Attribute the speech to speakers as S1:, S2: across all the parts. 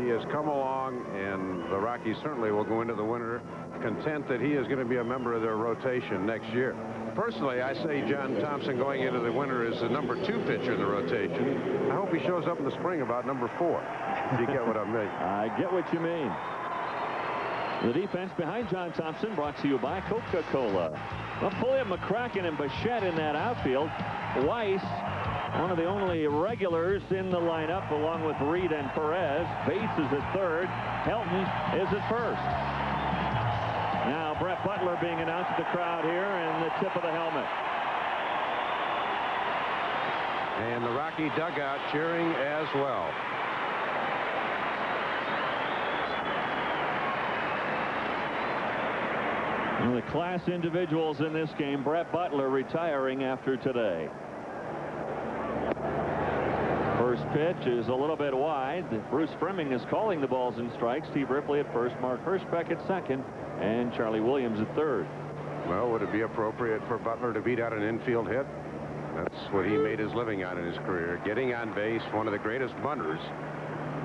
S1: He has come along, and the Rockies certainly will go into the winter content that he is going to be a member of their rotation next year. Personally, I say John Thompson going into the winter is the #2 pitcher in the rotation. I hope he shows up in the spring about #4. Do you get what I mean?
S2: I get what you mean. The defense behind John Thompson brought to you by Coca-Cola. Well, Pulliam, McCracken, and Bichette in that outfield. Weiss, one of the only regulars in the lineup, along with Reed and Perez. Bates is at third. Helton is at first. Now Brett Butler being announced to the crowd here, and the tip of the helmet.
S1: And the Rocky dugout cheering as well.
S2: One of the class individuals in this game, Brett Butler, retiring after today. First pitch is a little bit wide. Bruce Fremming is calling the balls and strikes. Steve Ripley at first, Mark Hirschbeck at second, and Charlie Williams at third.
S1: Well, would it be appropriate for Butler to beat out an infield hit? That's what he made his living on in his career. Getting on base, one of the greatest bunters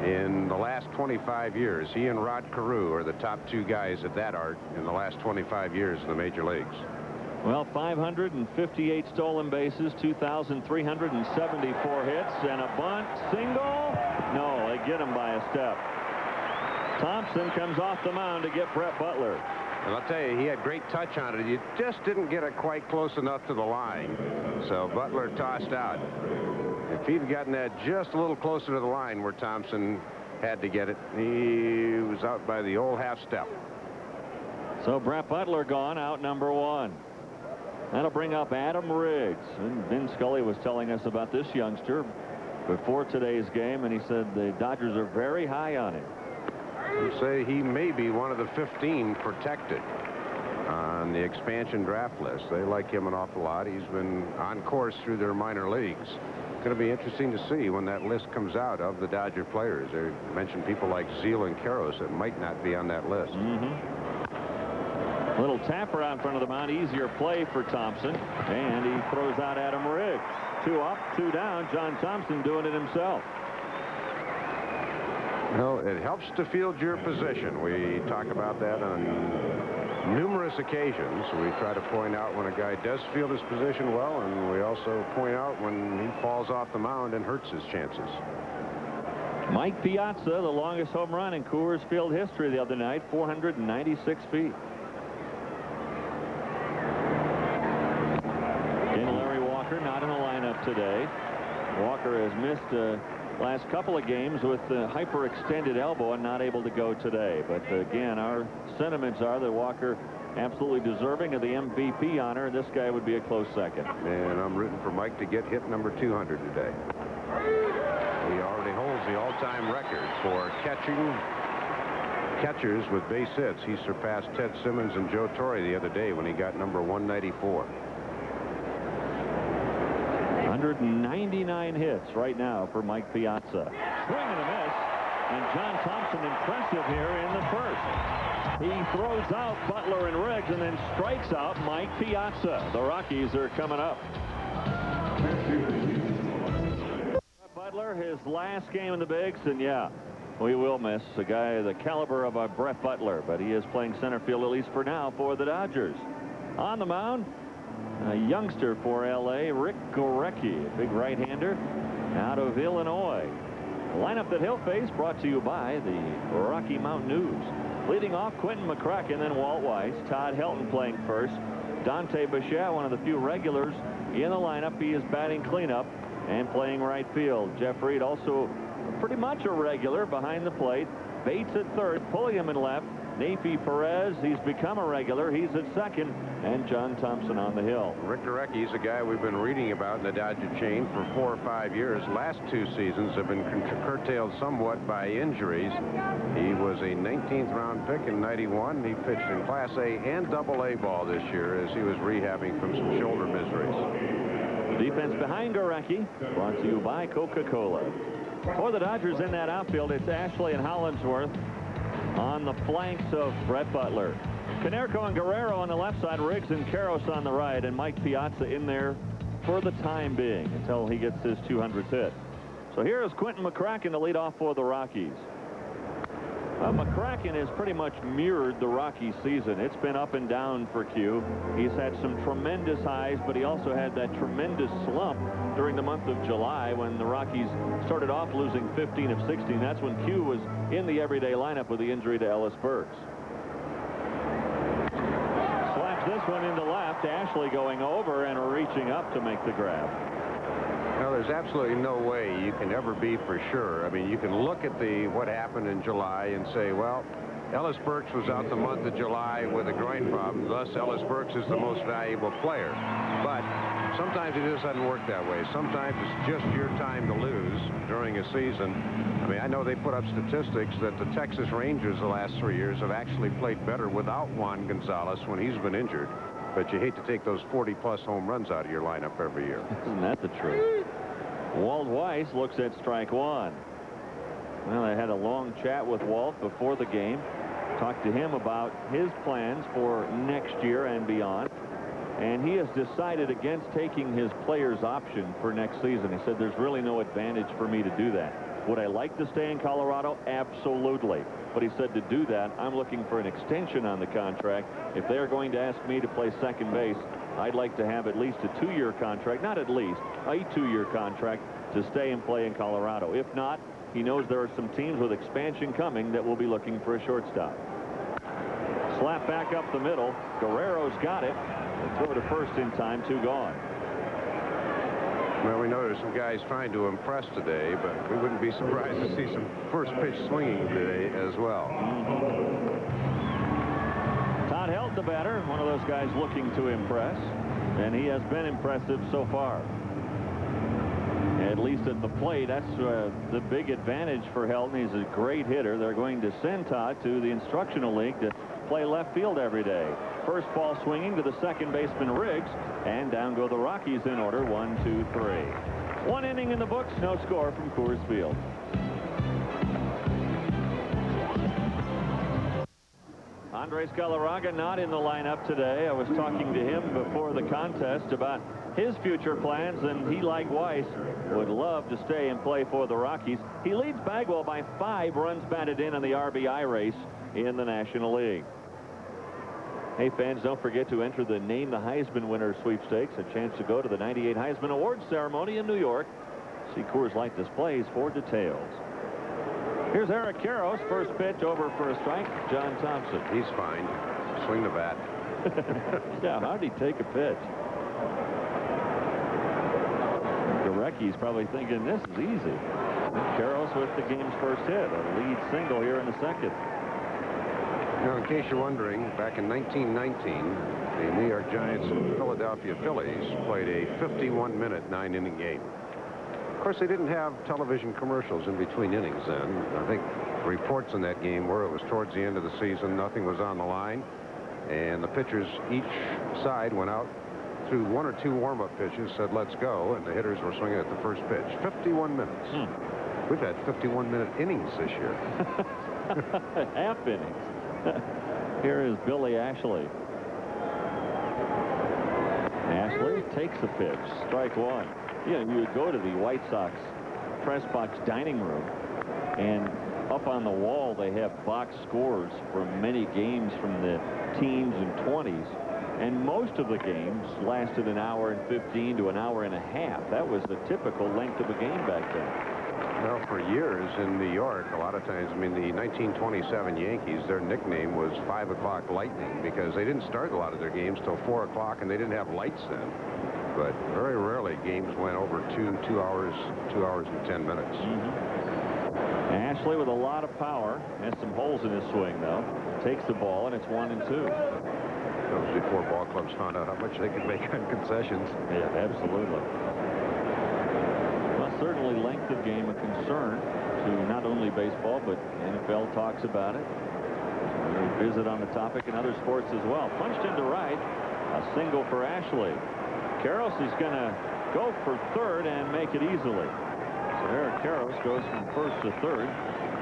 S1: in the last 25 years. He and Rod Carew are the top 2 guys at that art in the last 25 years in the major leagues.
S2: Well, 558 stolen bases, 2,374 hits, and a bunt single. No, they get him by a step. Thompson comes off the mound to get Brett Butler.
S1: And I'll tell you, he had great touch on it. You just didn't get it quite close enough to the line. So Butler tossed out. If he'd gotten that just a little closer to the line where Thompson had to get it, he was out by the old half step.
S2: So Brett Butler gone, out #1. That'll bring up Adam Riggs. And Vin Scully was telling us about this youngster before today's game, and he said the Dodgers are very high on him.
S1: You say he may be one of the 15 protected on the expansion draft list. They like him an awful lot. He's been on course through their minor leagues. It's going to be interesting to see when that list comes out of the Dodger players. They mentioned people like Zeal and Karros that might not be on that list.
S2: Little tapper out in front of the mound, easier play for Thompson, and he throws out Adam Riggs. 2 up, 2 down. John Thompson doing it himself.
S1: Well, it helps to field your position. We talk about that on numerous occasions. We try to point out when a guy does field his position well, and we also point out when he falls off the mound and hurts his chances.
S2: Mike Piazza, the longest home run in Coors Field history the other night, 496 feet. And Larry Walker not in the lineup today. Walker has missed last couple of games with the hyperextended elbow and not able to go today. But again, our sentiments are that Walker absolutely deserving of the MVP honor. This guy would be a close second.
S1: And I'm rooting for Mike to get hit number 200 today. He already holds the all-time record for catchers with base hits. He surpassed Ted Simmons and Joe Torre the other day when he got number 194.
S2: 199 hits right now for Mike Piazza. Swing and a miss, and John Thompson impressive here in the first. He throws out Butler and Riggs and then strikes out Mike Piazza. The Rockies are coming up. Butler, his last game in the bigs, and yeah, we will miss a guy the caliber of Brett Butler, but he is playing center field, at least for now, for the Dodgers. On the mound, a youngster for L.A., Rick Gorecki, a big right-hander out of Illinois. The lineup that he'll face brought to you by the Rocky Mountain News. Leading off, Quentin McCracken, then Walt Weiss. Todd Helton playing first. Dante Bichette, one of the few regulars in the lineup. He is batting cleanup and playing right field. Jeff Reed also pretty much a regular behind the plate. Bates at third, Pulliam in left. Nafi Perez, he's become a regular. He's at second, and John Thompson on the hill.
S1: Rick Gorecki is a guy we've been reading about in the Dodger chain for 4 or 5 years. Last 2 seasons have been curtailed somewhat by injuries. He was a 19th round pick in '91. He pitched in Class A and Double-A ball this year as he was rehabbing from some shoulder miseries.
S2: Defense behind Gorecki, brought to you by Coca-Cola. For the Dodgers in that outfield, it's Ashley and Hollinsworth on the flanks of Brett Butler. Canerco and Guerrero on the left side, Riggs and Karros on the right, and Mike Piazza in there for the time being until he gets his 200th hit. So here is Quentin McCracken to lead off for the Rockies. McCracken has pretty much mirrored the Rockies season. It's been up and down for Q. He's had some tremendous highs, but he also had that tremendous slump during the month of July when the Rockies started off losing 15 of 16. That's when Q was in the everyday lineup with the injury to Ellis Burks. Slaps this one into left. Ashley going over and reaching up to make the grab.
S1: Well, there's absolutely no way you can ever be for sure. I mean, you can look at what happened in July and say, well, Ellis Burks was out the month of July with a groin problem. Thus, Ellis Burks is the most valuable player. But sometimes it just doesn't work that way. Sometimes it's just your time to lose during a season. I mean, I know they put up statistics that the Texas Rangers the last 3 years have actually played better without Juan Gonzalez when he's been injured. But you hate to take those 40-plus home runs out of your lineup every year.
S2: Isn't that the truth? Walt Weiss looks at strike one. Well, I had a long chat with Walt before the game. Talked to him about his plans for next year and beyond. And he has decided against taking his player's option for next season. He said, there's really no advantage for me to do that. Would I like to stay in Colorado? Absolutely. But he said to do that, I'm looking for an extension on the contract. If they're going to ask me to play second base, I'd like to have at least a 2-year contract, not at least, a 2-year contract to stay and play in Colorado. If not, he knows there are some teams with expansion coming that will be looking for a shortstop. Slap back up the middle. Guerrero's got it. Throw to first in time, 2 gone.
S1: Well, we know there's some guys trying to impress today, but we wouldn't be surprised to see some first pitch swinging today as well.
S2: Todd Helt, the batter, one of those guys looking to impress, and he has been impressive so far. At least at the plate, that's the big advantage for Helton. He's a great hitter. They're going to send Todd to the instructional league to play left field every day. First ball swinging to the second baseman Riggs, and down go the Rockies in order, 1, 2, 3. 1 inning in the books, no score from Coors Field. Andres Galarraga not in the lineup today. I was talking to him before the contest about his future plans, and he, like Weiss, would love to stay and play for the Rockies. He leads Bagwell by 5 runs batted in on the RBI race in the National League. Hey, fans, don't forget to enter the Name the Heisman Winner sweepstakes, a chance to go to the 98 Heisman Awards ceremony in New York. See Coors Light displays for details. Here's Eric Karros. First pitch over for a strike. John Thompson.
S1: He's fine. Swing the bat.
S2: Yeah, how did he take a pitch? Garecki's probably thinking this is easy. Karros with the game's first hit, a lead single here in the second.
S1: Now, in case you're wondering, back in 1919, the New York Giants and Philadelphia Phillies played a 51-minute 9-inning game. Of course, they didn't have television commercials in between innings then. I think reports in that game were it was towards the end of the season, nothing was on the line, and the pitchers each side went out through 1 or 2 warm-up pitches, said let's go, and the hitters were swinging at the first pitch. 51 minutes. We've had 51-minute innings this year.
S2: Half innings. Here is Billy Ashley. Ashley takes a pitch. Strike one. You know, you would go to the White Sox press box dining room, and up on the wall they have box scores from many games from the teens and 20s. And most of the games lasted an hour and 15 to an hour and a half. That was the typical length of a game back then.
S1: Well, for years in New York, a lot of times, I mean, the 1927 Yankees, their nickname was 5 o'clock lightning because they didn't start a lot of their games till 4 o'clock, and they didn't have lights then. But very rarely games went over 2 hours and 10 minutes.
S2: Ashley with a lot of power, has some holes in his swing though. Takes the ball, and it's 1 and 2.
S1: That was before ball clubs found out how much they could make on concessions.
S2: Yeah, absolutely. Well, certainly length of game a concern to not only baseball, but NFL talks about it. We'll visit on the topic in other sports as well. Punched into right, a single for Ashley. Karros is going to go for third and make it easily. So Eric Karros goes from first to third.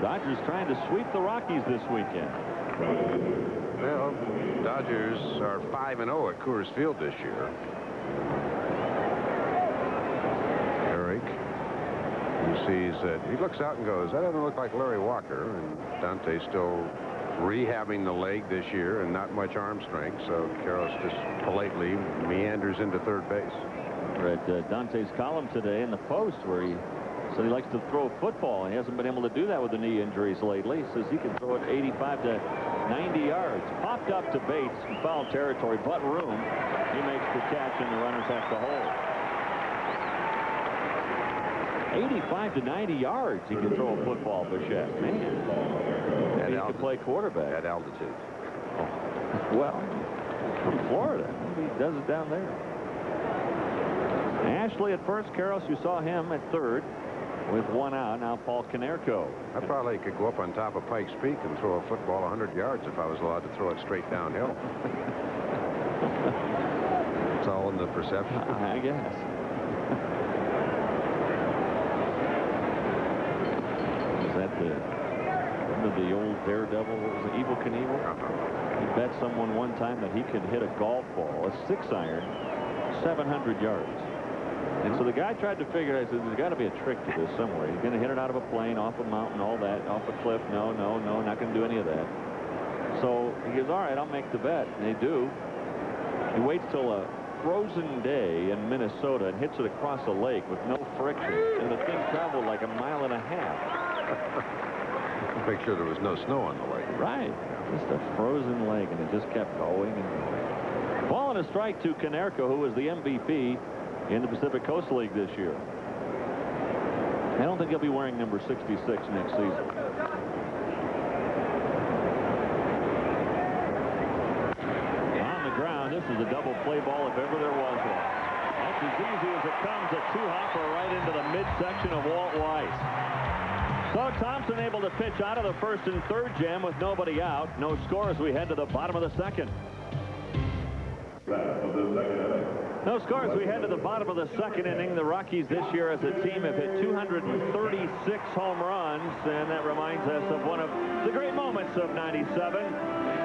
S2: Dodgers trying to sweep the Rockies this weekend.
S1: Well, Dodgers are 5-0 at Coors Field this year. Eric, he sees that he looks out and goes, that doesn't look like Larry Walker, and Dante's still rehabbing the leg this year and not much arm strength, so Karros just politely meanders into third base.
S2: Read Dante's column today in the Post where he said he likes to throw a football. He hasn't been able to do that with the knee injuries lately. He says he can throw it 85 to 90 yards. Popped up to Bates in foul territory, but room. He makes the catch, and the runners have to hold. 85 to 90 yards he can throw a football, Bichette. Man. He can play quarterback.
S1: At altitude.
S2: Oh. Well, from Florida. Maybe he does it down there. Ashley at first. Karros, you saw him at third with one out. Now Paul Konerko.
S1: I probably could go up on top of Pikes Peak and throw a football 100 yards if I was allowed to throw it straight downhill. It's all in the perception.
S2: I guess. Is that the old daredevil? What was it, Evel Knievel? He bet someone one time that he could hit a golf ball, a 6-iron, 700 yards. And so the guy tried to figure out, I said, there's got to be a trick to this somewhere. He's going to hit it out of a plane, off a mountain, all that, off a cliff. No, not going to do any of that. So he goes, all right, I'll make the bet. And they do. He waits till a frozen day in Minnesota and hits it across a lake with no friction. And the thing traveled like a mile and a half.
S1: Make sure there was no snow on the lake.
S2: Right. Just a frozen lake, and it just kept going and going. Ball and a strike to Konerko, who was the MVP in the Pacific Coast League this year. I don't think he'll be wearing number 66 next season. On the ground, this is a double play ball if ever there was one. That's as easy as it comes. A two-hopper right into the midsection of Walt Weiss. So Thompson able to pitch out of the first and third jam with nobody out. No score as we head to the bottom of the second. No scores. We head to the bottom of the second inning. The Rockies this year as a team have hit 236 home runs, and that reminds us of one of the great moments of '97.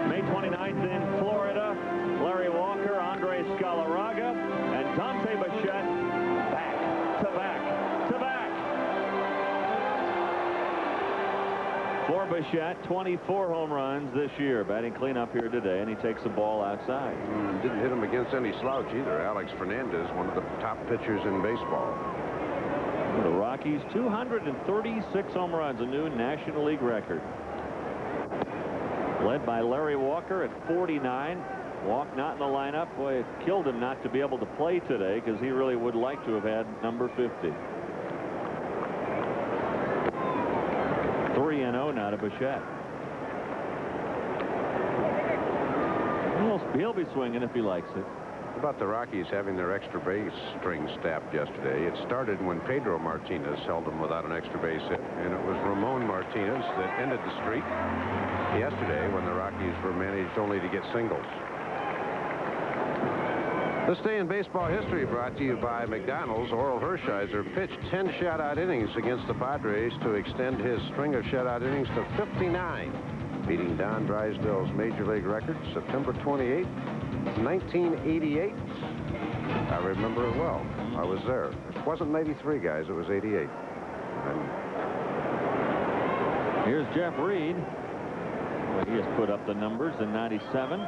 S2: May 29th in Florida. Larry Walker, Andres Galarraga, and Dante Bichette back to back to back. For Bichette, 24 home runs this year, batting cleanup here today, and he takes the ball outside.
S1: Didn't hit him against any slouch either. Alex Fernandez, one of the top pitchers in baseball.
S2: The Rockies, 236 home runs, a new National League record. Led by Larry Walker at 49. Walk not in the lineup. Boy, it killed him not to be able to play today because he really would like to have had number 50. 3-0 now to Bichette. He'll be swinging if he likes it.
S1: About the Rockies having their extra base string stabbed yesterday. It started when Pedro Martinez held them without an extra base hit, and it was Ramon Martinez that ended the streak yesterday when the Rockies were managed only to get singles. This day in baseball history brought to you by McDonald's. Oral Hershiser pitched 10 shutout innings against the Padres to extend his string of shutout innings to 59, beating Don Drysdale's Major League record September 28, 1988. I remember it well. I was there. It wasn't 93, guys. It was 88.
S2: Here's Jeff Reed. He has put up the numbers in '97.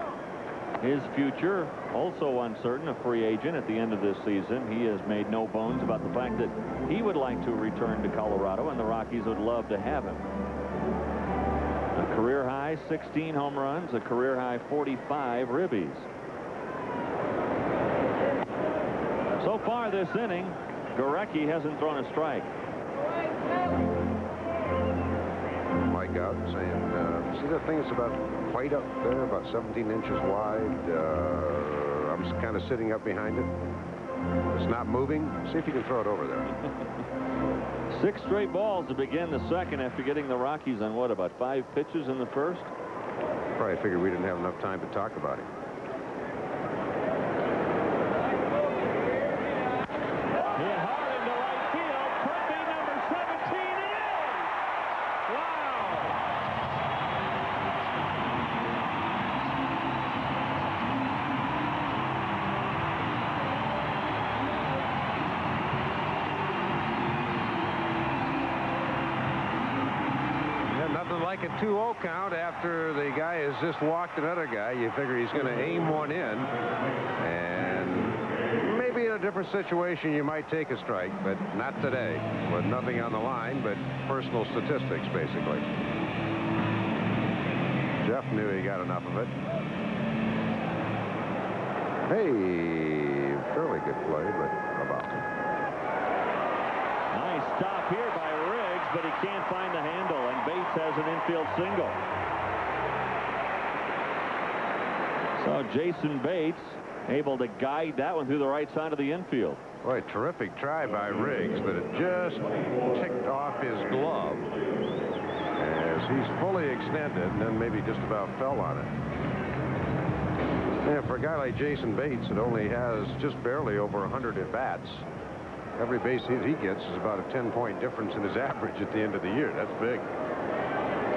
S2: His future also uncertain, a free agent at the end of this season. He has made no bones about the fact that he would like to return to Colorado, and the Rockies would love to have him. A career high 16 home runs, a career high 45 ribbies. So far this inning, Gorecki hasn't thrown a strike.
S1: Mike out saying, see that thing that's about white up there, about 17 inches wide? I'm just kind of sitting up behind it. It's not moving. See if you can throw it over there.
S2: 6 straight balls to begin the second after getting the Rockies on, what, about 5 pitches in the first?
S1: Probably figured we didn't have enough time to talk about it. like a 2-0 count after the guy has just walked another guy. You figure he's going to aim one in. And maybe in a different situation you might take a strike, but not today. With nothing on the line but personal statistics, basically. Jeff knew he got enough of it. Hey, fairly good play, but about it.
S2: Nice stop here by Riggs, but he can't find the handle, and Bates has an infield single. So Jason Bates able to guide that one through the right side of the infield.
S1: Boy, terrific try by Riggs, but it just ticked off his glove as he's fully extended and then maybe just about fell on it. And for a guy like Jason Bates, it only has just barely over 100 at-bats. Every base hit he gets is about a 10-point difference in his average at the end of the year. That's big.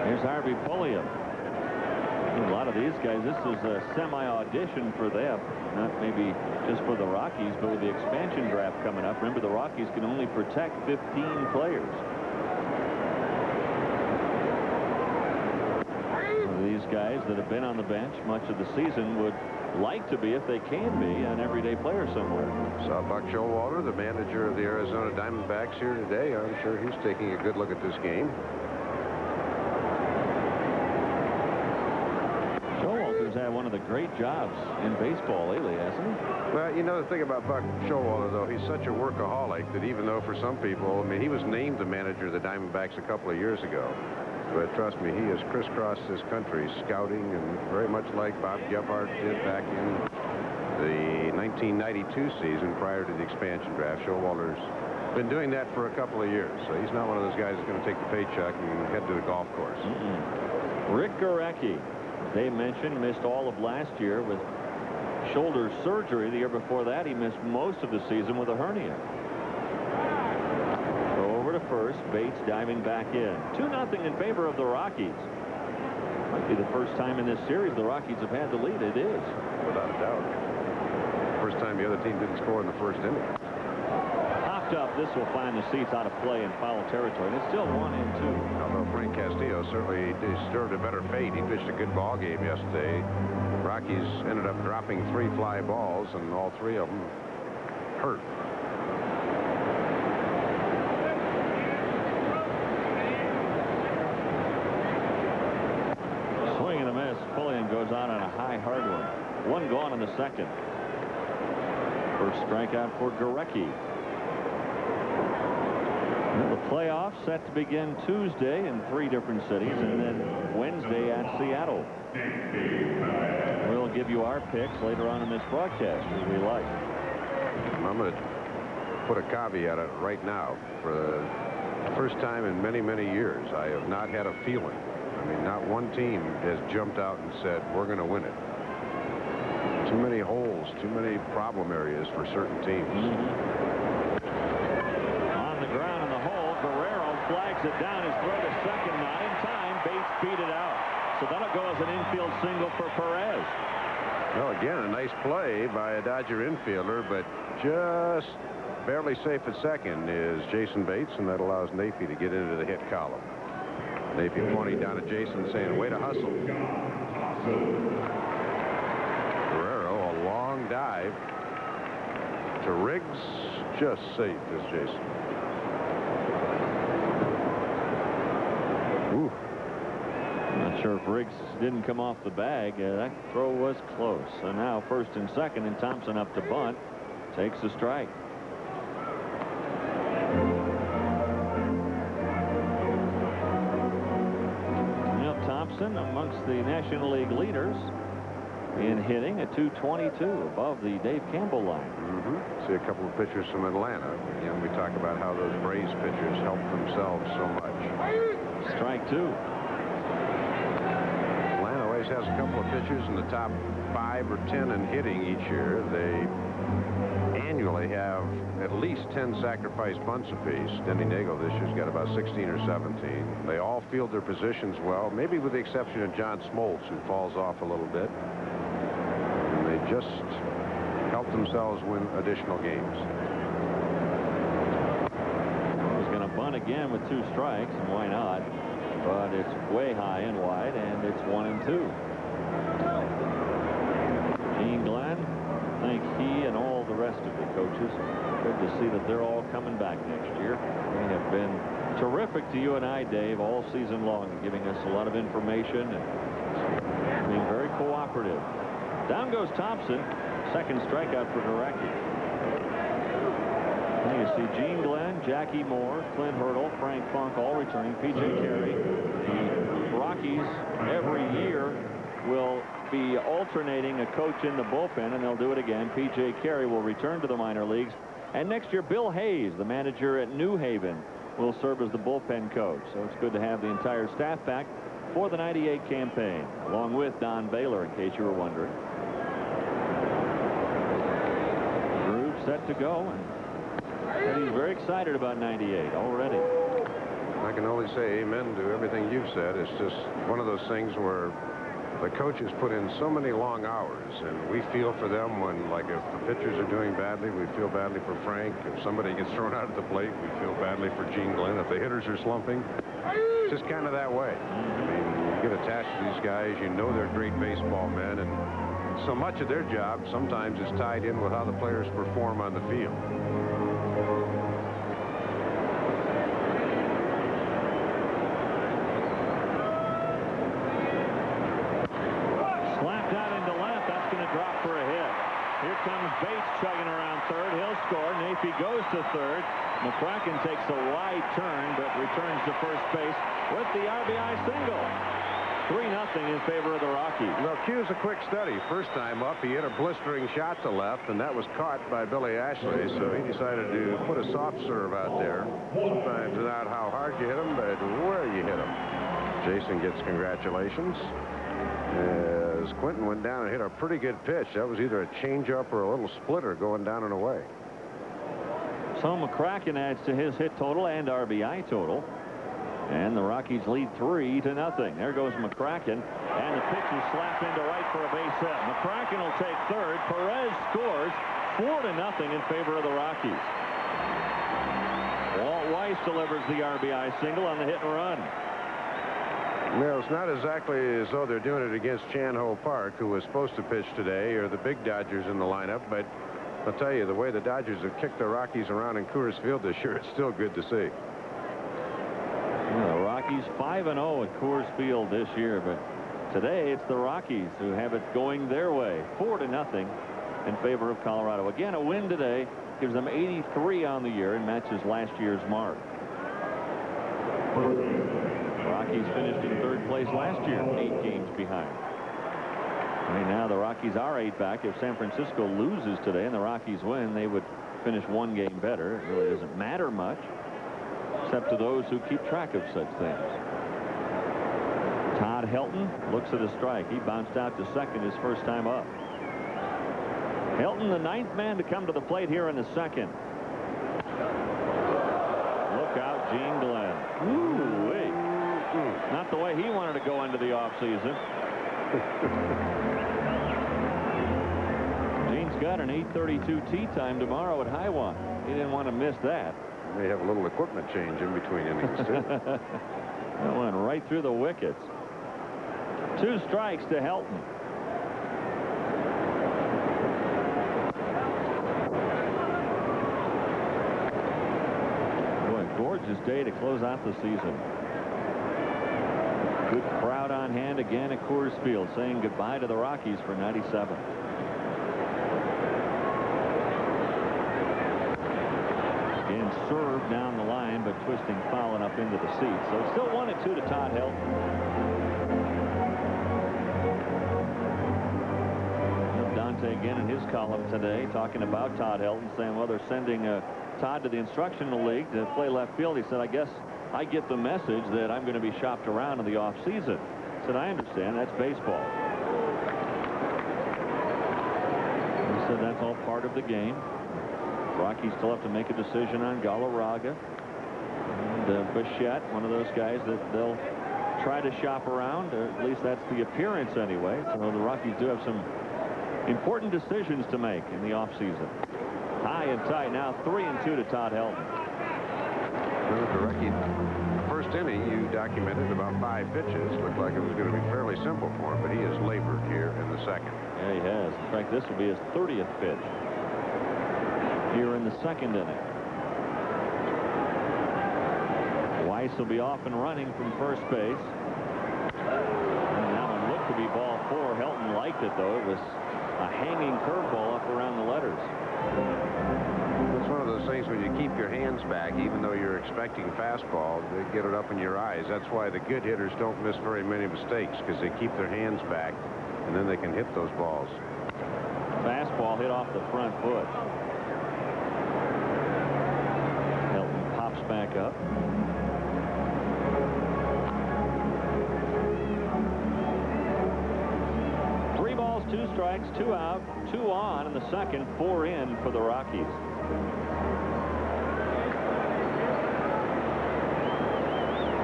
S2: Here's Harvey Pulliam. A lot of these guys, this is a semi-audition for them. Not maybe just for the Rockies, but with the expansion draft coming up. Remember, the Rockies can only protect 15 players. These guys that have been on the bench much of the season would like to be, if they can be, an everyday player somewhere.
S1: Saw Buck Showalter, the manager of the Arizona Diamondbacks, here today. I'm sure he's taking a good look at this game.
S2: Showalter's had one of the great jobs in baseball lately, hasn't he?
S1: Well, you know the thing about Buck Showalter, though, he's such a workaholic that even though for some people, I mean, he was named the manager of the Diamondbacks a couple of years ago. But trust me, he has crisscrossed this country scouting, and very much like Bob Gebhardt did back in the 1992 season prior to the expansion draft. Showalter's been doing that for a couple of years, so he's not one of those guys that's going to take the paycheck and head to the golf course.
S2: Rick Gorecki, they mentioned, missed all of last year with shoulder surgery. The year before that, he missed most of the season with a hernia. To first, Bates diving back in. 2-0 in favor of the Rockies. Might be the first time in this series the Rockies have had the lead. It is.
S1: Without a doubt. First time the other team didn't score in the first inning.
S2: Popped up. This will find the seats out of play in foul territory. And it's still 1-2.
S1: Although Frank Castillo certainly deserved a better fate. He pitched a good ball game yesterday. Rockies ended up dropping 3 fly balls, and all 3 of them hurt.
S2: Pulliam goes out on a high hard one. 1 gone in the second. First strikeout for Gorecki. The playoffs set to begin Tuesday in 3 different cities, and then Wednesday at Seattle. We'll give you our picks later on in this broadcast as we like.
S1: I'm going to put a caveat on it right now. For the first time in many, many years, I have not had a feeling. I mean, not one team has jumped out and said, we're going to win it. Too many holes, too many problem areas for certain teams.
S2: On the ground in the hole, Guerrero flags it down his throw to second. Not in time. Bates beat it out. So that'll go as an infield single for Perez.
S1: Well, again, a nice play by a Dodger infielder, but just barely safe at second is Jason Bates, and that allows Nafee to get into the hit column. Nafee pointing down at Jason saying, way to hustle. Guerrero, a long dive to Riggs, just safe as Jason. Ooh.
S2: I'm not sure if Riggs didn't come off the bag. That throw was close. So now first and second, and Thompson up to bunt. Takes a strike. Amongst the National League leaders in hitting at .222 above the Dave Campbell line.
S1: See a couple of pitchers from Atlanta. Again, we talk about how those Braves pitchers help themselves so much.
S2: Strike 2.
S1: Atlanta always has a couple of pitchers in the top 5 or 10 in hitting each year. They annually have at least 10 sacrifice bunts apiece. Denny Nagle this year's got about 16 or 17. They all field their positions well, maybe with the exception of John Smoltz, who falls off a little bit. And they just help themselves win additional games.
S2: He's going to bunt again with 2 strikes, and why not? but it's way high and wide, and it's 1-2. Gene Glenn, I think he and all the rest of the coaches, good to see that they're all coming back next year. They have been terrific to you and I, Dave, all season long, giving us a lot of information and being very cooperative. Down goes Thompson. Second strikeout for the Rockies. Now you see Gene Glenn, Jackie Moore, Clint Hurdle, Frank Funk all returning. P.J. Carey. The Rockies every year will be alternating a coach in the bullpen, and they'll do it again. P.J. Carey will return to the minor leagues. And next year, Bill Hayes, the manager at New Haven, will serve as the bullpen coach. So it's good to have the entire staff back for the '98 campaign, along with Don Baylor, in case you were wondering. Groove set to go, and he's very excited about '98 already.
S1: I can only say amen to everything you've said. It's just one of those things where the coaches put in so many long hours, and we feel for them when, like, if the pitchers are doing badly, we feel badly for Frank. If somebody gets thrown out at the plate, we feel badly for Gene Glenn. If the hitters are slumping, it's just kind of that way. I mean, you get attached to these guys, you know they're great baseball men, and so much of their job sometimes is tied in with how the players perform on the field.
S2: Bates chugging around third. He'll score. Nafee goes to third. McCracken takes a wide turn, but returns to first base with the RBI single. 3-0 in favor of the Rockies.
S1: Well, Q's a quick study. First time up, he hit a blistering shot to left, and that was caught by Billy Ashley, so he decided to put a soft serve out there. Sometimes not how hard you hit him, but where you hit him. Jason gets congratulations. As Quentin went down and hit a pretty good pitch. That was either a changeup or a little splitter going down and away.
S2: So McCracken adds to his hit total and RBI total. And the Rockies lead 3-0. There goes McCracken. And the pitch is slapped into right for a base hit. McCracken will take third. Perez scores 4-0 in favor of the Rockies. Walt Weiss delivers the RBI single on the hit and run.
S1: Well, it's not exactly as though they're doing it against Chan-Ho Park, who was supposed to pitch today, or the big Dodgers in the lineup, but I'll tell you, the way the Dodgers have kicked the Rockies around in Coors Field this year, it's still good to see.
S2: Yeah, the Rockies 5-0 at Coors Field this year, but today it's the Rockies who have it going their way. 4-0 in favor of Colorado. Again, a win today gives them 83 on the year and matches last year's mark. Rockies finished in third place last year, 8 games behind. Right now the Rockies are 8 back. If San Francisco loses today and the Rockies win, they would finish 1 game better. It really doesn't matter much, except to those who keep track of such things. Todd Helton looks at a strike. He bounced out to second his first time up. Helton, the 9th man to come to the plate here in the second. Look out, Gene Glenn. Ooh-wee. Not the way he wanted to go into the offseason. Gene's got an 8:32 tee time tomorrow at Highway. He didn't want to miss that.
S1: They have a little equipment change in between innings, too.
S2: That went right through the wickets. 2 strikes to Helton. Boy, gorgeous day to close out the season. Good crowd on hand again at Coors Field, saying goodbye to the Rockies for '97. Again, serve down the line, but twisting foul and up into the seats. So it's still 1-2 to Todd Helton. Dante again in his column today talking about Todd Helton, saying, well, they're sending Todd to the instructional league to play left field. He said, I guess I get the message that I'm going to be shopped around in the off season. He said, I understand. That's baseball. He said that's all part of the game. Rockies still have to make a decision on Galarraga and Bichette, one of those guys that they'll try to shop around. At least that's the appearance anyway. So the Rockies do have some important decisions to make in the offseason. High and tight now, 3-2 to Todd Helton.
S1: The Rockies, first inning, you documented about 5 pitches. Looked like it was going to be fairly simple for him, but he has labored here in the second.
S2: Yeah, he has. In fact, this will be his 30th pitch here in the second inning. Weiss will be off and running from first base. And that one looked to be ball 4. Helton liked it, though. It was a hanging curveball up around the letters.
S1: It's one of those things when you keep your hands back, even though you're expecting fastball, they get it up in your eyes. That's why the good hitters don't miss very many mistakes, because they keep their hands back, and then they can hit those balls.
S2: Fastball hit off the front foot. Helton pops back up. balls, 2 strikes, 2 out, 2 on in the second, 4 in for the Rockies.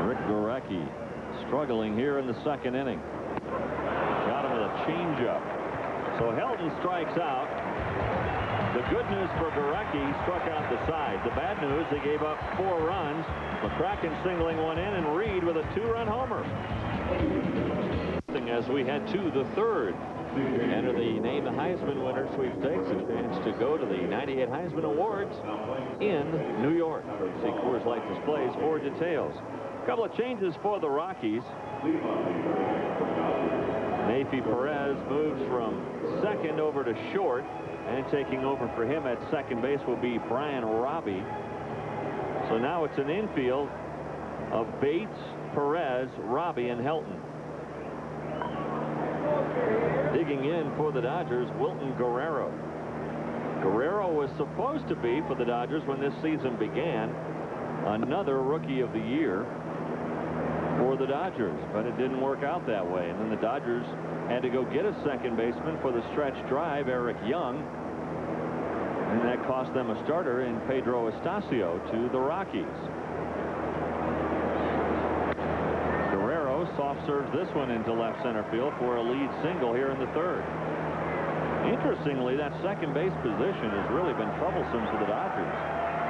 S2: Rick Gurecki struggling here in the second inning. Got him with a changeup. So Helton strikes out. The good news for Gurecki, struck out the side. The bad news, they gave up 4 runs. McCracken singling one in, and Reed with a 2-run homer. As we head to the third. Enter the Name the Heisman winner sweepstakes, a chance to go to the 98 Heisman Awards in New York. See Coors Light displays for details. A couple of changes for the Rockies. Neifi Perez moves from second over to short, and taking over for him at second base will be Brian Robbie. So now it's an infield of Bates, Perez, Robbie, and Helton. Digging in for the Dodgers, Wilton Guerrero. Guerrero was supposed to be, for the Dodgers when this season began, another Rookie of the Year for the Dodgers, but it didn't work out that way. And then the Dodgers had to go get a second baseman for the stretch drive, Eric Young, and that cost them a starter in Pedro Estacio to the Rockies. Soft serves this one into left center field for a lead single here in the third. Interestingly, that second base position has really been troublesome for the Dodgers.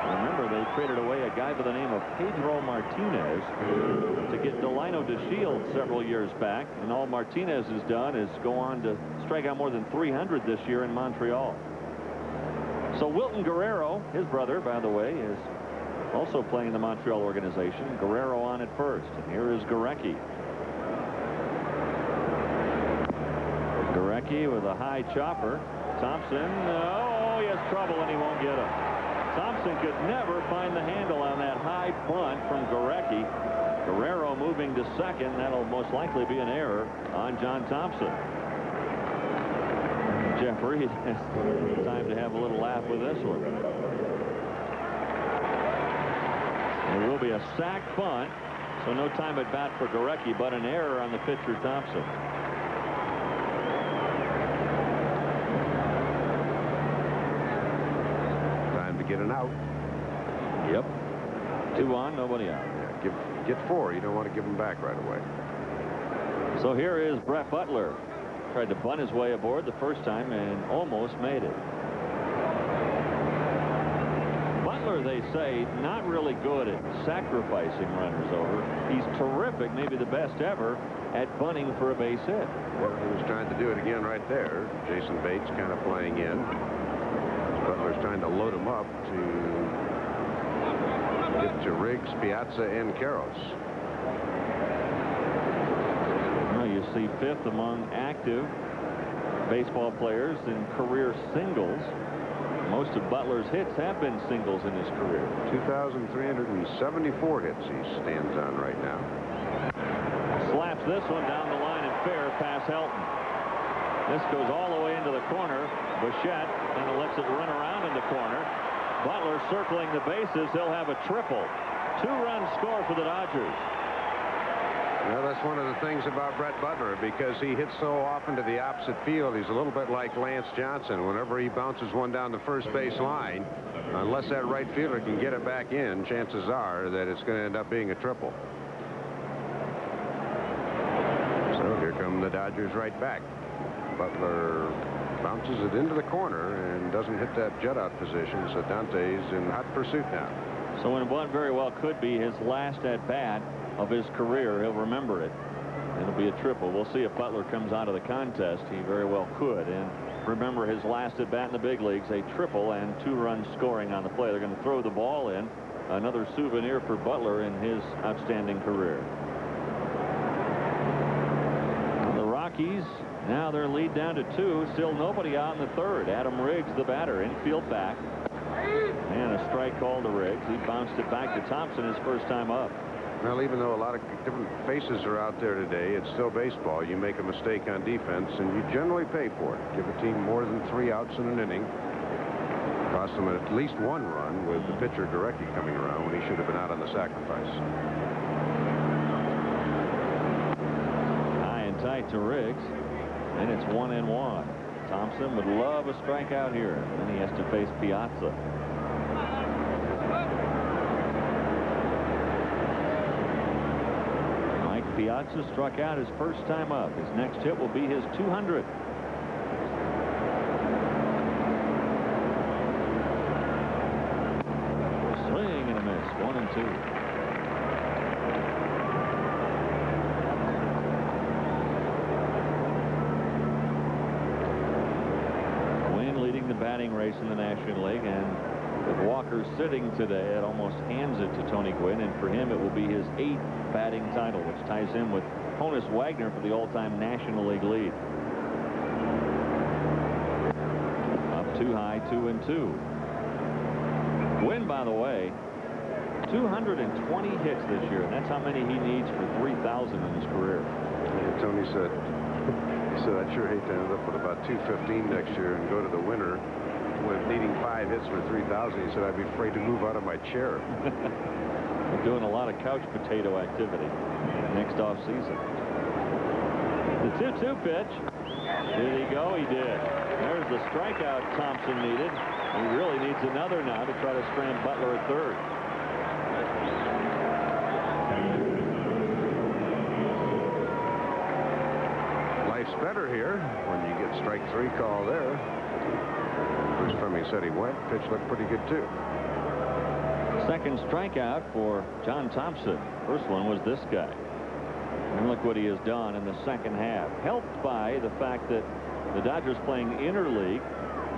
S2: Remember, they traded away a guy by the name of Pedro Martinez to get Delino DeShields several years back, and all Martinez has done is go on to strike out more than 300 this year in Montreal. So Wilton Guerrero, his brother, by the way, is also playing the Montreal organization. Guerrero on at first, and here is Gurecki. Gurecki with a high chopper. Thompson, oh, he has trouble and he won't get him. Thompson could never find the handle on that high bunt from Gurecki. Guerrero moving to second. That'll most likely be an error on John Thompson. Jeffrey has time to have a little laugh with this one. It will be a sac bunt, so no time at bat for Gurecki, but an error on the pitcher Thompson.
S1: Get an out.
S2: Yep. 2 on, nobody out.
S1: Yeah, get 4. You don't want to give them back right away.
S2: So here is Brett Butler. Tried to bunt his way aboard the first time and almost made it. Butler, they say, not really good at sacrificing runners over. He's terrific, maybe the best ever, at bunting for a base hit.
S1: Well, he was trying to do it again right there. Jason Bates kind of playing in. Butler's trying to load him up to get to Riggs, Piazza, and Karros.
S2: Well, you see 5th among active baseball players in career singles. Most of Butler's hits have been singles in his career.
S1: 2,374 hits he stands on right now.
S2: Slaps this one down the line and fair past Helton. This goes all the way into the corner. Bichette and lets it run around in the corner. Butler circling the bases. He'll have a triple. 2-run score for the Dodgers.
S1: Well, that's one of the things about Brett Butler, because he hits so often to the opposite field. He's a little bit like Lance Johnson. Whenever he bounces one down the first base line, unless that right fielder can get it back in, chances are that it's going to end up being a triple. So here come the Dodgers right back. Butler bounces it into the corner and doesn't hit that jet-out position, so Dante's in hot pursuit now.
S2: So in what very well could be his last at-bat of his career. He'll remember it. It'll be a triple. We'll see if Butler comes out of the contest. He very well could. And remember his last at bat in the big leagues, a triple and 2-run scoring on the play. They're going to throw the ball in. Another souvenir for Butler in his outstanding career. The Rockies, now their lead down to 2. Still nobody out in the third. Adam Riggs, the batter, infield back. And a strike call to Riggs. He bounced it back to Thompson his first time up.
S1: Well, even though a lot of different faces are out there today, it's still baseball. You make a mistake on defense, and you generally pay for it. Give a team more than 3 outs in an inning. Cost them at least 1 run with the pitcher directly coming around when he should have been out on the sacrifice.
S2: High and tight to Riggs, and it's 1-1. Thompson would love a strikeout here. Then he has to face Piazza. Piazza struck out his first time up. His next hit will be his 200th. Swing and a miss. 1-2. Quinn leading the batting race in the National League, and with Walker sitting today, it almost hands it to Tony Gwynn, and for him it will be his 8th batting title, which ties him with Honus Wagner for the all-time National League lead. Up too high, 2-2. Gwynn, by the way, 220 hits this year, and that's how many he needs for 3,000 in his career.
S1: Yeah, Tony said, I'd sure hate to end up with about 215 next year and go to the winter with needing 5 hits for 3,000. He said, I'd be afraid to move out of my chair.
S2: We're doing a lot of couch potato activity next off season. The 2-2 pitch. Did he go? He did. There's the strikeout Thompson needed. He really needs another now to try to strand Butler at third.
S1: Life's better here when you get strike 3 call there. Bruce Fleming said he went. Pitch looked pretty good too.
S2: Second strikeout for John Thompson. First one was this guy. And look what he has done in the second half. Helped by the fact that the Dodgers playing interleague,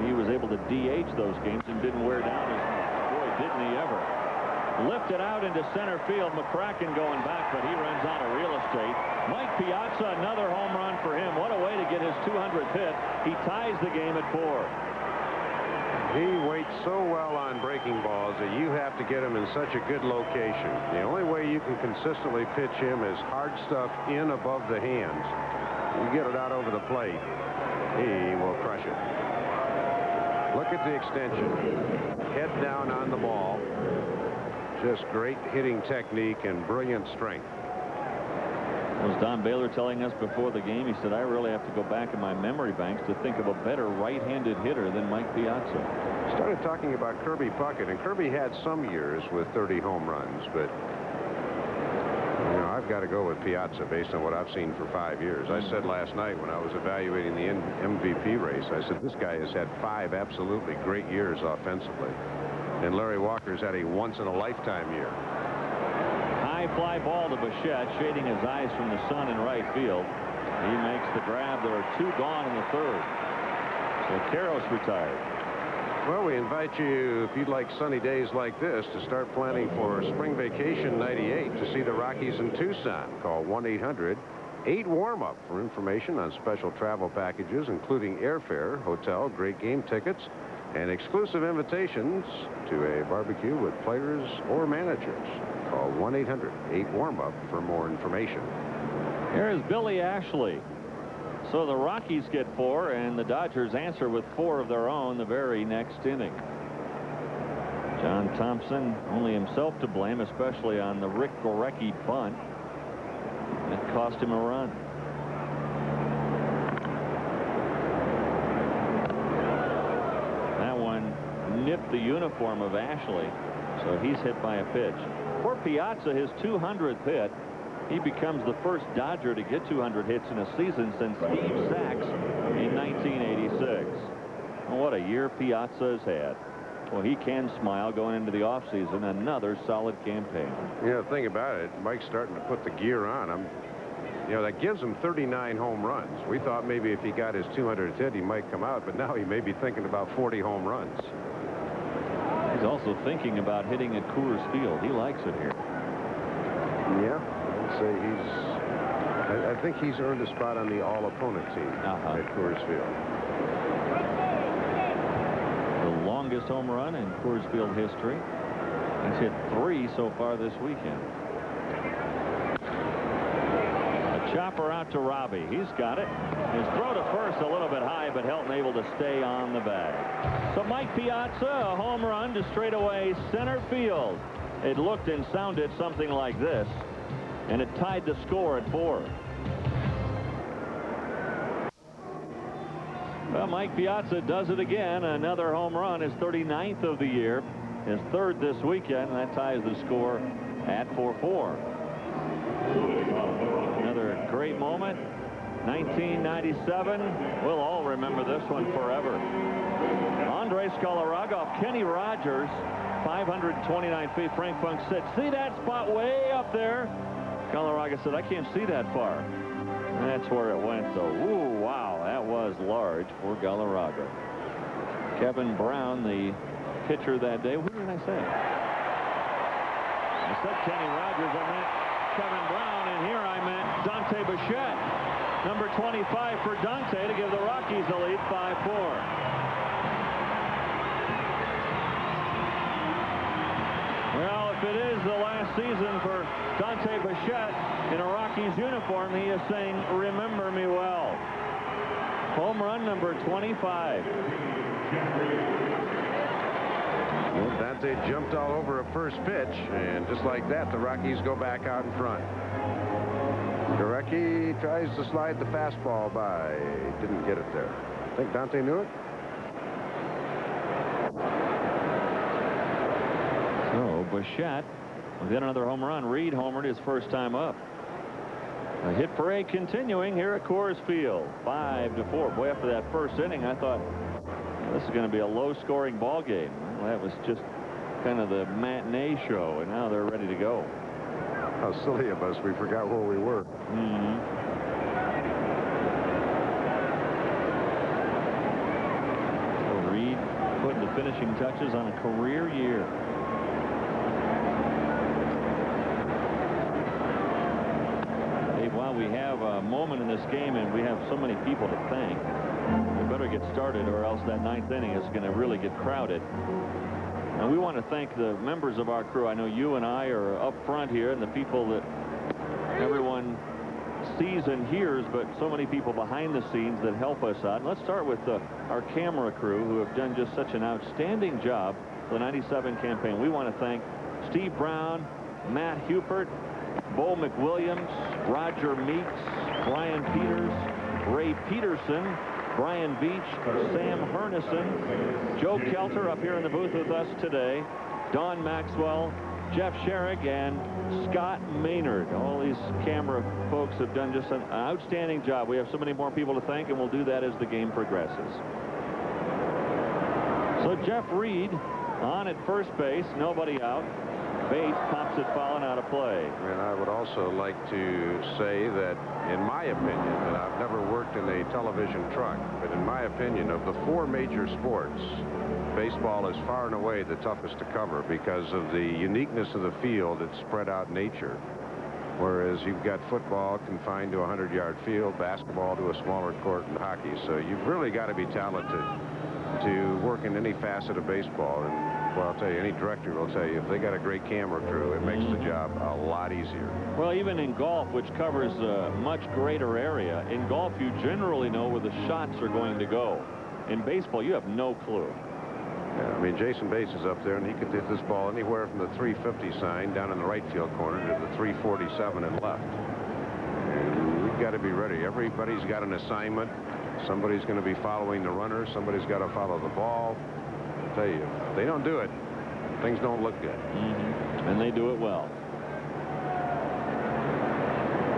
S2: he was able to DH those games and didn't wear down as much. Boy, didn't he ever. Lifted out into center field. McCracken going back, but he runs out of real estate. Mike Piazza, another home run for him. What a way to get his 200th hit. He ties the game at 4.
S1: He waits so well on breaking balls that you have to get him in such a good location. The only way you can consistently pitch him is hard stuff in above the hands. You get it out over the plate, he will crush it. Look at the extension. Head down on the ball. Just great hitting technique and brilliant strength.
S2: Was Don Baylor telling us before the game? He said, I really have to go back in my memory banks to think of a better right-handed hitter than Mike Piazza.
S1: Started talking about Kirby Puckett, and Kirby had some years with 30 home runs, but you know, I've got to go with Piazza based on what I've seen for 5 years. I said last night when I was evaluating the MVP race, I said this guy has had 5 absolutely great years offensively, and Larry Walker's had a once-in-a-lifetime year.
S2: High fly ball to Bichette, shading his eyes from the sun in right field. He makes the grab. There are 2 gone in the third. So Karros retired.
S1: Well, we invite you, if you'd like sunny days like this, to start planning for Spring Vacation 98 to see the Rockies in Tucson. Call 1-800-8-WARM-UP for information on special travel packages, including airfare, hotel, great game tickets, and exclusive invitations to a barbecue with players or managers. Call 1-800-8-WARM-UP for more information.
S2: Here is Billy Ashley. So the Rockies get 4, and the Dodgers answer with 4 of their own the very next inning. John Thompson, only himself to blame, especially on the Rick Gorecki bunt. It cost him a run. That one nipped the uniform of Ashley, so he's hit by a pitch. For Piazza, his 200th hit. He becomes the first Dodger to get 200 hits in a season since Steve Sachs in 1986. What a year Piazza has had. Well, he can smile going into the offseason. Another solid campaign.
S1: You know, the thing about it, Mike's starting to put the gear on him. You know, that gives him 39 home runs. We thought maybe if he got his 200th hit, he might come out, but now he may be thinking about 40 home runs.
S2: He's also thinking about hitting at Coors Field. He likes it here.
S1: Yeah, I'd say I think he's earned a spot on the all-opponent team at Coors Field.
S2: The longest home run in Coors Field history. He's hit 3 so far this weekend. Chopper out to Robbie. He's got it. His throw to first a little bit high, but Helton able to stay on the bag. So Mike Piazza, a home run to straightaway center field. It looked and sounded something like this, and it tied the score at 4. Well, Mike Piazza does it again. Another home run, his 39th of the year, his 3rd this weekend, and that ties the score at 4-4. Another great moment. 1997. We'll all remember this one forever. Andres Galarraga, Kenny Rogers, 529 feet. Frank Funk said, "See that spot way up there?" Galarraga said, "I can't see that far." And that's where it went, though. Ooh, wow, that was large for Galarraga. Kevin Brown, the pitcher that day. Who did I say? I said Kenny Rogers. I meant Kevin Brown, and here I meant Dante Bichette. Number 25 for Dante to give the Rockies the lead 5-4. Well, if it is the last season for Dante Bichette in a Rockies uniform, he is saying, "Remember me well." Home run number 25.
S1: Well, Dante jumped all over a first pitch, and just like that, the Rockies go back out in front. Gurecki tries to slide the fastball by. Didn't get it there. I think Dante knew it.
S2: So Bichette with yet another home run. Reed homered his first time up. A hit parade continuing here at Coors Field. 5-4. Boy, after that first inning, I thought this is going to be a low-scoring ball game. Well, that was just kind of the matinee show, and now they're ready to go.
S1: How silly of us. We forgot where we were.
S2: So Reed putting the finishing touches on a career year. Dave, while we have a moment in this game and we have so many people to thank, we better get started or else that 9th inning is going to really get crowded. And we want to thank the members of our crew. I know you and I are up front here, and the people that everyone sees and hears, but so many people behind the scenes that help us out. And let's start with our camera crew, who have done just such an outstanding job for the 97 campaign. We want to thank Steve Brown, Matt Hupert, Bo McWilliams, Roger Meeks, Brian Peters, Ray Peterson, Brian Beach, Sam Hernison, Joe Kelter up here in the booth with us today, Don Maxwell, Jeff Sherrick, and Scott Maynard. All these camera folks have done just an outstanding job. We have so many more people to thank, and we'll do that as the game progresses. So Jeff Reed on at first base, nobody out. Bates pops it fouling out of play.
S1: And I would also like to say that, in my opinion, and I've never worked in a television truck, but in my opinion, of the 4 major sports, baseball is far and away the toughest to cover because of the uniqueness of the field, its spread out nature. Whereas you've got football confined to a 100-yard field, basketball to a smaller court, and hockey. So you've really got to be talented to work in any facet of baseball. And well, I'll tell you, any director will tell you, if they got a great camera crew, it makes the job a lot easier.
S2: Well, even in golf, which covers a much greater area, in golf you generally know where the shots are going to go. In baseball, you have no clue.
S1: Yeah, I mean, Jason Bates is up there, and he could hit this ball anywhere from the 350 sign down in the right field corner to the 347 and left. And we've got to be ready. Everybody's got an assignment. Somebody's going to be following the runner. Somebody's got to follow the ball. I'll tell you, if they don't do it, things don't look good.
S2: And they do it well.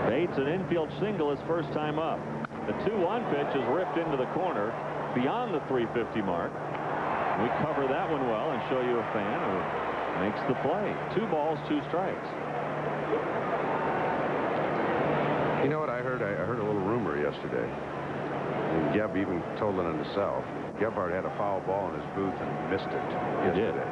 S2: Bates, an infield single his first time up. The 2-1 pitch is ripped into the corner beyond the 350 mark. We cover that one well and show you a fan who makes the play. 2 balls, 2 strikes.
S1: You know what I heard? I heard a little rumor yesterday. And Geb even told it himself. Gebhardt had a foul ball in his booth and missed it yesterday. Yeah.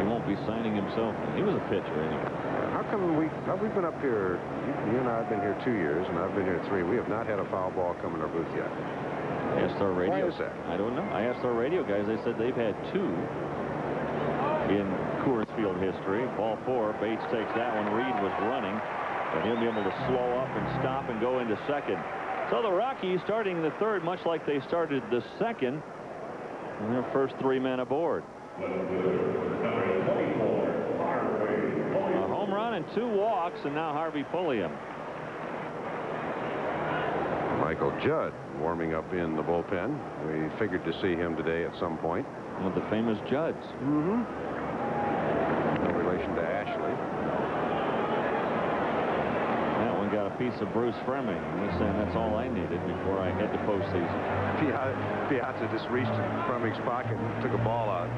S2: He won't be signing himself. He was a pitcher anyway.
S1: How come we've been up here, you and I have been here 2 years, and I've been here 3. We have not had a foul ball come in our booth yet.
S2: I asked our radio.
S1: Why is that?
S2: I don't know. I asked our radio guys. They said they've had 2 in Coors Field history. Ball 4. Bates takes that one. Reed was running, but he'll be able to slow up and stop and go into second. So the Rockies starting the 3rd, much like they started the 2nd, and their first 3 men aboard. A home run and 2 walks, and now Harvey Pulliam.
S1: Michael Judd warming up in the bullpen. We figured to see him today at some point.
S2: One of the famous Judds.
S1: Mm-hmm. No relation to Ashley.
S2: That one got a piece of Bruce Fleming. He's saying that's all I needed before I head to postseason.
S1: Piazza just reached in Fleming's pocket and took a ball out.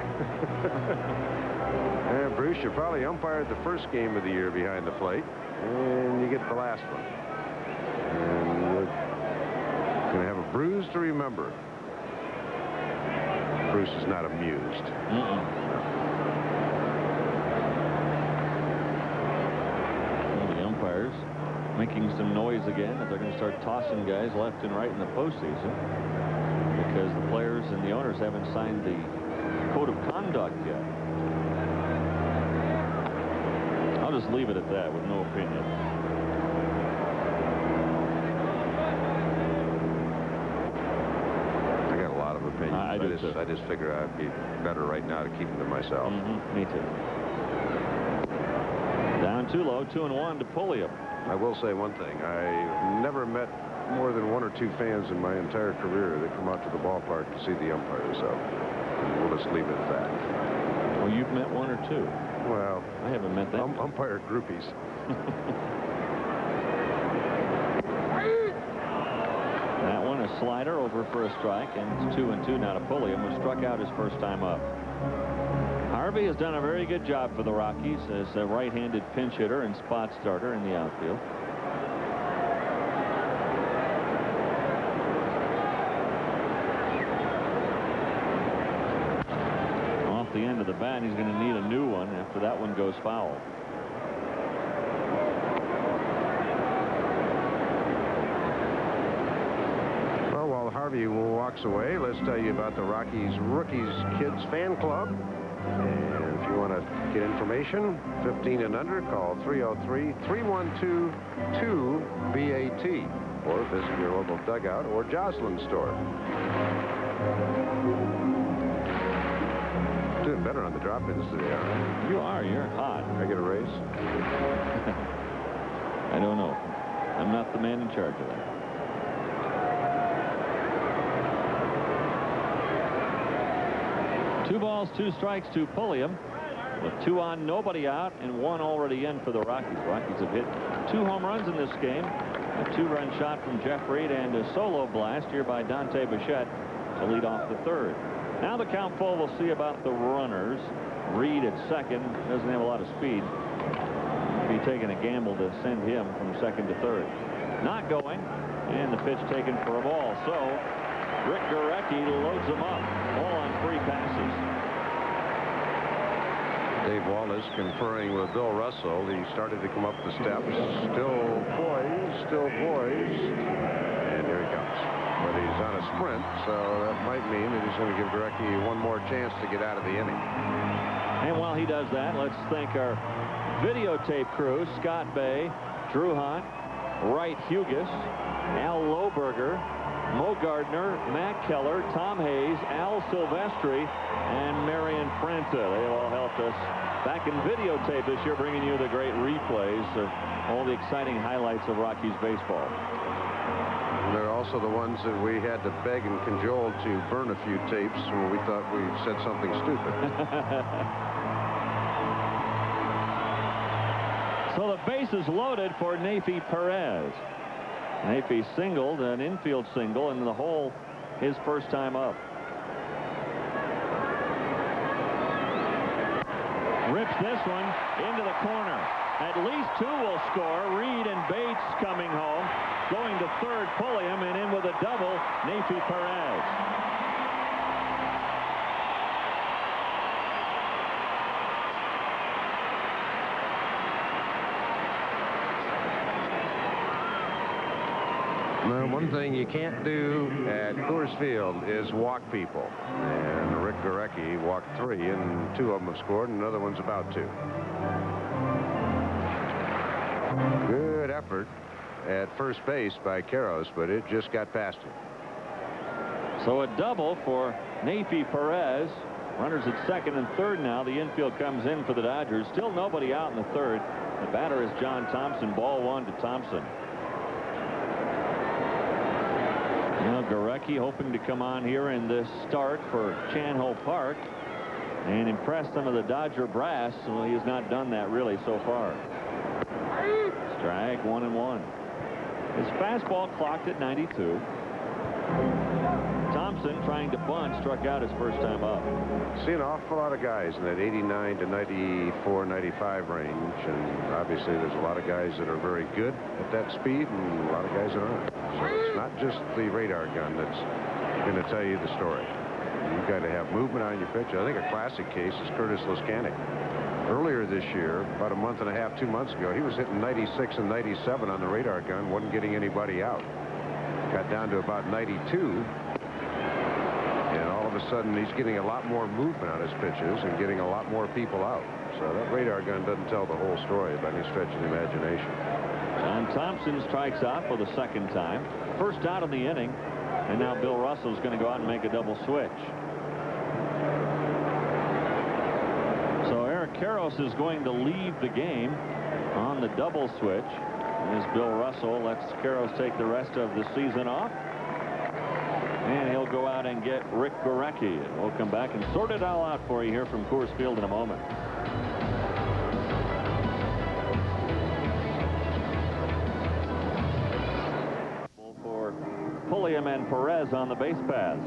S1: And Bruce, you probably umpired the first game of the year behind the plate, and you get the last one. And you're going to have a bruise to remember. Bruce is not amused.
S2: Well, the umpires making some noise again that they're going to start tossing guys left and right in the postseason because the players and the owners haven't signed the code of conduct yet. I'll just leave it at that with no opinion.
S1: I got a lot of opinions. I just figure I'd be better right now to keep them to myself.
S2: Me too. Down 2 low, 2-1 to Pulliam.
S1: I will say one thing. I never met more than 1 or 2 fans in my entire career that come out to the ballpark to see the umpires. So we'll just leave it at that.
S2: Well, you've met 1 or 2.
S1: Well,
S2: I haven't met that.
S1: Umpire groupies.
S2: That one, a slider over for a strike, and it's 2-2 now to Pulliam, who struck out his first time up. Harvey has done a very good job for the Rockies as a right-handed pinch hitter and spot starter in the outfield. Off the end of the bat, he's going to need a new one after that one goes foul.
S1: Well, while Harvey walks away, let's tell you about the Rockies Rookies Kids Fan Club. And if you want to get information, 15 and under, call 303-312-2BAT or visit your local dugout or Jocelyn store. Doing better on the drop-ins today, aren't I?
S2: You are. You're hot.
S1: I get a raise?
S2: I don't know. I'm not the man in charge of that. Two balls, 2 strikes to Pulliam. With 2 on, nobody out, and 1 already in for the Rockies. Rockies have hit 2 home runs in this game. A 2-run shot from Jeff Reed and a solo blast here by Dante Bichette to lead off the 3rd. Now the count full. We'll see about the runners. Reed at second doesn't have a lot of speed. Be taking a gamble to send him from 2nd to 3rd. Not going, and the pitch taken for a ball. So Rick Gurecki loads them up. All on 3 passes.
S1: Dave Wallace conferring with Bill Russell. He started to come up the steps. Still poised, still poised. And here he comes. But he's on a sprint, so that might mean that he's going to give Gurecki 1 more chance to get out of the inning.
S2: And while he does that, let's thank our videotape crew: Scott Bay, Drew Hunt, Wright Hugus, Al Lohberger, Mo Gardner, Matt Keller, Tom Hayes, Al Silvestri, and Marion Franta. They all helped us back in videotape this year, bringing you the great replays of all the exciting highlights of Rockies baseball.
S1: They're also the ones that we had to beg and cajole to burn a few tapes when we thought we said something stupid.
S2: So the base is loaded for Neifi Perez. Neifi singled, an infield single, and the hole his first time up. Rips this one into the corner. At least two will score. Reed and Bates coming home. Going to third, Pulliam, and in with a double, Nafi Perez.
S1: Now, one thing you can't do at Coors Field is walk people. And Rick Gorecki walked 3, and 2 of them have scored, and another one's about to. Good effort at first base by Karros, but it just got past him.
S2: So a double for Nafi Perez. Runners at second and third now. The infield comes in for the Dodgers. Still nobody out in the third. The batter is John Thompson. Ball 1 to Thompson. Now Gorecki hoping to come on here in this start for Chan-Ho Park and impress some of the Dodger brass. Well, he has not done that really so far. Strike 1-1. His fastball clocked at 92. Thompson trying to bunt, struck out his first time up.
S1: See an awful lot of guys in that 89 to 94, 95 range, and obviously there's a lot of guys that are very good at that speed and a lot of guys that aren't. So it's not just the radar gun that's going to tell you the story. You've got to have movement on your pitch. I think a classic case is Curtis Liscanic. Earlier this year, about a month and a half, 2 months ago, he was hitting 96 and 97 on the radar gun, wasn't getting anybody out. Got down to about 92. And all of a sudden, he's getting a lot more movement on his pitches and getting a lot more people out. So that radar gun doesn't tell the whole story by any stretch of the imagination.
S2: John Thompson strikes out for the second time. First out in the inning. And now Bill Russell's going to go out and make a double switch. So Eric Karros is going to leave the game on the double switch. As Bill Russell lets Karros take the rest of the season off. And he'll go out and get Rick Gorecki. And we'll come back and sort it all out for you here from Coors Field in a moment. For Pulliam and Perez on the base paths.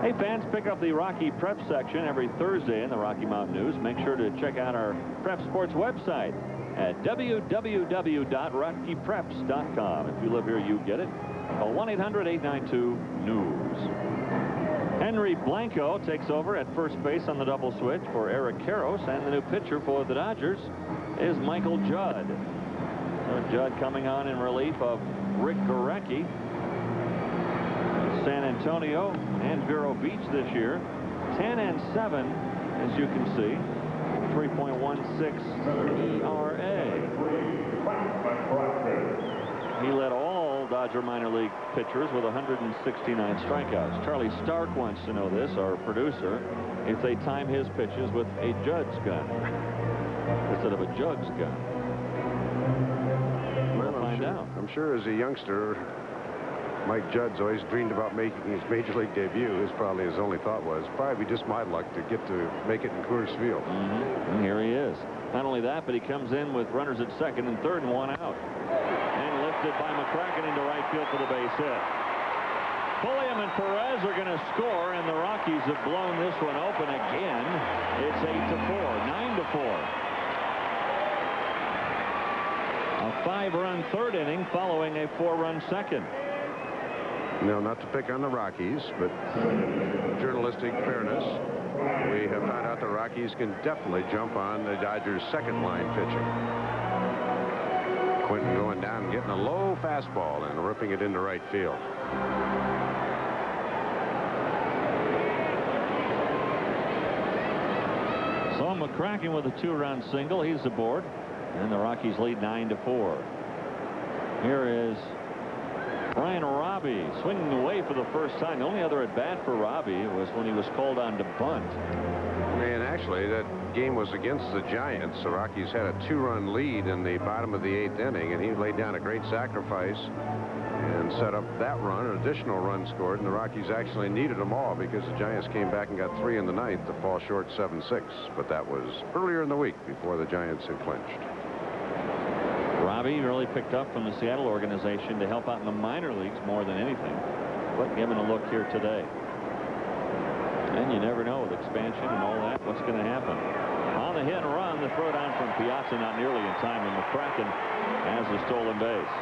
S2: Hey, fans, pick up the Rocky Prep section every Thursday in the Rocky Mountain News. Make sure to check out our Prep Sports website at www.rockypreps.com. If you live here, you get it. Call 1-800-892-NEWS. Henry Blanco takes over at first base on the double switch for Eric Karros, and the new pitcher for the Dodgers is Michael Judd. So Judd coming on in relief of Rick Gorecki. San Antonio and Vero Beach this year, 10-7, as you can see, 3.16 ERA. He led all Dodger minor league pitchers with 169 strikeouts. Charlie Stark wants to know this, our producer, if they time his pitches with a Judd's gun instead of a Jugs gun. We'll find out.
S1: I'm sure as a youngster, Mike Judd's always dreamed about making his major league debut. His probably his only thought was probably just my luck to get to make it in Coors Field.
S2: And here he is. Not only that, but he comes in with runners at second and third and 1 out. And lifted by McCracken into right field for the base hit. Pulliam and Perez are going to score, and the Rockies have blown this one open again. It's 8-4, 9-4. A 5-run third inning following a 4-run second.
S1: No, not to pick on the Rockies, but journalistic fairness. We have found out the Rockies can definitely jump on the Dodgers' second line pitching. Quinton going down and getting a low fastball and ripping it into right field.
S2: So McCracken with a 2-run single. He's aboard. And the Rockies lead 9-4. Here is Brian Robbie swinging away for the first time. The only other at bat for Robbie was when he was called on to bunt.
S1: And actually, that game was against the Giants. The Rockies had a 2-run lead in the bottom of the 8th inning, and he laid down a great sacrifice and set up that run. An additional run scored, and the Rockies actually needed them all because the Giants came back and got 3 in the 9th to fall short 7-6. But that was earlier in the week before the Giants had clinched.
S2: Robbie really picked up from the Seattle organization to help out in the minor leagues more than anything. but giving a look here today. And you never know with expansion and all that what's going to happen. On the hit and run, the throw down from Piazza not nearly in time, and McCracken has a stolen base.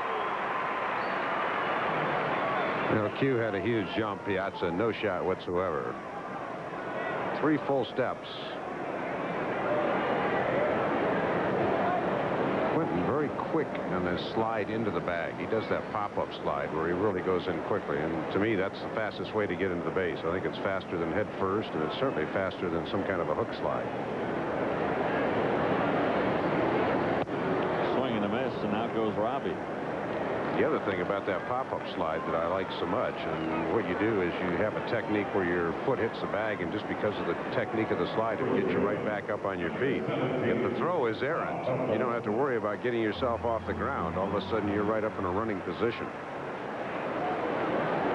S1: You know, Q had a huge jump. Piazza, no shot whatsoever. 3 full steps. Quentin very quick on this slide into the bag. He does that pop-up slide where he really goes in quickly, and to me that's the fastest way to get into the base. I think it's faster than head first, and it's certainly faster than some kind of a hook slide.
S2: Swing and a miss, and out goes Robbie.
S1: The other thing about that pop-up slide that I like so much, and what you do is you have a technique where your foot hits the bag, and just because of the technique of the slide, it gets you right back up on your feet. If the throw is errant, you don't have to worry about getting yourself off the ground. All of a sudden, you're right up in a running position.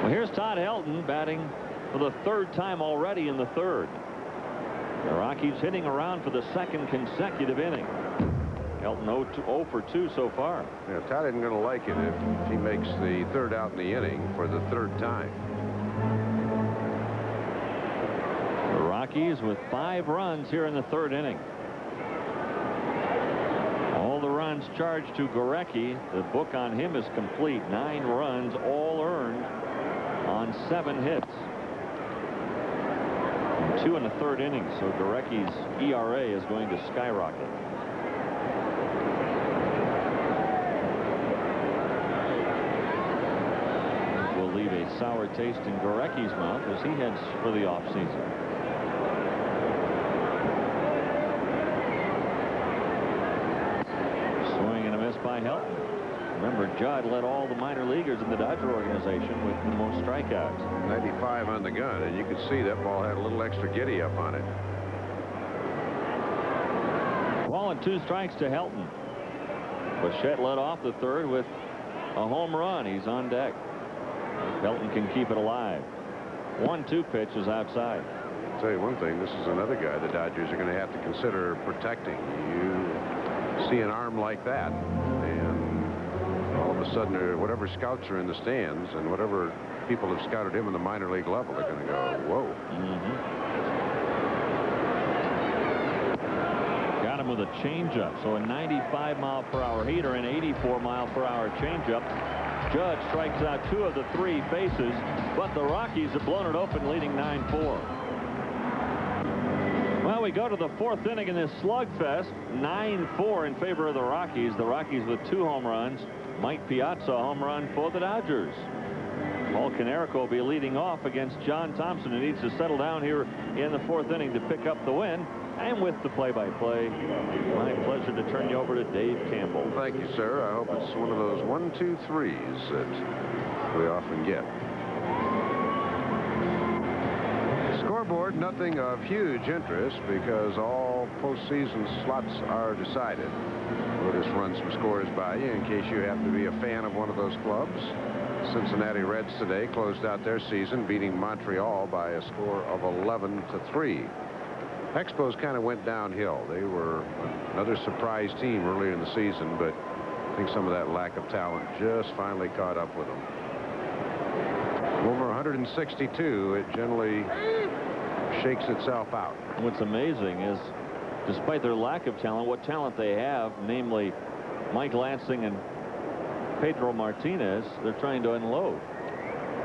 S2: Well, here's Todd Helton batting for the 3rd time already in the 3rd. The Rockies hitting around for the 2nd consecutive inning. Helton 0 for 2 so far.
S1: Yeah, Todd isn't going to like it if he makes the 3rd out in the inning for the 3rd time.
S2: The Rockies with 5 runs here in the 3rd inning. All the runs charged to Gorecki. The book on him is complete. 9 runs, all earned on 7 hits. And 2 in the 3rd inning, so Gorecki's ERA is going to skyrocket. Leave a sour taste in Gorecki's mouth as he heads for the offseason. Swing and a miss by Helton. Remember, Judd led all the minor leaguers in the Dodger organization with the most strikeouts.
S1: 95 on the gun, and you could see that ball had a little extra giddy up on it.
S2: 2 strikes to Helton. Bichette led off the 3rd with a home run. He's on deck. Helton can keep it alive. 1-2 pitch is outside.
S1: I'll tell you one thing, this is another guy the Dodgers are going to have to consider protecting. You see an arm like that, and all of a sudden, whatever scouts are in the stands and whatever people have scouted him in the minor league level, they're going to go, whoa.
S2: Got him with a changeup, so a 95-mile-per-hour heater and 84-mile-per-hour changeup. Judge strikes out 2 of the 3 bases, but the Rockies have blown it open, leading 9-4. Well, we go to the 4th inning in this slugfest. 9-4 in favor of the Rockies. The Rockies with 2 home runs. Mike Piazza, home run for the Dodgers. Paul Konerko will be leading off against John Thompson, who needs to settle down here in the 4th inning to pick up the win. And with the play-by-play, my pleasure to turn you over to Dave Campbell.
S1: Thank you, sir. I hope it's one of those 1-2-3s that we often get. Scoreboard, nothing of huge interest because all postseason slots are decided. We'll just run some scores by you in case you happen to be a fan of one of those clubs. Cincinnati Reds today closed out their season beating Montreal by a score of 11-3. Expos kind of went downhill. They were another surprise team earlier in the season, but I think some of that lack of talent just finally caught up with them. Over 162, it generally shakes itself out.
S2: What's amazing is, despite their lack of talent, what talent they have, namely Mike Lansing and Pedro Martinez, they're trying to unload.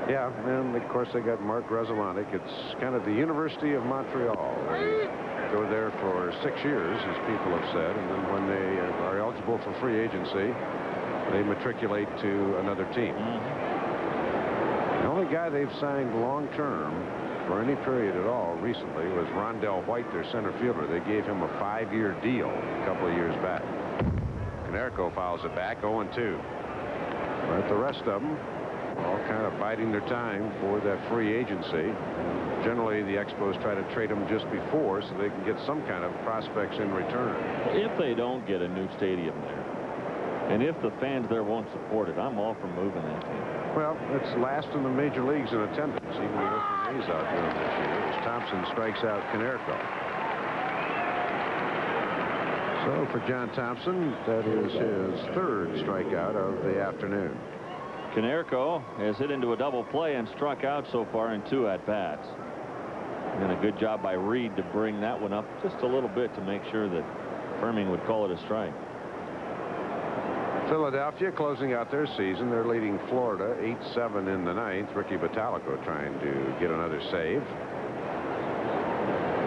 S1: Yeah, and of course they got Mark Grudzielanek. It's kind of the University of Montreal. They go there for 6 years, as people have said, and then when they are eligible for free agency, they matriculate to another team. The only guy they've signed long-term for any period at all recently was Rondell White, their center fielder. They gave him a 5-year deal a couple of years back. Konerko fouls it back, 0-2. But the rest of them all kind of biding their time for that free agency. And generally, the Expos try to trade them just before so they can get some kind of prospects in return.
S2: If they don't get a new stadium there, and if the fans there won't support it, I'm all for moving that team.
S1: Well, it's last in the major leagues in attendance, even with Oakland A's out there this year, as Thompson strikes out Konerko. So for John Thompson, that is his 3rd strikeout of the afternoon.
S2: Konerko has hit into a double play and struck out so far in 2 at-bats. And a good job by Reed to bring that one up just a little bit to make sure that Firming would call it a strike.
S1: Philadelphia closing out their season. They're leading Florida 8-7 in the 9th. Ricky Bottalico trying to get another save.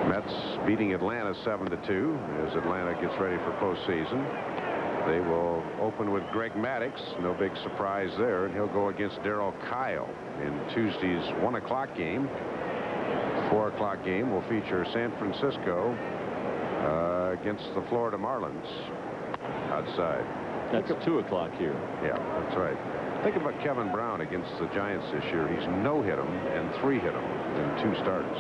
S1: Mets beating Atlanta 7-2 as Atlanta gets ready for postseason. They will open with Greg Maddux. No big surprise there. And he'll go against Darryl Kyle in Tuesday's 1 o'clock game. 4 o'clock game will feature San Francisco against the Florida Marlins outside.
S2: That's 2 o'clock here.
S1: Yeah, that's right. Think about Kevin Brown against the Giants this year. He's no-hit them and 3-hit them in 2 starts.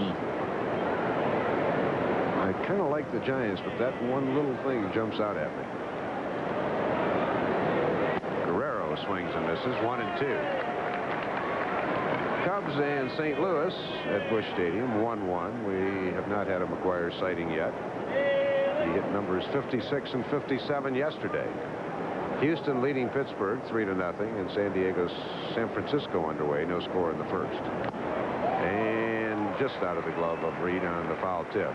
S1: I kind of like the Giants, but that one little thing jumps out at me. Guerrero swings and misses. 1-2. Cubs and St. Louis at Busch Stadium 1-1. We have not had a McGuire sighting yet. He hit numbers 56 and 57 yesterday. Houston leading Pittsburgh 3-0, and San Francisco underway. No score in the first. And just out of the glove of Reed on the foul tip.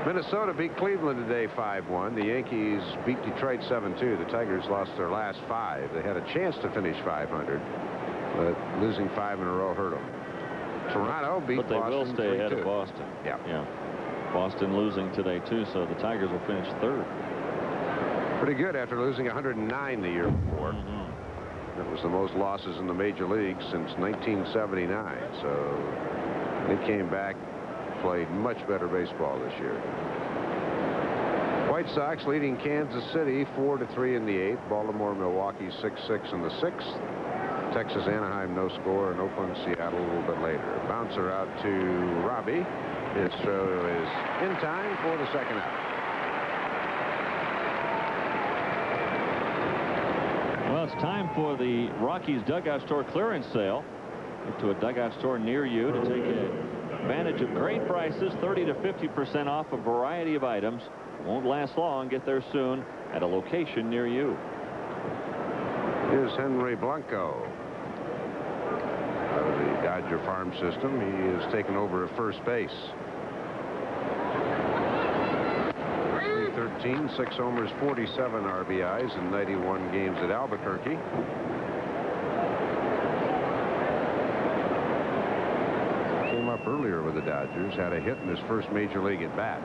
S1: Minnesota beat Cleveland today 5-1. The Yankees beat Detroit 7-2. The Tigers lost their last 5. They had a chance to finish 500, but losing 5 in a row hurt them. Toronto beat Boston.
S2: But they will stay ahead of Boston.
S1: Yeah.
S2: Boston losing today too, so the Tigers will finish 3rd.
S1: Pretty good after losing 109 the year before. That was the most losses in the major leagues since 1979. So they came back, played much better baseball this year. White Sox leading Kansas City 4-3 in the 8th. Baltimore, Milwaukee 6-6 in the 6th. Texas, Anaheim no score, and Oakland, Seattle a little bit later. Bouncer out to Robbie. His throw is in time for the second out.
S2: Well, it's time for the Rockies dugout store clearance sale. Get to a dugout store near you to take advantage of great prices, 30 to 50% off a variety of items. Won't last long. Get there soon at a location near you.
S1: Here's Henry Blanco out of the Dodger farm system. He has taken over at first base. 313, 6 homers, 47 RBIs in 91 games at Albuquerque. Came up earlier with the Dodgers, had a hit in his first major league at bat.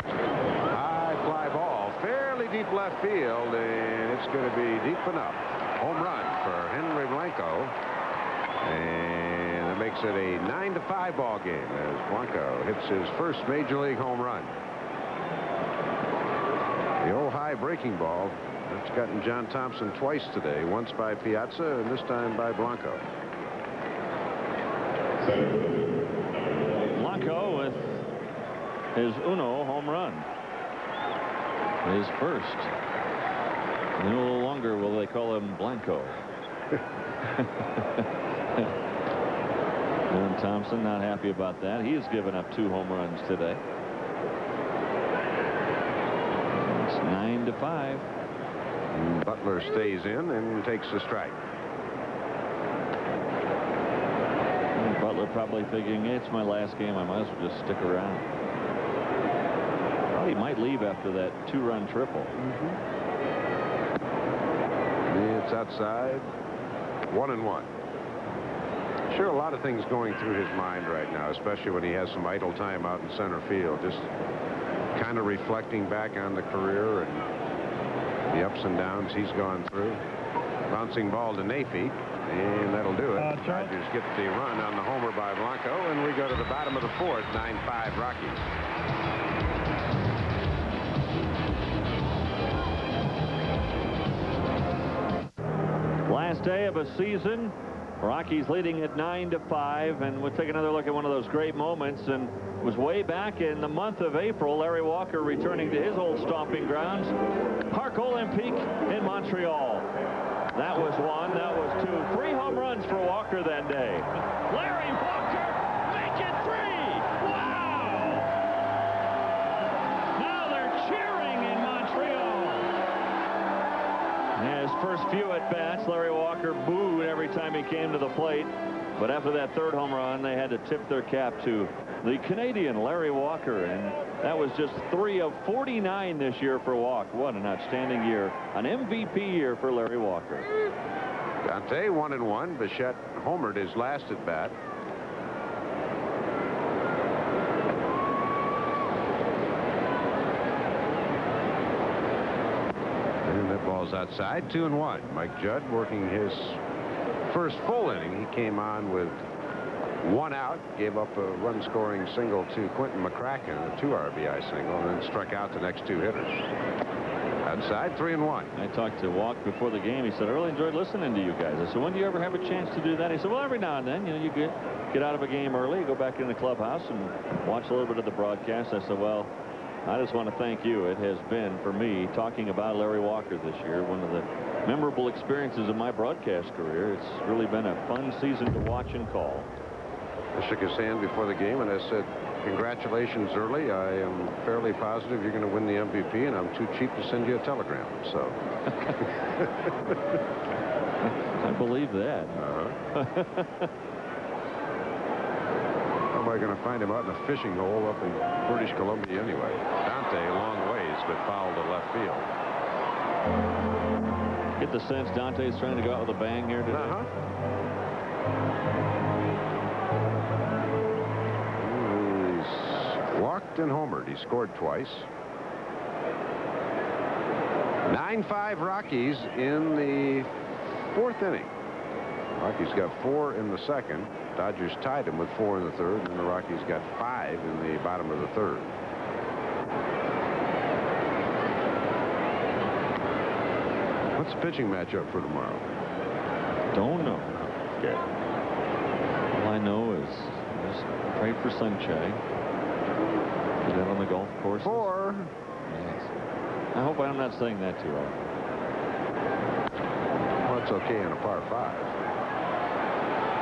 S1: High fly ball, fairly deep left field, and it's going to be deep enough. Home run for Henry Blanco, and it makes it a 9-5 ball game as Blanco hits his first major league home run. The old high breaking ball, that's gotten John Thompson twice today, once by Piazza and this time by Blanco.
S2: Blanco with his uno home run. His first. No longer will they call him Blanco. John Thompson not happy about that. He has given up 2 home runs today. It's 9-5.
S1: Butler stays in and takes the strike.
S2: Butler probably thinking, hey, it's my last game. I might as well just stick around. Well, he might leave after that 2-run triple.
S1: It's outside. 1-1. Sure, a lot of things going through his mind right now, especially when he has some idle time out in center field. Just kind of reflecting back on the career and the ups and downs he's gone through. Bouncing ball to Nafeet, and that'll do it. Dodgers get the run on the homer by Blanco, and we go to the bottom of the 4th, 9-5 Rockies.
S2: Last day of a season. Rockies leading at 9-5, and we'll take another look at one of those great moments. And it was way back in the month of April. Larry Walker returning to his old stomping grounds, Parc Olympique in Montreal. That was 1. That was 2. 3 home runs for Walker that day. Larry Walker, make it 3! Wow! Now they're cheering in Montreal as first few at-bats, Larry Walker booed every time he came to the plate. But after that third home run, they had to tip their cap to the Canadian Larry Walker. And that was just 3 of 49 this year for Walk. What an outstanding year. An MVP year for Larry Walker.
S1: Dante 1-1. Bichette homered his last at-bat. And that ball's outside. 2-1. Mike Judd working his first full inning. He came on with 1 out, gave up a run-scoring single to Quentin McCracken, a 2 RBI single, and then struck out the next 2 hitters. Outside, 3-1.
S2: I talked to Walk before the game. He said, I really enjoyed listening to you guys. I said, when do you ever have a chance to do that? He said, well, every now and then. You know, you get out of a game early, you go back in the clubhouse and watch a little bit of the broadcast. I said, well, I just want to thank you. It has been, for me, talking about Larry Walker this year, one of the memorable experiences of my broadcast career. It's really been a fun season to watch and call.
S1: I shook his hand before the game, and I said, congratulations early. I am fairly positive you're going to win the MVP, and I'm too cheap to send you a telegram. So.
S2: I believe that.
S1: How am I going to find him out in a fishing hole up in British Columbia anyway? Dante a long ways, but fouled to left field.
S2: Get the sense Dante's trying to go out with a bang here today.
S1: He's walked and homered. He scored twice. 9-5 Rockies in the 4th inning. Rockies got 4 in the 2nd. Dodgers tied him with 4 in the 3rd, and the Rockies got 5 in the bottom of the 3rd. What's the pitching matchup for tomorrow?
S2: Don't know. Yeah. All I know is just pray for sunshine. Get out on the golf course.
S1: 4.
S2: Yes. I hope I'm not saying that too often.
S1: Well, it's okay in a par 5.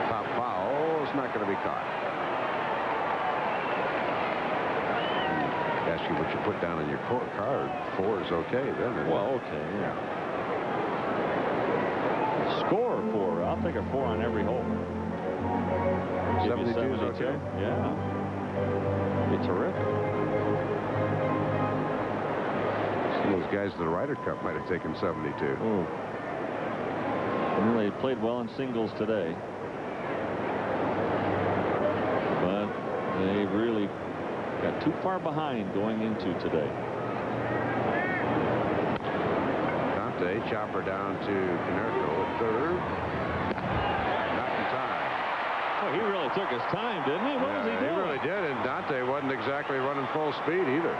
S1: Top foul is not going to be caught. Ask you what you put down on your card. 4 is okay then.
S2: Well, okay, yeah. Score 4. I'll take a 4 on every hole.
S1: 72 is okay?
S2: Yeah. Be terrific.
S1: Some of those guys at the Ryder Cup might have taken 72.
S2: Ooh. Well, they played well in singles today. But they really got too far behind going into today.
S1: Dante, chopper down to Canerco at 3rd. Not in time.
S2: Oh, he really took his time, didn't he? What was he doing?
S1: He really did, and Dante wasn't exactly running full speed either.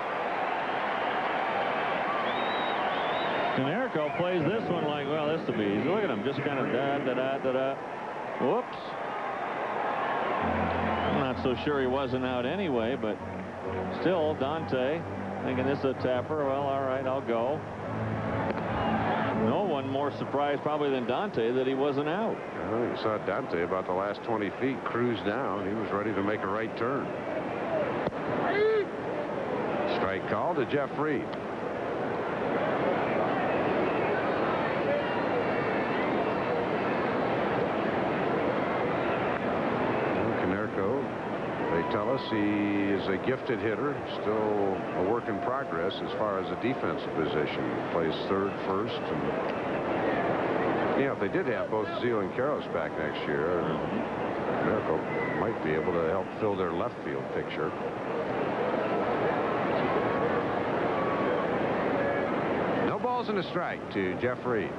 S2: Canerco plays this one like, well, this will be easy. Look at him, just kind of da-da-da-da-da. Whoops. I'm not so sure he wasn't out anyway, but still, Dante thinking this is a tapper. Well, all right, I'll go. No one more surprised probably than Dante that he wasn't out.
S1: Well, you saw Dante about the last 20 feet cruise down. He was ready to make a right turn. Strike call to Jeff Reed. They tell us he is a gifted hitter, still a work in progress as far as a defensive position. Plays 3rd, 1st, and if they did have both Zeal and Karros back next year, Miracle might be able to help fill their left field picture. No balls and a strike to Jeff Reed.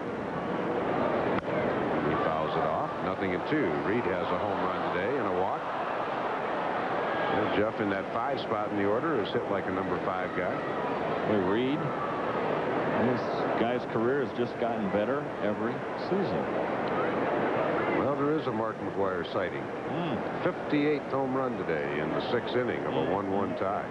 S1: He fouls it off. 0-2. Reed has a home run today and a walk. And Jeff in that 5 spot in the order is hit like a number 5 guy.
S2: Boy, Reed, this guy's career has just gotten better every season.
S1: Well, there is a Mark McGwire sighting. 58th home run today in the 6th inning of a 1-1 tie.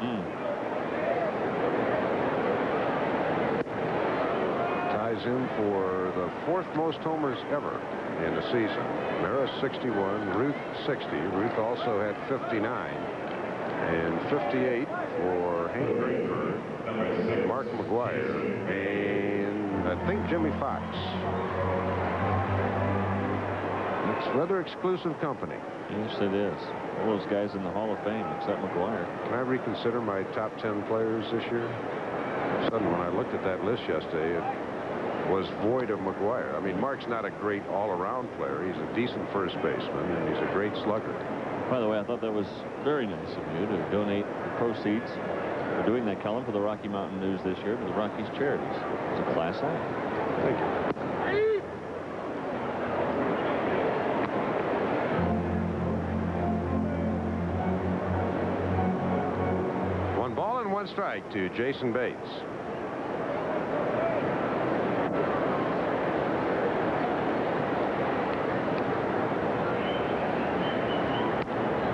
S1: Ties him for the 4th most homers ever in a season. Maris 61, Ruth 60. Ruth also had 59. And 58 for Hank Greenberg, Mark McGwire, and I think Jimmy Fox. It's rather exclusive company.
S2: Yes, it is. All those guys in the Hall of Fame, except McGuire.
S1: Can I reconsider my top 10 players this year? Suddenly, when I looked at that list yesterday, it was void of McGuire. I mean, Mark's not a great all-around player. He's a decent first baseman, and he's a great slugger.
S2: By the way, I thought that was very nice of you to donate the proceeds for doing that column for the Rocky Mountain News this year to the Rockies charities. It's a class act.
S1: Thank you. 1 strike to Jason Bates.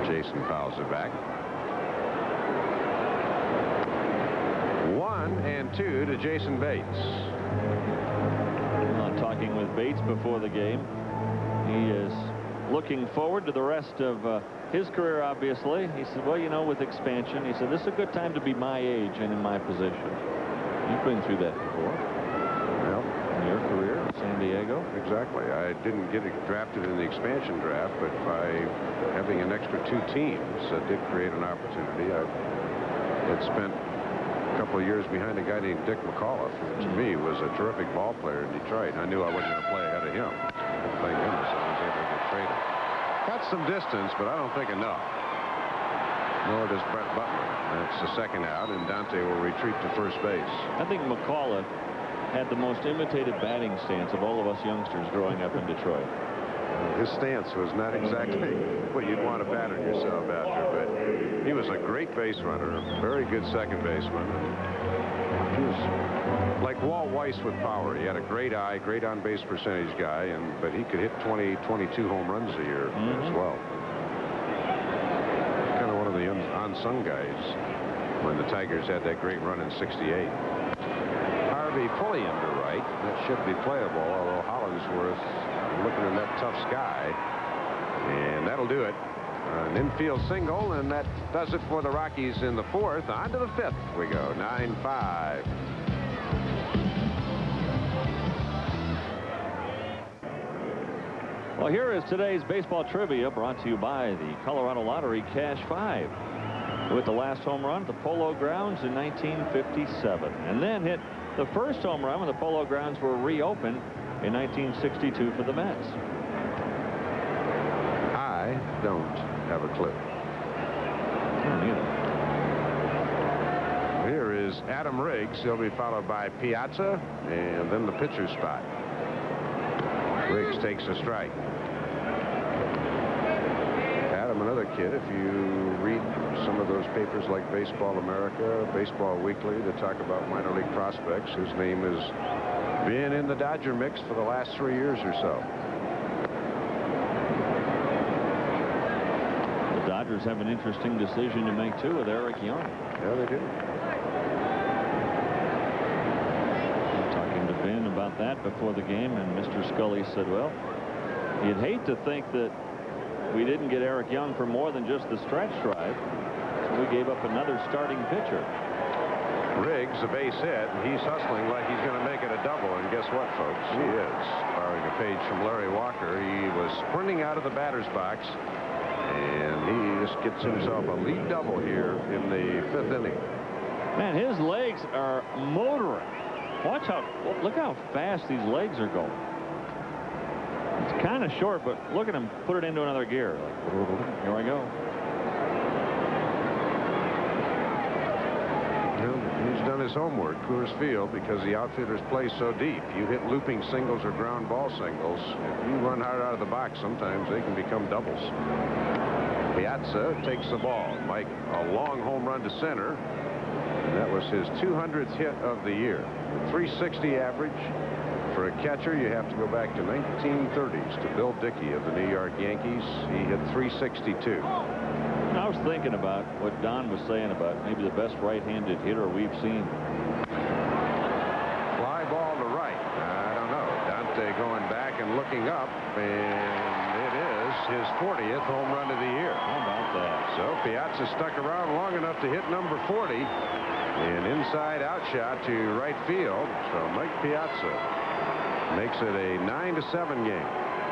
S1: Jason fouls it back. 1-2 to Jason Bates.
S2: Talking with Bates before the game. He is looking forward to the rest of his career, obviously. He said, well, you know, with expansion, he said, this is a good time to be my age and in my position. You've been through that before.
S1: Well,
S2: in your career in San Diego.
S1: Exactly. I didn't get drafted in the expansion draft, but by having an extra 2 teams, that did create an opportunity. I had spent a couple of years behind a guy named Dick McAuliffe, who to me was a terrific ball player in Detroit. I knew I wasn't going to play ahead of him. Thank goodness I was able to get traded. Got some distance, but I don't think enough. Nor does Brett Butler. That's the second out, and Dante will retreat to first base.
S2: I think McAuliffe had the most imitated batting stance of all of us youngsters growing up in Detroit.
S1: His stance was not exactly what you'd want to pattern yourself after, but he was a great base runner, a very good second baseman. He was like Walt Weiss with power. He had a great eye, great on-base percentage guy, but he could hit 20, 22 home runs a year as well. Kind of one of the unsung guys when the Tigers had that great run in '68. Harvey Pulliam to right. That should be playable, although Hollingsworth looking in that tough sky. And that'll do it. An infield single, and that does it for the Rockies in the 4th. On to the 5th we go. 9-5.
S2: Well, here is today's baseball trivia brought to you by the Colorado Lottery Cash 5. With the last home run at the Polo Grounds in 1957. And then hit the first home run when the Polo Grounds were reopened in 1962 for the Mets.
S1: I don't have a clue. Here is Adam Riggs. He'll be followed by Piazza and then the pitcher's spot. Riggs takes a strike. Adam, another kid, if you read some of those papers like Baseball America, Baseball Weekly, that talk about minor league prospects, his name has been in the Dodger mix for the last 3 years or so.
S2: The Dodgers have an interesting decision to make, too, with Eric Young.
S1: Yeah, they do.
S2: Talking to Ben about that before the game, and Mr. Scully said, well, you'd hate to think that we didn't get Eric Young for more than just the stretch drive, so we gave up another starting pitcher.
S1: Riggs, a base hit, and he's hustling like he's going to make it a double, and guess what, folks? He is. Borrowing a page from Larry Walker, he was sprinting out of the batter's box, and he just gets himself a lead double here in the 5th inning.
S2: Man, his legs are motoring. Watch how, look how fast these legs are going. It's kind of short, but look at him put it into another gear. Like, here I go.
S1: Well, he's done his homework, Coors Field, because the outfielders play so deep. You hit looping singles or ground ball singles. If you run hard out of the box, sometimes they can become doubles. Piazza takes the ball. Mike, a long home run to center. And that was his 200th hit of the year. 360 average. For a catcher, you have to go back to 1930s to Bill Dickey of the New York Yankees. He hit 362.
S2: I was thinking about what Don was saying about maybe the best right-handed hitter we've seen.
S1: Fly ball to right. I don't know. Dante going back back and looking up, and it is his 40th home run of the year.
S2: How about that?
S1: So Piazza stuck around long enough to hit number 40. An inside-out shot to right field. So Mike Piazza makes it a 9-7 game.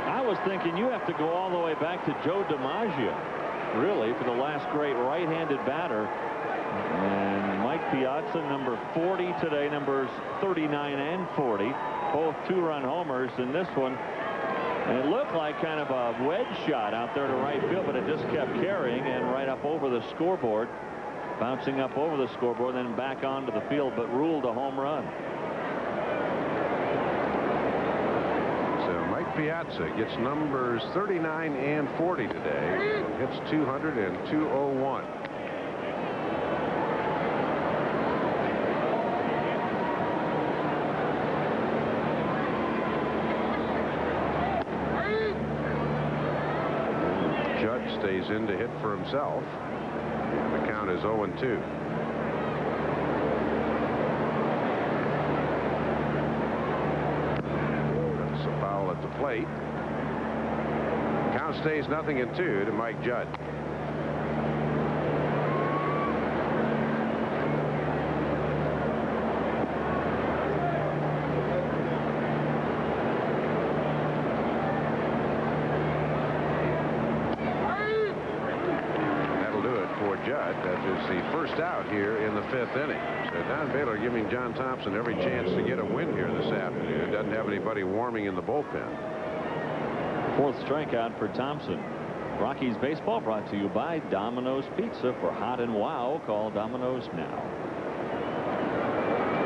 S2: I was thinking you have to go all the way back to Joe DiMaggio, really, for the last great right-handed batter. And Mike Piazza, number 40 today, numbers 39 and 40, both two-run homers in this one. And it looked like kind of a wedge shot out there to right field, but it just kept carrying and right up over the scoreboard, bouncing up over the scoreboard, then back onto the field, but ruled a home run.
S1: Piazza gets numbers 39 and 40 today. Hits 200 and 201. Judd stays in to hit for himself. The count is 0-2. At the plate. Count stays 0-2 to Mike Judd. That'll do it for Judd. That is the first out here in the 5th inning. So Don Baylor giving John Thompson every chance to get a win here this afternoon. Doesn't have anybody warming in the bullpen.
S2: 4th strikeout for Thompson. Rockies baseball brought to you by Domino's Pizza. For hot and wow, call Domino's now.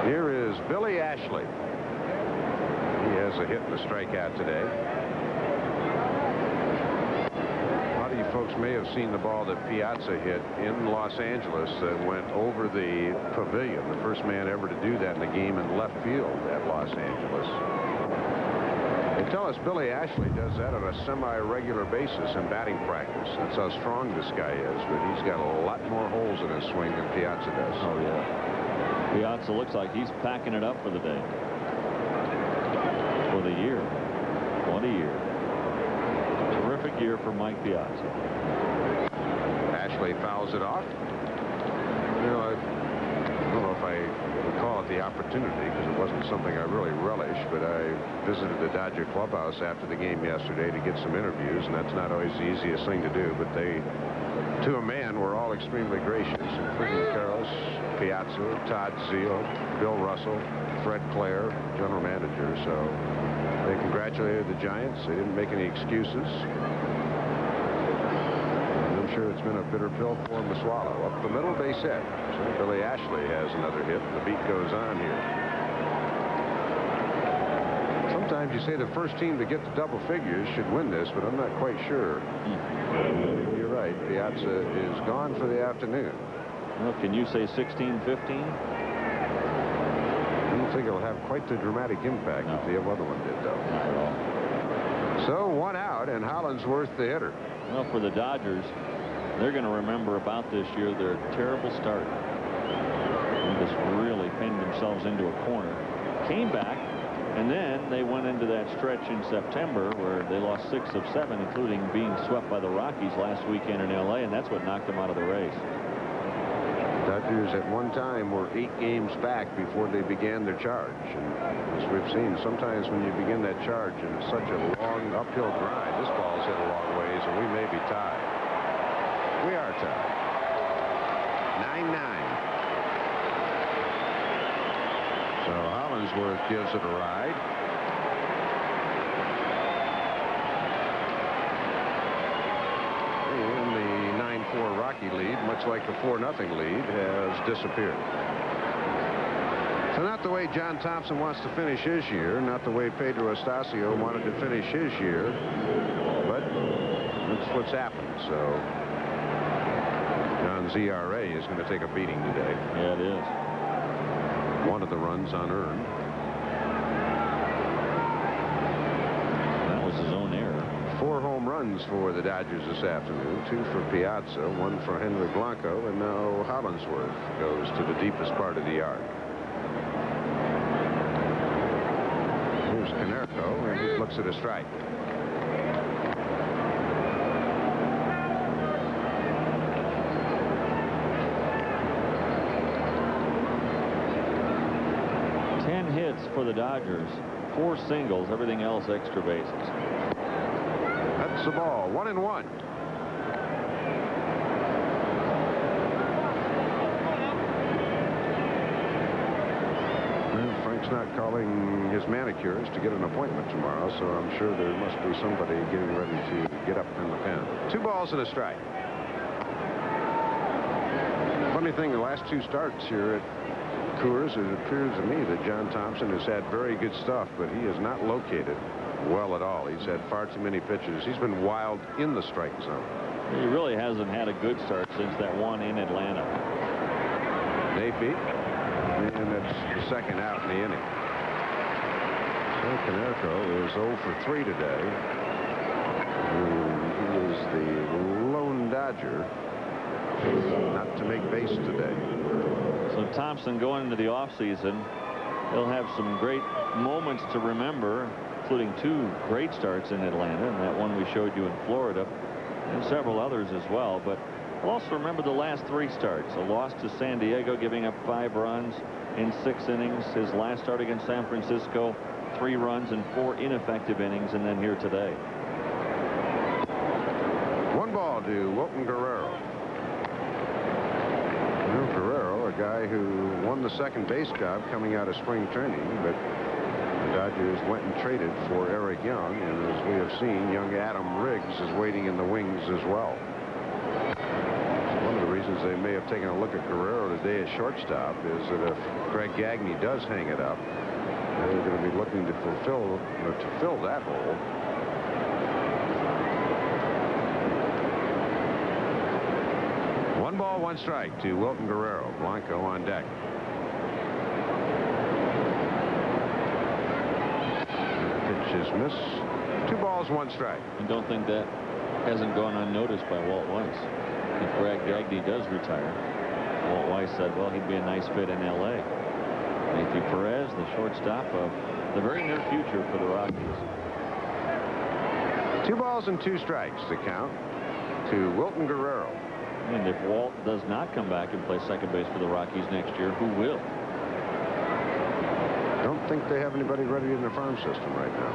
S1: Here is Billy Ashley. He has a hit and a strikeout today. A lot of you folks may have seen the ball that Piazza hit in Los Angeles that went over the pavilion. The first man ever to do that in a game in left field at Los Angeles. They tell us Billy Ashley does that on a semi-regular basis in batting practice. That's how strong this guy is, but he's got a lot more holes in his swing than Piazza does.
S2: Oh, yeah. Piazza looks like he's packing it up for the day. For the year. What a year. Terrific year for Mike Piazza.
S1: Ashley fouls it off. You know, I don't know if I would call it the opportunity because it wasn't something I really relish, but I visited the Dodger clubhouse after the game yesterday to get some interviews, and that's not always the easiest thing to do, but they, to a man, were all extremely gracious, including Carlos, Piazza, Todd Zeal, Bill Russell, Fred Clare, general manager. So they congratulated the Giants. They didn't make any excuses. I'm sure it's been a bitter pill for him to swallow. Up the middle, base hit. So Billy Ashley has another hit. The beat goes on here. Sometimes you say the first team to get to double figures should win this, but I'm not quite sure. You're right. Piazza is gone for the afternoon.
S2: Well, can you say 16-15?
S1: I don't think it'll have quite the dramatic impact that the other one did, though.
S2: Not at all.
S1: So 1 out, and Hollinsworth the hitter.
S2: Well, for the Dodgers, they're going to remember about this year their terrible start. They just really pinned themselves into a corner. Came back, and then they went into that stretch in September where they lost 6 of 7, including being swept by the Rockies last weekend in L.A., and that's what knocked them out of the race.
S1: Dodgers at one time were 8 games back before they began their charge. And as we've seen, sometimes when you begin that charge and it's such a long uphill grind, this ball's hit a long ways, and we may be tied. We are tied. 9-9. So Hollinsworth gives it a ride. And the 9-4 Rocky lead, much like the 4-0 lead, has disappeared. So not the way John Thompson wants to finish his year, not the way Pedro Estacio wanted to finish his year, but that's what's happened. So John's ERA is going to take a beating today.
S2: Yeah, it is.
S1: One of the runs unearned.
S2: That was his own error.
S1: 4 home runs for the Dodgers this afternoon. 2 for Piazza, 1 for Henry Blanco, and now Hollinsworth goes to the deepest part of the yard. Here's Canerco, and he looks at a strike.
S2: Hits for the Dodgers, 4 singles, everything else extra bases.
S1: That's the ball, 1-1. Well, Frank's not calling his manicures to get an appointment tomorrow, so I'm sure there must be somebody getting ready to get up in the pen. 2 balls and a strike. Funny thing, the last 2 starts here at Coors, it appears to me that John Thompson has had very good stuff, but he has not located well at all. He's had far too many pitches. He's been wild in the strike zone.
S2: He really hasn't had a good start since that one in Atlanta.
S1: Nafee, and that's the second out in the inning. So Canerco is 0 for 3 today. He is the lone Dodger not to make base today.
S2: So Thompson going into the offseason, he'll have some great moments to remember, including 2 great starts in Atlanta and that one we showed you in Florida and several others as well. But we'll also remember the last 3 starts. A loss to San Diego, giving up 5 runs in 6 innings. His last start against San Francisco, 3 runs in 4 ineffective innings, and then here today.
S1: 1 ball to Wilton Guerrero. Guerrero, a guy who won the second base job coming out of spring training, but the Dodgers went and traded for Eric Young, and as we have seen, young Adam Riggs is waiting in the wings as well. One of the reasons they may have taken a look at Guerrero today at shortstop is that if Greg Gagne does hang it up, they're going to be looking to fill that hole. One ball, 1 strike to Wilton Guerrero. Blanco on deck. Pitch is missed. 2 balls, 1 strike.
S2: I don't think that hasn't gone unnoticed by Walt Weiss. If Greg Gagne does retire, Walt Weiss said, well, he'd be a nice fit in L.A. Nafee Perez, the shortstop of the very near future for the Rockies.
S1: 2 balls and 2 strikes to count to Wilton Guerrero.
S2: And if Walt does not come back and play second base for the Rockies next year, who will?
S1: Don't think they have anybody ready in their farm system right now.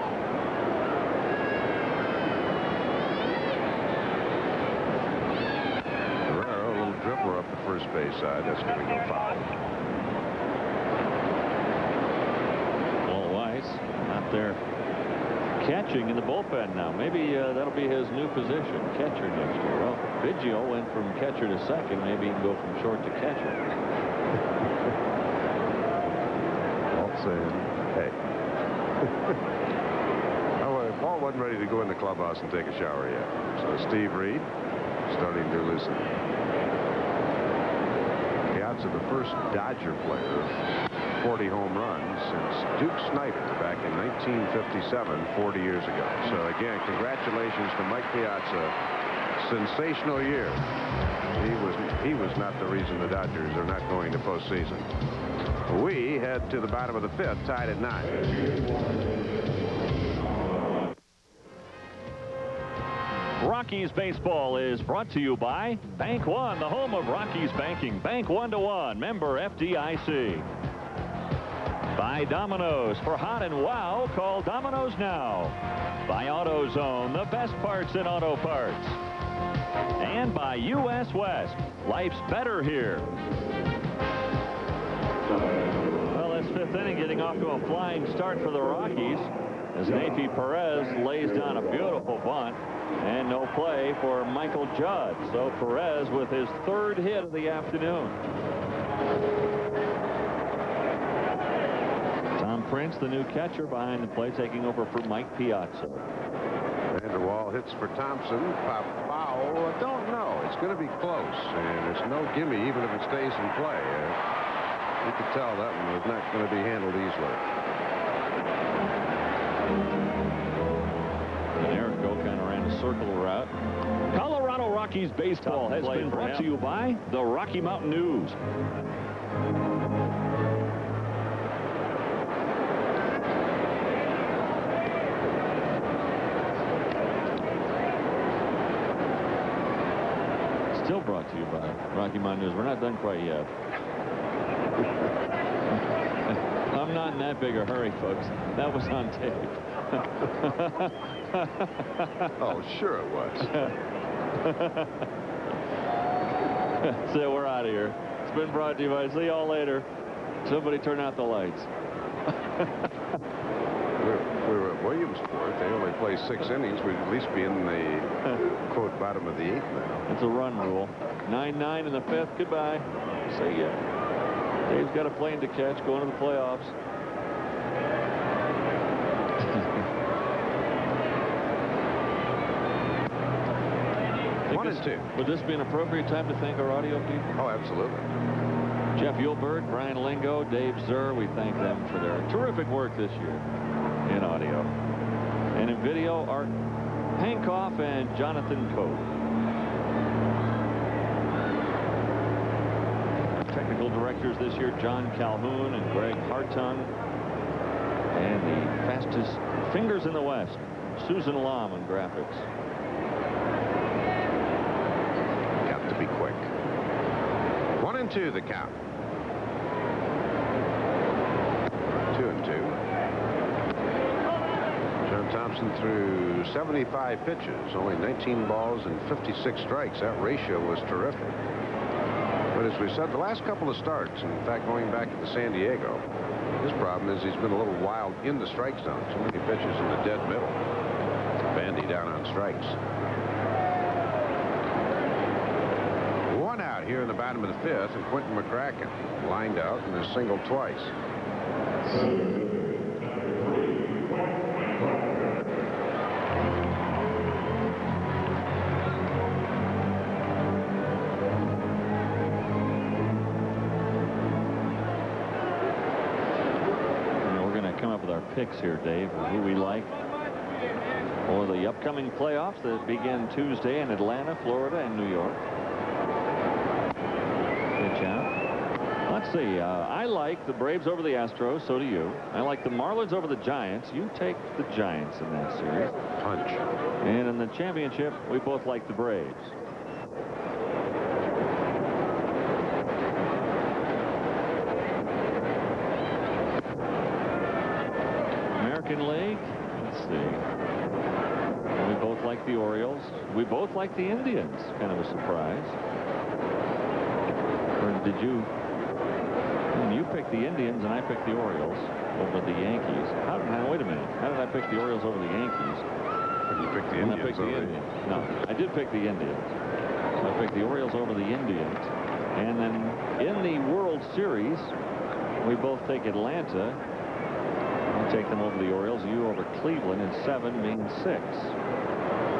S1: Guerrero, a little dribbler up the first base side. That's going to go foul.
S2: Walt Weiss not there catching in the bullpen now. Maybe that'll be his new position, catcher next year. Well, Biggio went from catcher to second. Maybe he can go from short to catcher.
S1: Walt saying, hey. Walt wasn't ready to go in the clubhouse and take a shower yet. So Steve Reed starting to listen. Piazza, the first Dodger player 40 home runs since Duke Snider back in 1957, 40 years ago. So again, congratulations to Mike Piazza. Sensational year. He was not the reason the Dodgers are not going to postseason. We head to the bottom of the 5th, tied at 9.
S2: Rockies baseball is brought to you by Bank One, the home of Rockies banking. Bank 1-to-1, member FDIC. By Domino's. For hot and wow, call Domino's now. By AutoZone, the best parts in auto parts. And by U.S. West. Life's better here. Well, this 5th inning getting off to a flying start for the Rockies as Nafee Perez lays down a beautiful bunt and no play for Michael Judd. So Perez with his 3rd hit of the afternoon. Tom Prince, the new catcher behind the plate, taking over for Mike Piazza.
S1: Vanderwall hits for Thompson. Pop foul. I don't know. It's going to be close, and it's no gimme even if it stays in play. You could tell that one was not going to be handled easily.
S2: And Erico kind of ran a circle route. Colorado Rockies baseball has been brought to you by the Rocky Mountain News. Still brought to you by Rocky Mountain News. We're not done quite yet. I'm not in that big a hurry, folks. That was on tape.
S1: Oh, sure it was.
S2: So we're out of here. It's been brought to you by. See y'all later. Somebody turn out the lights.
S1: We're at Williamsport. They only play 6 innings. We'd at least be in the, quote, bottom of the 8th now.
S2: It's a run rule. 9-9 in the 5th. Goodbye. See ya. Dave's got a plane to catch going to the playoffs.
S1: One and two.
S2: Would this be an appropriate time to thank our audio people?
S1: Oh, absolutely.
S2: Jeff Yulbert, Brian Lingo, Dave Zur, we thank them for their terrific work this year in audio. And in video, Art Hankoff and Jonathan Coe. Technical directors this year, John Calhoun and Greg Hartung. And the fastest fingers in the West, Susan Lom on graphics.
S1: Got to be quick. 1-2 the count. 2-2. John Thompson threw 75 pitches, only 19 balls and 56 strikes. That ratio was terrific. But as we said, the last couple of starts, in fact, going back to San Diego, his problem is he's been a little wild in the strike zone. Too many pitches in the dead middle. Bandy down on strikes. 1 out here in the bottom of the 5th, and Quentin McCracken lined out and is singled twice.
S2: Picks here, Dave, who we like for the upcoming playoffs that begin Tuesday in Atlanta, Florida, and New York. Pitch out. Let's see. I like the Braves over the Astros. So do you. I like the Marlins over the Giants. You take the Giants in that series.
S1: Punch.
S2: And in the championship, we both like the Braves. League. Let's see. We both like the Orioles. We both like the Indians. Kind of a surprise. Or did you? You picked the Indians and I picked the Orioles over the Yankees. Wait a minute. How did I pick the Orioles over the Yankees?
S1: You picked the Indians.
S2: I picked the Indians. No, I did pick the Indians. So I picked the Orioles over the Indians. And then in the World Series, we both take Atlanta. Take them over the Orioles, you over Cleveland, and 7 means 6.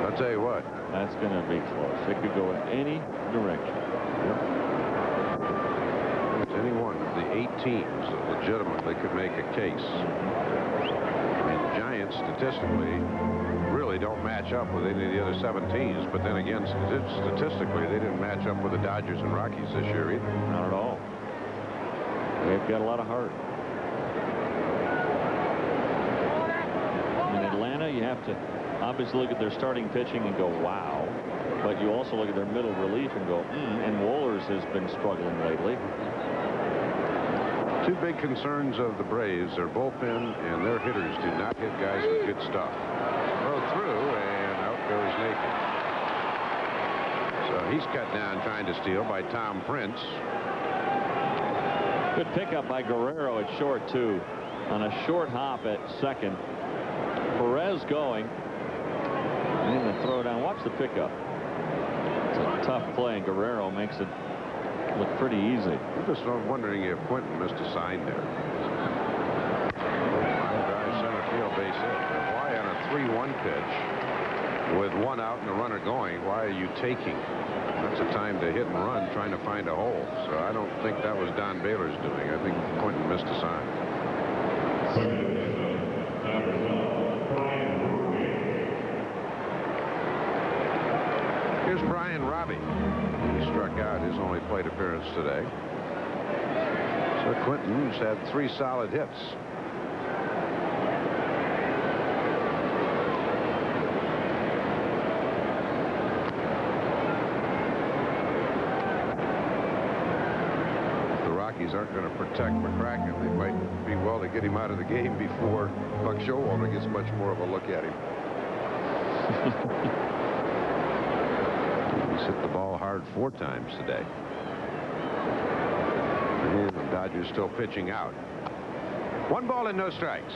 S1: I'll tell you what.
S2: That's going to be close. It could go in any direction.
S1: Yep. It's any one of the 8 teams that legitimately could make a case. I mean, the Giants statistically really don't match up with any of the other 7 teams, but then again, statistically, they didn't match up with the Dodgers and Rockies this year either.
S2: Not at all. They've got a lot of heart. You have to obviously look at their starting pitching and go, wow. But you also look at their middle relief and go, and Wohlers has been struggling lately.
S1: 2 big concerns of the Braves, their bullpen and their hitters do not hit guys with good stuff. Throw through, and out goes Nathan. So he's cut down trying to steal by Tom Prince.
S2: Good pickup by Guerrero at short, too. On a short hop at second. Perez going. And then the throw down. Watch the pickup. It's a tough play, and Guerrero makes it look pretty easy.
S1: I'm just wondering if Quentin missed a sign there. Line drive center field base hit. Why on a 3-1 pitch with 1 out and a runner going, why are you taking? That's a time to hit and run trying to find a hole. So I don't think that was Don Baylor's doing. I think Quentin missed a sign. Here's Brian Robbie. He struck out his only plate appearance today. So Quentin's had 3 solid hits. Rockies aren't going to protect McCracken. They might be well to get him out of the game before Buck Showalter gets much more of a look at him. He's hit the ball hard 4 times today. And the Dodgers still pitching out. 1 ball and no strikes.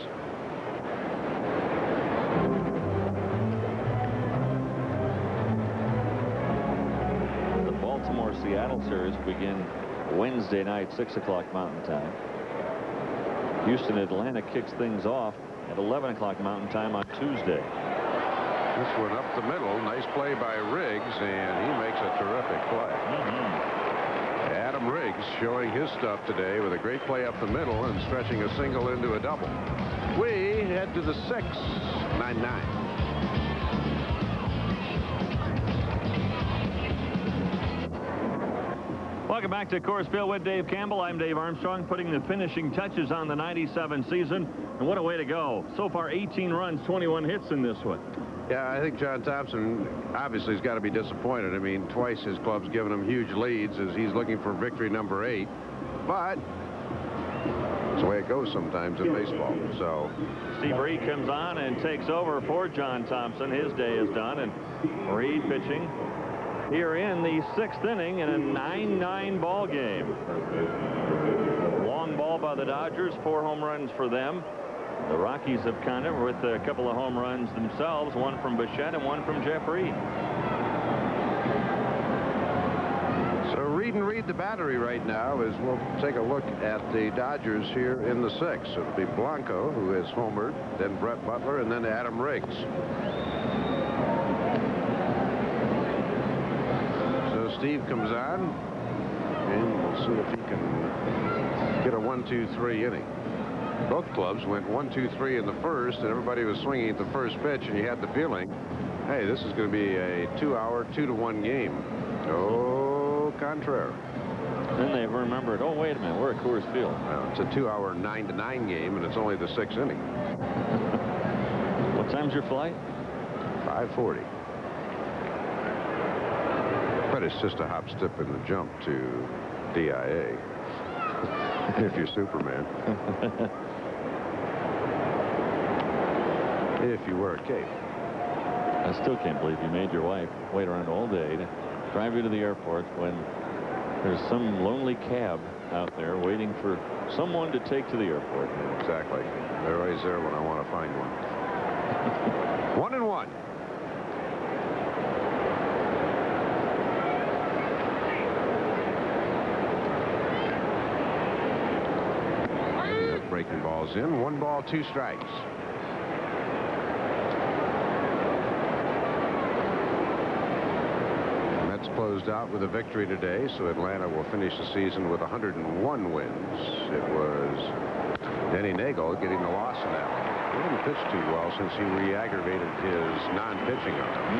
S2: The Baltimore-Seattle series begin Wednesday night, 6 o'clock Mountain Time. Houston-Atlanta kicks things off at 11 o'clock Mountain Time on Tuesday.
S1: This one up the middle. Nice play by Riggs, and he makes a terrific play. Adam Riggs showing his stuff today with a great play up the middle and stretching a single into a double. We head to the 6th, 9-9.
S2: Welcome back to Coors Field with Dave Campbell. I'm Dave Armstrong, putting the finishing touches on the 97 season. And what a way to go. So far, 18 runs, 21 hits in this one.
S1: Yeah, I think John Thompson obviously has got to be disappointed. I mean, twice his club's given him huge leads as he's looking for victory number 8. But it's the way it goes sometimes in baseball. So
S2: Steve Reed comes on and takes over for John Thompson. His day is done, and Reed pitching here in the 6th inning in a 9-9 ball game. Long ball by the Dodgers, 4 home runs for them. The Rockies have countered with a couple of home runs themselves, one from Bichette and one from Jeff Reed.
S1: So Reed and Reed the battery right now as we'll take a look at the Dodgers here in the 6th. It'll be Blanco, who has homered, then Brett Butler, and then Adam Riggs. So Steve comes on, and we'll see if he can get a 1-2-3 inning. Both clubs went 1-2-3 in the first, and everybody was swinging at the first pitch, and you had the feeling, hey, this is going to be a 2-hour, 2-1 game. Oh, contraire.
S2: Then they remembered, oh, wait a minute, we're at Coors Field.
S1: Well, it's a 2-hour, 9-9 game, and it's only the 6th inning.
S2: What time's your flight?
S1: 5:40. But it's just a hop, step, and a jump to DIA. If you're Superman. If you wear a cape.
S2: I still can't believe you made your wife wait around all day to drive you to the airport when there's some lonely cab out there waiting for someone to take to the airport.
S1: Exactly. They're always there when I want to find one. 1-1. Breaking balls in. 1 ball, 2 strikes. Mets closed out with a victory today, so Atlanta will finish the season with 101 wins. It was Denny Nagel getting the loss in that one. He didn't pitch too well since he re-aggravated his non-pitching arm.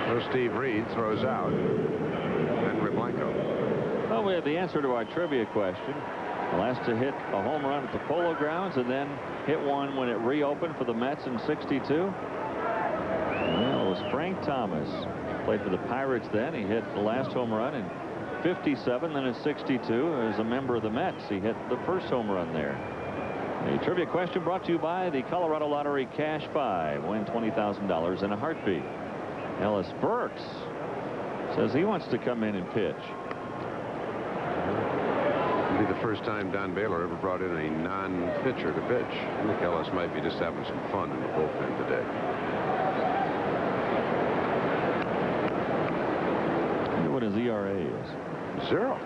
S1: So Steve Reed throws out. Then Blanco.
S2: Well, we have the answer to our trivia question. Last to hit a home run at the Polo Grounds and then hit one when it reopened for the Mets in '62. Well, it was Frank Thomas. Played for the Pirates then. He hit the last home run in '57. Then in '62, as a member of the Mets, he hit the first home run there. A trivia question brought to you by the Colorado Lottery Cash 5. Win $20,000 in a heartbeat. Ellis Burks says he wants to come in and pitch.
S1: It'll be the first time Don Baylor ever brought in a non-pitcher to pitch. I think Ellis might be just having some fun in the bullpen today.
S2: I wonder what his ERA is.
S1: 0.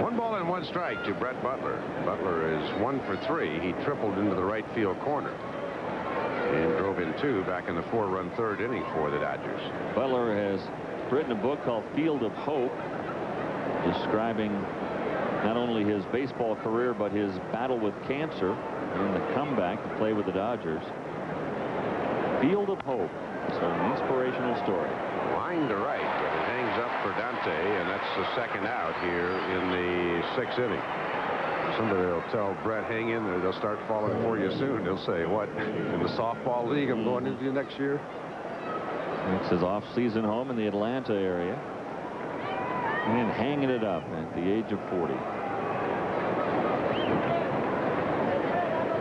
S1: One ball and 1 strike to Brett Butler. Butler is 1 for 3. He tripled into the right field corner and drove in 2 back in the 4-run 3rd inning for the Dodgers.
S2: Butler has written a book called Field of Hope, describing not only his baseball career but his battle with cancer and the comeback to play with the Dodgers. Field of Hope. So an inspirational story.
S1: Line to right, but it hangs up for Dante, and that's the 2nd out here in the 6th inning. Somebody will tell Brett, hang in there, they'll start falling for you soon. They'll say, what, in the softball league I'm going into next year?
S2: It's his off-season home in the Atlanta area. And hanging it up at the age of 40.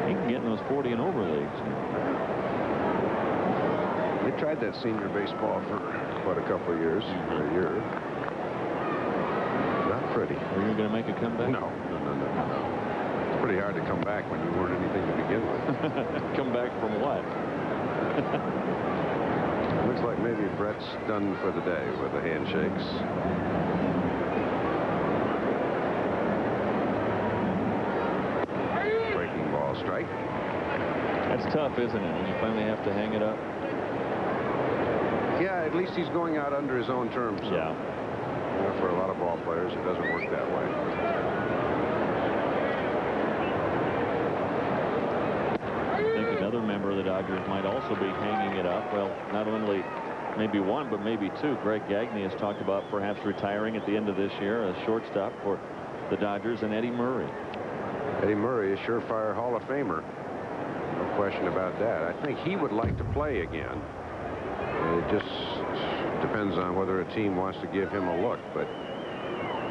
S2: He can get in those 40 and over leagues.
S1: They tried that senior baseball for what, a couple of years, or a year. Not pretty.
S2: Are you going to make a comeback?
S1: No. It's pretty hard to come back when you weren't anything to begin with.
S2: Come back from what?
S1: Looks like maybe Brett's done for the day with the handshakes. Breaking ball strike.
S2: That's tough, isn't it, when you finally have to hang it up?
S1: Yeah, at least he's going out under his own terms. So.
S2: Yeah.
S1: You know, for a lot of ball players, it doesn't work that way.
S2: I think another member of the Dodgers might also be hanging it up. Well, not only maybe one, but maybe two. Greg Gagne has talked about perhaps retiring at the end of this year, a shortstop for the Dodgers, and Eddie Murray.
S1: Eddie Murray is surefire Hall of Famer. No question about that. I think he would like to play again. It just depends on whether a team wants to give him a look. But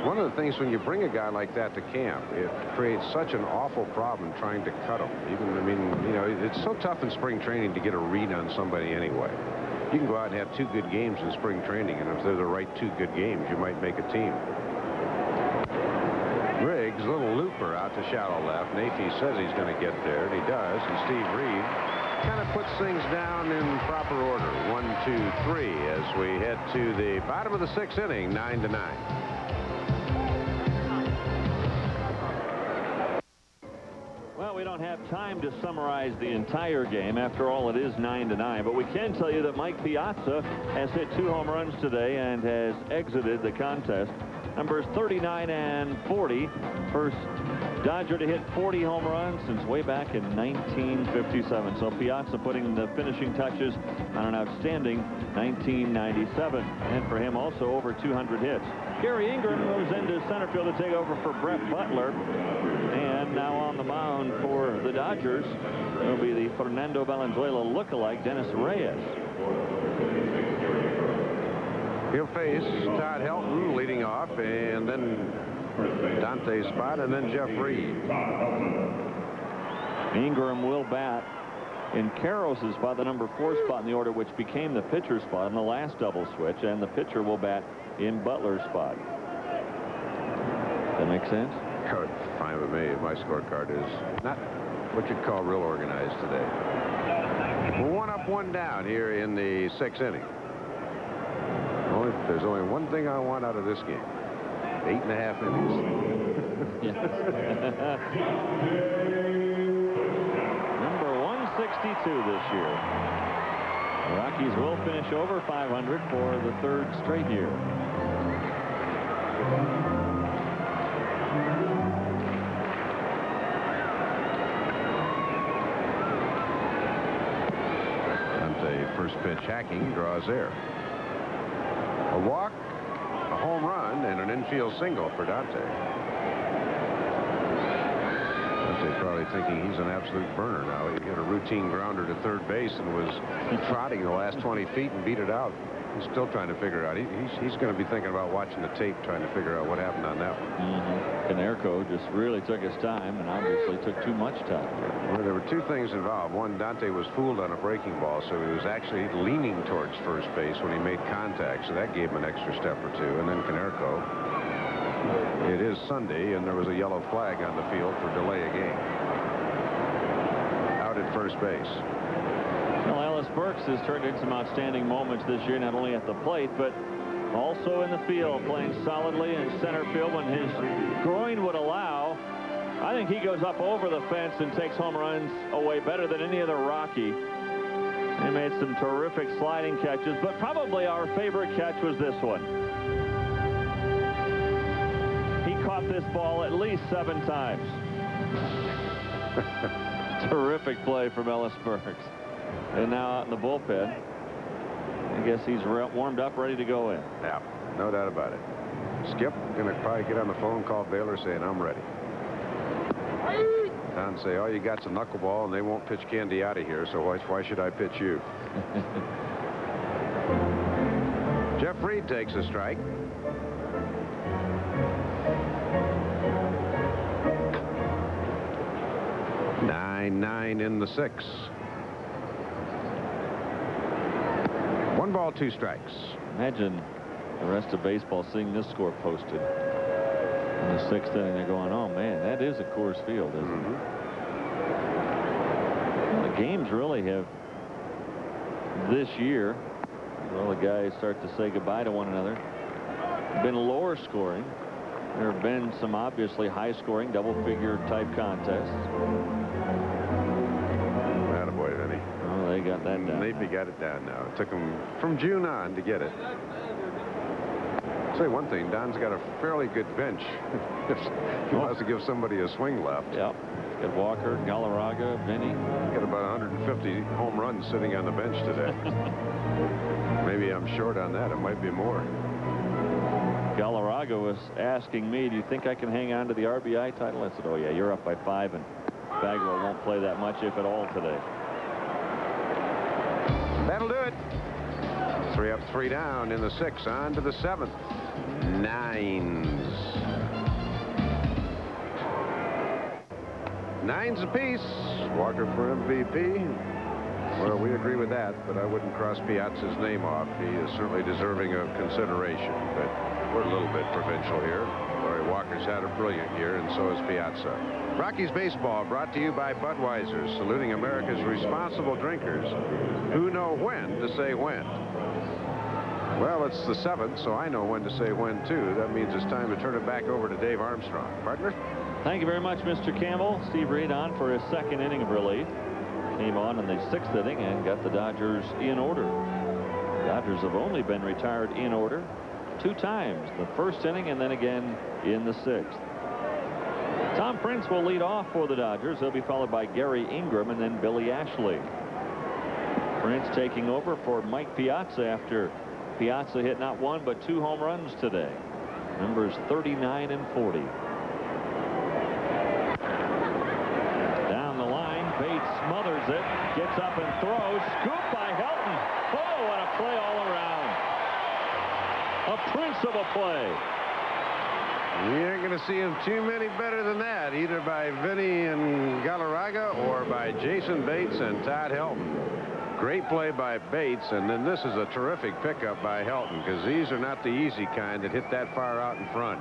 S1: one of the things when you bring a guy like that to camp, it creates such an awful problem trying to cut him. Even, I mean, you know, it's so tough in spring training to get a read on somebody anyway. You can go out and have 2 good games in spring training, and if they're the right 2 good games, you might make a team. Riggs, little looper out to shallow left. Nafee says he's going to get there, and he does. And Steve Reed kind of puts things down in proper order. 1, 2, 3 as we head to the bottom of the 6th inning, 9-9.
S2: Well, we don't have time to summarize the entire game. After all, it is 9-9. But we can tell you that Mike Piazza has hit 2 home runs today and has exited the contest. Numbers 39 and 40. First Dodger to hit 40 home runs since way back in 1957. So Piazza putting the finishing touches on an outstanding 1997. And for him also over 200 hits. Gary Ingram goes into center field to take over for Brett Butler. And now on the mound for the Dodgers will be the Fernando Valenzuela lookalike, Dennis Reyes.
S1: He'll face Todd Helton leading off, and then Dante Spot, and then Jeff Reed.
S2: Ingram will bat in Karros' spot, the number 4 spot in the order, which became the pitcher spot in the last double switch, and the pitcher will bat in Butler's spot. That make sense?
S1: Oh, fine with me. My scorecard is not what you'd call real organized today. We're 1 up, 1 down here in the 6th inning. There's only one thing I want out of this game. 8.5 innings.
S2: Number 162 this year. The Rockies will finish over 500 for the 3rd straight year.
S1: Dante, first pitch hacking, draws air. A walk, a home run, and an infield single for Dante. Dante's probably thinking he's an absolute burner now. He hit a routine grounder to third base and was trotting the last 20 feet and beat it out. He's still trying to figure out. He's going to be thinking about watching the tape, trying to figure out what happened on that one.
S2: Canerco just really took his time and obviously took too much time.
S1: Well, there were 2 things involved. One, Dante was fooled on a breaking ball, so he was actually leaning towards first base when he made contact, so that gave him an extra step or 2. And then Canerco, it is Sunday, and there was a yellow flag on the field for delay of game. Out at first base.
S2: Well, Ellis Burks has turned in some outstanding moments this year, not only at the plate, but also in the field, playing solidly in center field when his groin would allow. I think he goes up over the fence and takes home runs away better than any other Rocky. He made some terrific sliding catches, but probably our favorite catch was this one. He caught this ball at least 7 times. Terrific play from Ellis Burks. And now out in the bullpen, I guess he's warmed up, ready to go in.
S1: Yeah, no doubt about it. Skip going to probably get on the phone, call Baylor, saying, I'm ready. Don say, all you got's a knuckleball, and they won't pitch Candy out of here, so why should I pitch you? Jeff Reed takes a strike. Nine in the 6th. 1 ball, 2 strikes.
S2: Imagine the rest of baseball seeing this score posted in the 6th inning. They're going, oh man, that is a Coors Field, isn't it? Well, the games really have this year, well, the guys start to say goodbye to one another, been lower scoring. There have been some obviously high scoring double-figure type contests.
S1: Attaboy, Vinny.
S2: Oh, they got that down.
S1: Maybe got it down now. It took them from June on to get it. I'll say one thing, Don's got a fairly good bench. He wants to give somebody a swing left.
S2: Yeah. Got Walker, Galarraga, Vinny.
S1: Got about 150 home runs sitting on the bench today. Maybe I'm short on that. It might be more.
S2: Galarraga was asking me, do you think I can hang on to the RBI title? I said, oh yeah, you're up by 5, and Bagwell won't play that much, if at all, today.
S1: That'll do it. 3 up, 3 down in the 6th. On to the 7th. 9s. 9s apiece. Walker for MVP. Well, we agree with that, but I wouldn't cross Piazza's name off. He is certainly deserving of consideration, but we're a little bit provincial here. Larry Walker's had a brilliant year, and so has Piazza. Rockies baseball brought to you by Budweiser, saluting America's responsible drinkers who know when to say when. Well, it's the 7th, so I know when to say when, too. That means it's time to turn it back over to Dave Armstrong. Partner?
S2: Thank you very much, Mr. Campbell. Steve Reed on for his 2nd inning of relief. Came on in the 6th inning and got the Dodgers in order. The Dodgers have only been retired in order 2 times, the 1st inning and then again in the 6th. Tom Prince will lead off for the Dodgers. He'll be followed by Gary Ingram and then Billy Ashley. Prince taking over for Mike Piazza after Piazza hit not 1 but 2 home runs today. Numbers 39 and 40. Down the line, Bates smothers it, gets up and throws. Scoop by Helton. Oh, what a play all around. A prince of a play.
S1: You ain't going to see him too many better than that, either by Vinny and Galarraga or by Jason Bates and Todd Helton. Great play by Bates, and then this is a terrific pickup by Helton, because these are not the easy kind that hit that far out in front.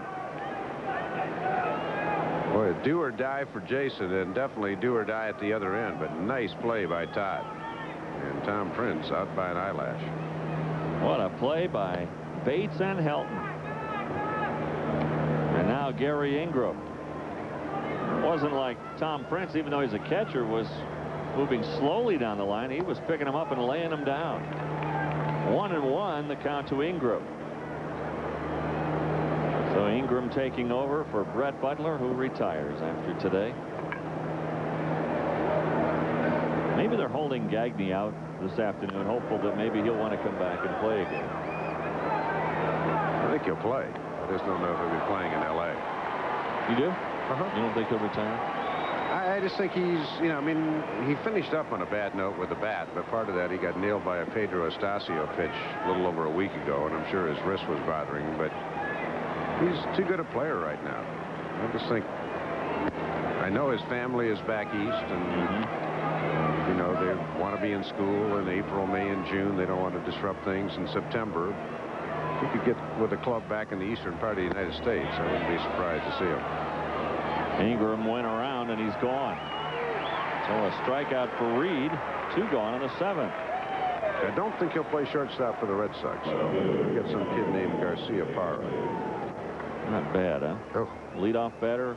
S1: Boy, a do or die for Jason, and definitely do or die at the other end, but nice play by Todd. And Tom Prince out by an eyelash.
S2: What a play by Bates and Helton. And now Gary Ingram. It wasn't like Tom Prince, even though he's a catcher, was moving slowly down the line. He was picking him up and laying him down. 1-1 the count to Ingram. So Ingram taking over for Brett Butler, who retires after today. Maybe they're holding Gagne out this afternoon, hopeful that maybe he'll want to come back and play again.
S1: I think he'll play. I just don't know if he'll be playing in L.A.
S2: You do?
S1: Uh-huh.
S2: You don't think he'll retire?
S1: I just think he's, I mean, he finished up on a bad note with the bat, but part of that he got nailed by a Pedro Estacio pitch a little over a week ago, and I'm sure his wrist was bothering him, but he's too good a player right now. I just think, I know his family is back east, and, they want to be in school in April, May, and June. They don't want to disrupt things in September. If he could get with a club back in the eastern part of the United States, I wouldn't be surprised to see him.
S2: Ingram went around and he's gone. So a strikeout for Reed. 2 gone in the 7th.
S1: I don't think he'll play shortstop for the Red Sox. We got some kid named Garcia Parra.
S2: Not bad, huh?
S1: Oh.
S2: Leadoff batter.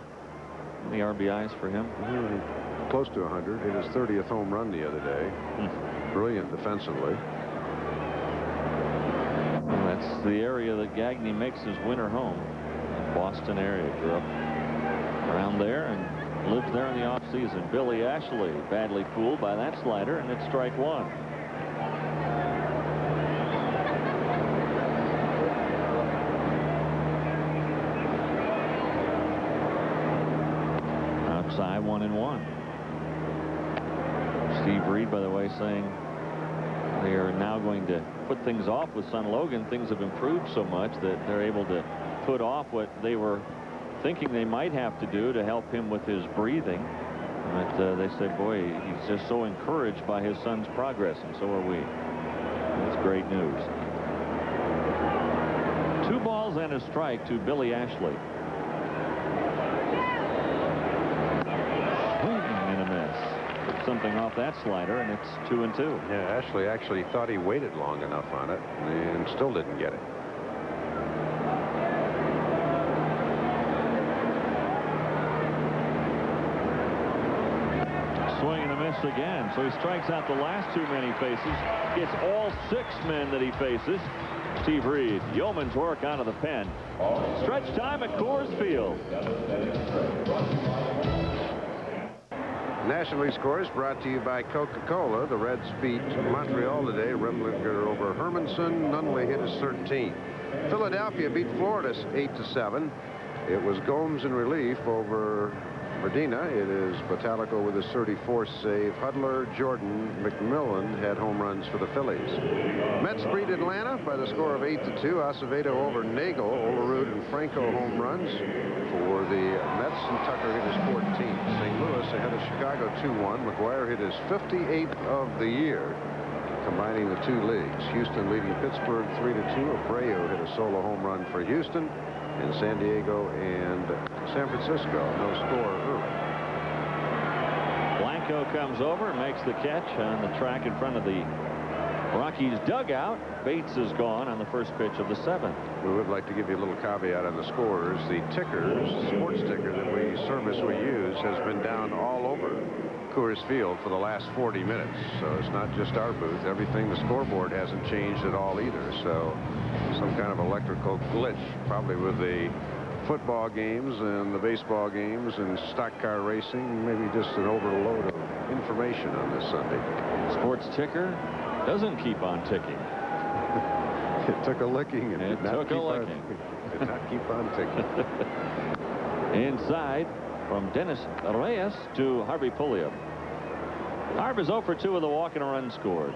S2: Any RBIs for him?
S1: Close to 100. Hit his 30th home run the other day. Brilliant defensively.
S2: Well, that's the area that Gagne makes his winter home. In Boston area. Grew up around there and lived there in the offseason. Billy Ashley badly fooled by that slider, and it's strike 1. Outside 1-1. Steve Reed, by the way, saying they are now going to put things off with son Logan. Things have improved so much that they're able to put off what they were thinking they might have to do to help him with his breathing. But they said, boy, he's just so encouraged by his son's progress, and so are we. That's great news. 2 balls and a strike to Billy Ashley. Swing and a miss. Took something off that slider, and it's 2-2.
S1: Yeah, Ashley actually thought he waited long enough on it and still didn't get it.
S2: Swing and a miss again. So he strikes out the last 2 men he faces. Gets all 6 men that he faces. Steve Reed, yeoman's work out of the pen. Stretch time at Coors Field.
S1: National League scores brought to you by Coca-Cola. The Reds beat Montreal today. Remlinger over Hermanson. Nunley hit his 13th. Philadelphia beat Florida 8-7. It was Gomes in relief over Medina. It is Batalico with his 34th save. Hudler, Jordan, McMillan had home runs for the Phillies. Mets beat Atlanta by the score of 8-2. Acevedo over Nagel, Olerud and Franco home runs for the Mets, and Tucker hit his 14th. St. Louis ahead of Chicago 2-1. McGuire hit his 58th of the year, combining the 2 leagues. Houston leading Pittsburgh 3-2. Abreu hit a solo home run for Houston. In San Diego and San Francisco, no score early.
S2: Blanco comes over and makes the catch on the track in front of the Rockies dugout. Bates is gone on the first pitch of the 7th.
S1: We would like to give you a little caveat on the scores. The tickers, sports ticker that we use has been down all over Coors Field for the last 40 minutes. So it's not just our booth. Everything, the scoreboard hasn't changed at all either. So some kind of electrical glitch, probably with the football games and the baseball games and stock car racing. Maybe just an overload of information on this Sunday.
S2: Sports ticker doesn't keep on ticking.
S1: It took a licking and
S2: it
S1: did not keep on ticking.
S2: Inside from Dennis Reyes to Harvey Pulliam. Harv is 0 for 2 with a walk and a run scored.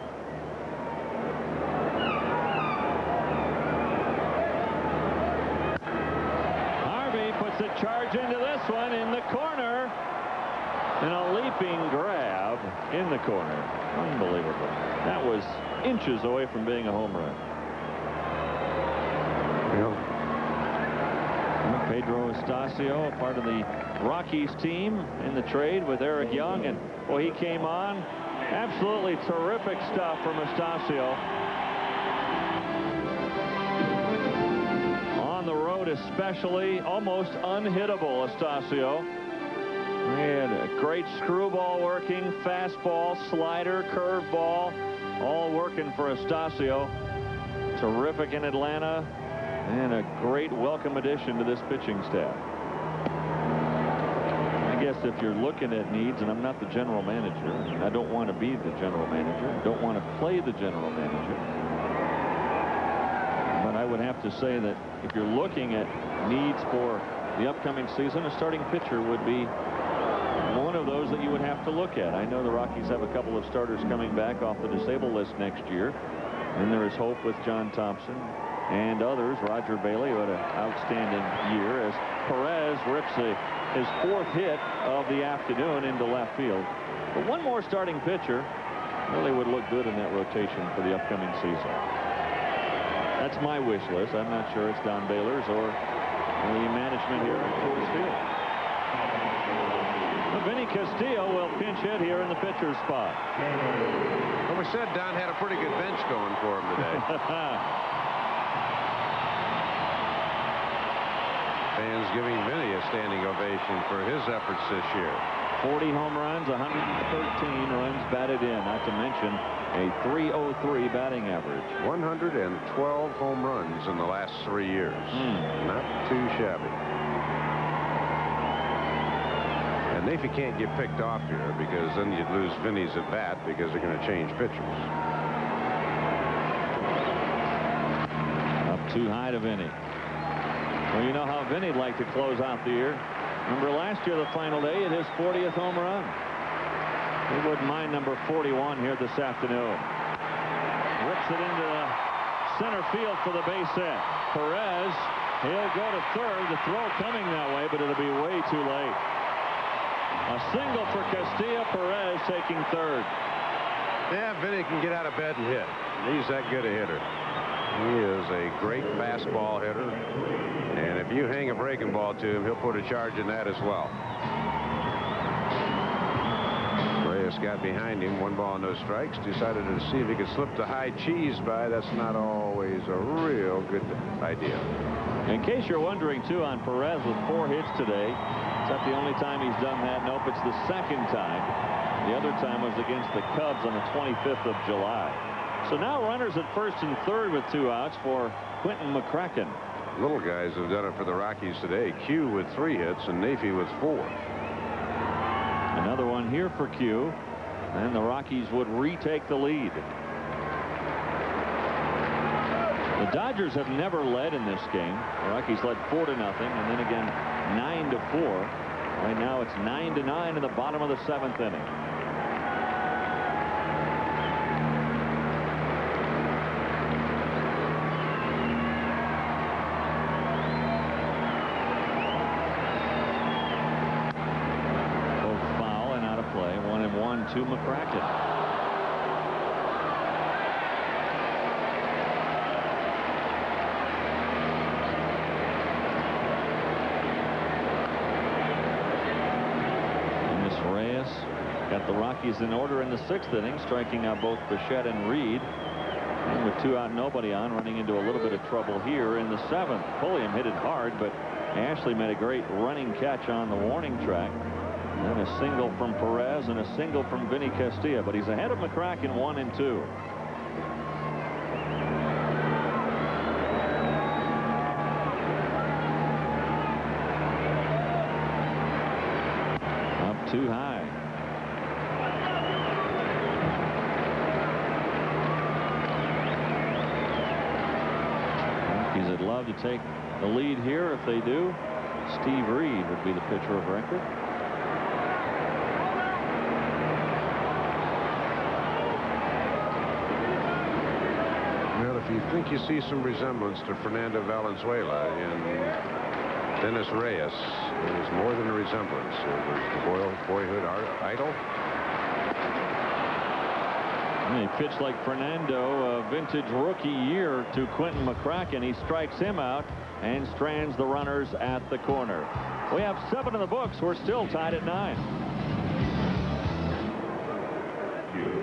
S2: Harvey puts a charge into this one in the corner. And a leaping grab in the corner. Unbelievable. That was inches away from being a home run. Pedro Estacio, part of the Rockies team in the trade with Eric Young, and well, he came on. Absolutely terrific stuff from Estacio. On the road especially, almost unhittable Estacio. He had a great screwball working, fastball, slider, curveball, all working for Estacio. Terrific in Atlanta. And a great welcome addition to this pitching staff. I guess if you're looking at needs, and I'm not the general manager, and I don't want to be the general manager, don't want to play the general manager, but I would have to say that if you're looking at needs for the upcoming season, a starting pitcher would be one of those that you would have to look at. I know the Rockies have a couple of starters coming back off the disabled list next year, and there is hope with John Thompson and others. Roger Bailey, who had an outstanding year, as Perez rips his 4th hit of the afternoon into left field. But one more starting pitcher really would look good in that rotation for the upcoming season. That's my wish list. I'm not sure it's Don Baylor's or the management here at Coors Field. Vinny Castillo will pinch hit here in the pitcher's spot.
S1: Well, we said Don had a pretty good bench going for him today. Fans giving Vinny a standing ovation for his efforts this year.
S2: 40 home runs, 113 runs batted in, not to mention a .303 batting average.
S1: 112 home runs in the last 3 years. Not too shabby. And if you can't get picked off here, because then you'd lose Vinny's at bat because they're going to change pitchers.
S2: Up too high to Vinny. Well, you know how Vinny'd like to close out the year. Remember last year, the final day, at his 40th home run. He wouldn't mind number 41 here this afternoon. Rips it into center field for the base hit. Perez, he'll go to third. The throw coming that way, but it'll be way too late. A single for Castilla. Perez taking third.
S1: Yeah, Vinny can get out of bed and hit. He's that good a hitter. He is a great fastball hitter. And if you hang a breaking ball to him, he'll put a charge in that as well. Reyes got behind him. 1 ball, no strikes. Decided to see if he could slip the high cheese by. That's not always a real good idea.
S2: In case you're wondering, too, on Perez with 4 hits today, is that the only time he's done that? Nope, it's the second time. The other time was against the Cubs on the 25th of July. So now runners at first and third with 2 outs for Quentin McCracken.
S1: Little guys have done it for the Rockies today. Q with 3 hits and Nafee with 4.
S2: Another one here for Q, and the Rockies would retake the lead. The Dodgers have never led in this game. The Rockies led 4-0, and then again 9-4. Right now it's 9-9 in the bottom of the 7th inning. To McCracken. And this Reyes got the Rockies in order in the 6th inning, striking out both Bichette and Reed. And with 2 out, nobody on, running into a little bit of trouble here in the 7th. Pulliam hit it hard, but Ashley made a great running catch on the warning track. And a single from Perez and a single from Vinny Castilla, but he's ahead of McCracken 1 and 2. Up too high. Rockies would love to take the lead here. If they do, Steve Reed would be the pitcher of record.
S1: If you think you see some resemblance to Fernando Valenzuela in Dennis Reyes, it is more than a resemblance. It was the boyhood idol.
S2: And he pitched like Fernando, a vintage rookie year to Quentin McCracken. He strikes him out and strands the runners at the corner. We have 7 in the books. We're still tied at 9.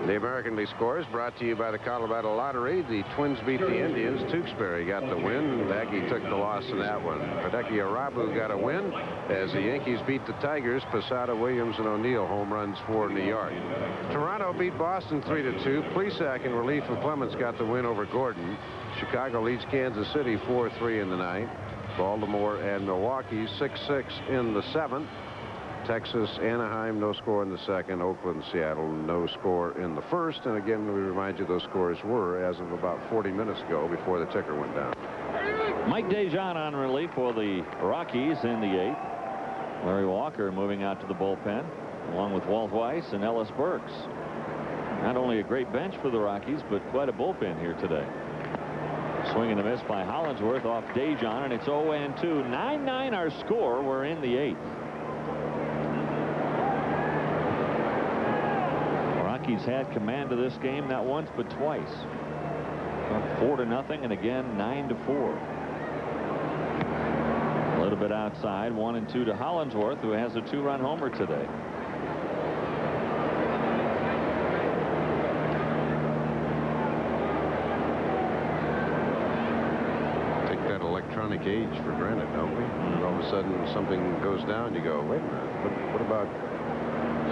S1: The American League scores brought to you by the Colorado Lottery. The Twins beat the Indians. Tewksbury got the win. Baggy took the loss in that one. Hideki Arabu got a win as the Yankees beat the Tigers. Posada, Williams, and O'Neill home runs for New York. Toronto beat Boston 3-2. Plesac in relief of Clemens got the win over Gordon. Chicago leads Kansas City 4-3 in the 9th. Baltimore and Milwaukee 6-6 in the 7th. Texas, Anaheim, no score in the 2nd. Oakland, Seattle, no score in the 1st. And again, we remind you those scores were as of about 40 minutes ago before the ticker went down.
S2: Mike Dejan on relief for the Rockies in the 8th. Larry Walker moving out to the bullpen, along with Walt Weiss and Ellis Burks. Not only a great bench for the Rockies, but quite a bullpen here today. Swing and a miss by Hollingsworth off Dejan, and it's 0-2. 9-9 our score. We're in the 8th. Rockies had command of this game not once but twice. Up 4-0 and again 9-4. A little bit outside, 1-2 to Hollingsworth, who has a 2-run homer today.
S1: Take that electronic age for granted, don't we? And all of a sudden something goes down, you go, wait a minute, what about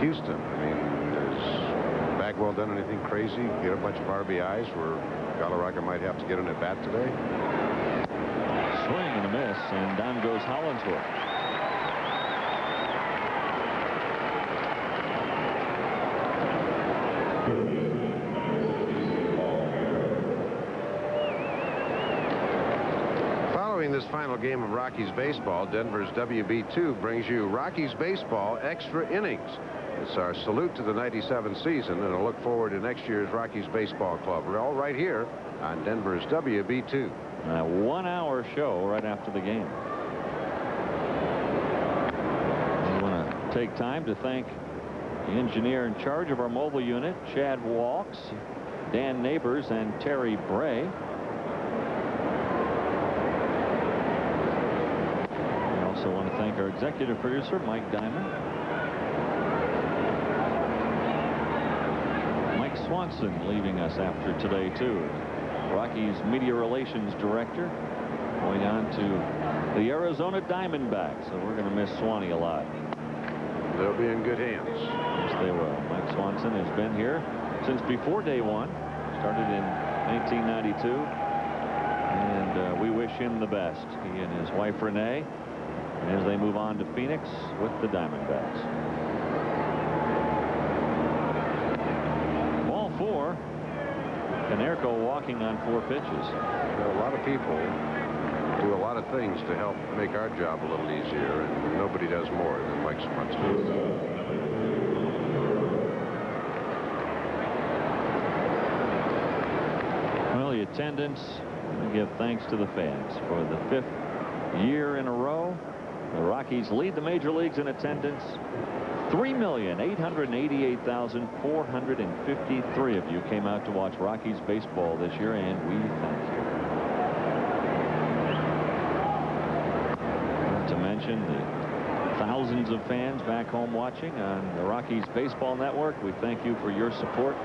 S1: Houston? I mean, there's Bagwell done anything crazy? Get a bunch of RBIs where Colorado might have to get an at-bat today?
S2: Swing and a miss, and down goes Hollingsworth.
S1: Following this final game of Rockies baseball, Denver's WB2 brings you Rockies baseball extra innings. It's our salute to the '97 season and a look forward to next year's Rockies Baseball Club. We're all right here on Denver's WB2.
S2: A 1-hour show right after the game. I want to take time to thank the engineer in charge of our mobile unit, Chad Walks, Dan Neighbors, and Terry Bray. I also want to thank our executive producer, Mike Diamond. Mike Swanson leaving us after today, too. Rockies Media Relations Director, going on to the Arizona Diamondbacks. So we're going to miss Swanee a lot.
S1: They'll be in good hands.
S2: Yes, they will. Mike Swanson has been here since before day one. Started in 1992. And we wish him the best. He and his wife, Renee, as they move on to Phoenix with the Diamondbacks. Ball 4. Canerco walking on 4 pitches.
S1: A lot of people do a lot of things to help make our job a little easier, and nobody does more than Mike Swanson.
S2: Well, the attendance, we give thanks to the fans for the 5th year in a row. The Rockies lead the major leagues in attendance. 3,888,453 of you came out to watch Rockies baseball this year, and we thank you. Not to mention the thousands of fans back home watching on the Rockies Baseball Network. We thank you for your support,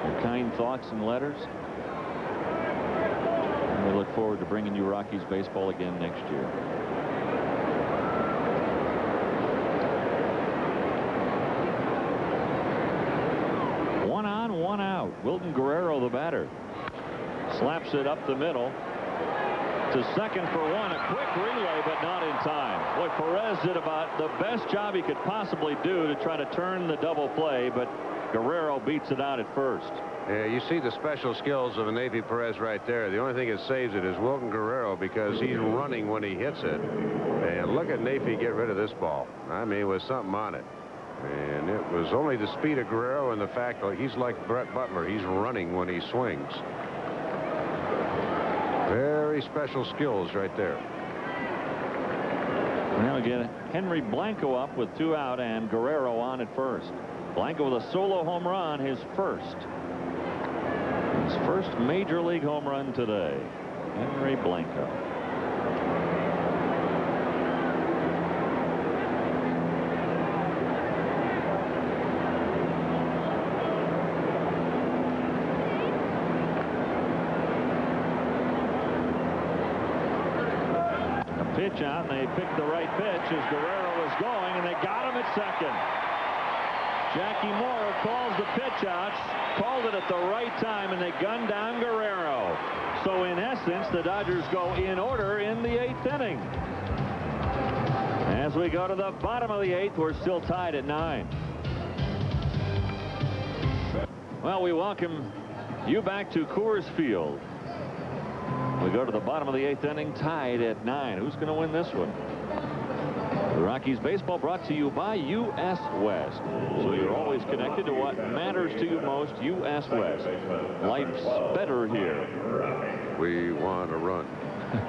S2: your kind thoughts and letters. And we look forward to bringing you Rockies baseball again next year. 1 out. Wilton Guerrero, the batter, slaps it up the middle to second for 1. A quick relay, but not in time. Boy, Perez did about the best job he could possibly do to try to turn the double play, but Guerrero beats it out at first.
S1: Yeah, you see the special skills of Navy Perez right there. The only thing that saves it is Wilton Guerrero, because he's running when he hits it. And look at Navy get rid of this ball. I mean, with something on it. And it was only the speed of Guerrero and the fact that he's like Brett Butler. He's running when he swings. Very special skills right there.
S2: Now again, Henry Blanco up with 2 out and Guerrero on at first. Blanco with a solo home run, his first major league home run today. Henry Blanco. Pitch out, and they picked the right pitch as Guerrero was going, and they got him at second. Jackie Moore calls the pitch out, called it at the right time, and they gunned down Guerrero. So in essence, the Dodgers go in order in the 8th inning. As we go to the bottom of the 8th, we're still tied at 9. Well, we welcome you back to Coors Field. We go to the bottom of the 8th inning, tied at 9. Who's going to win this one? The Rockies baseball brought to you by US West. So you're always connected to what matters to you most. US West. Life's better here.
S1: We want to run.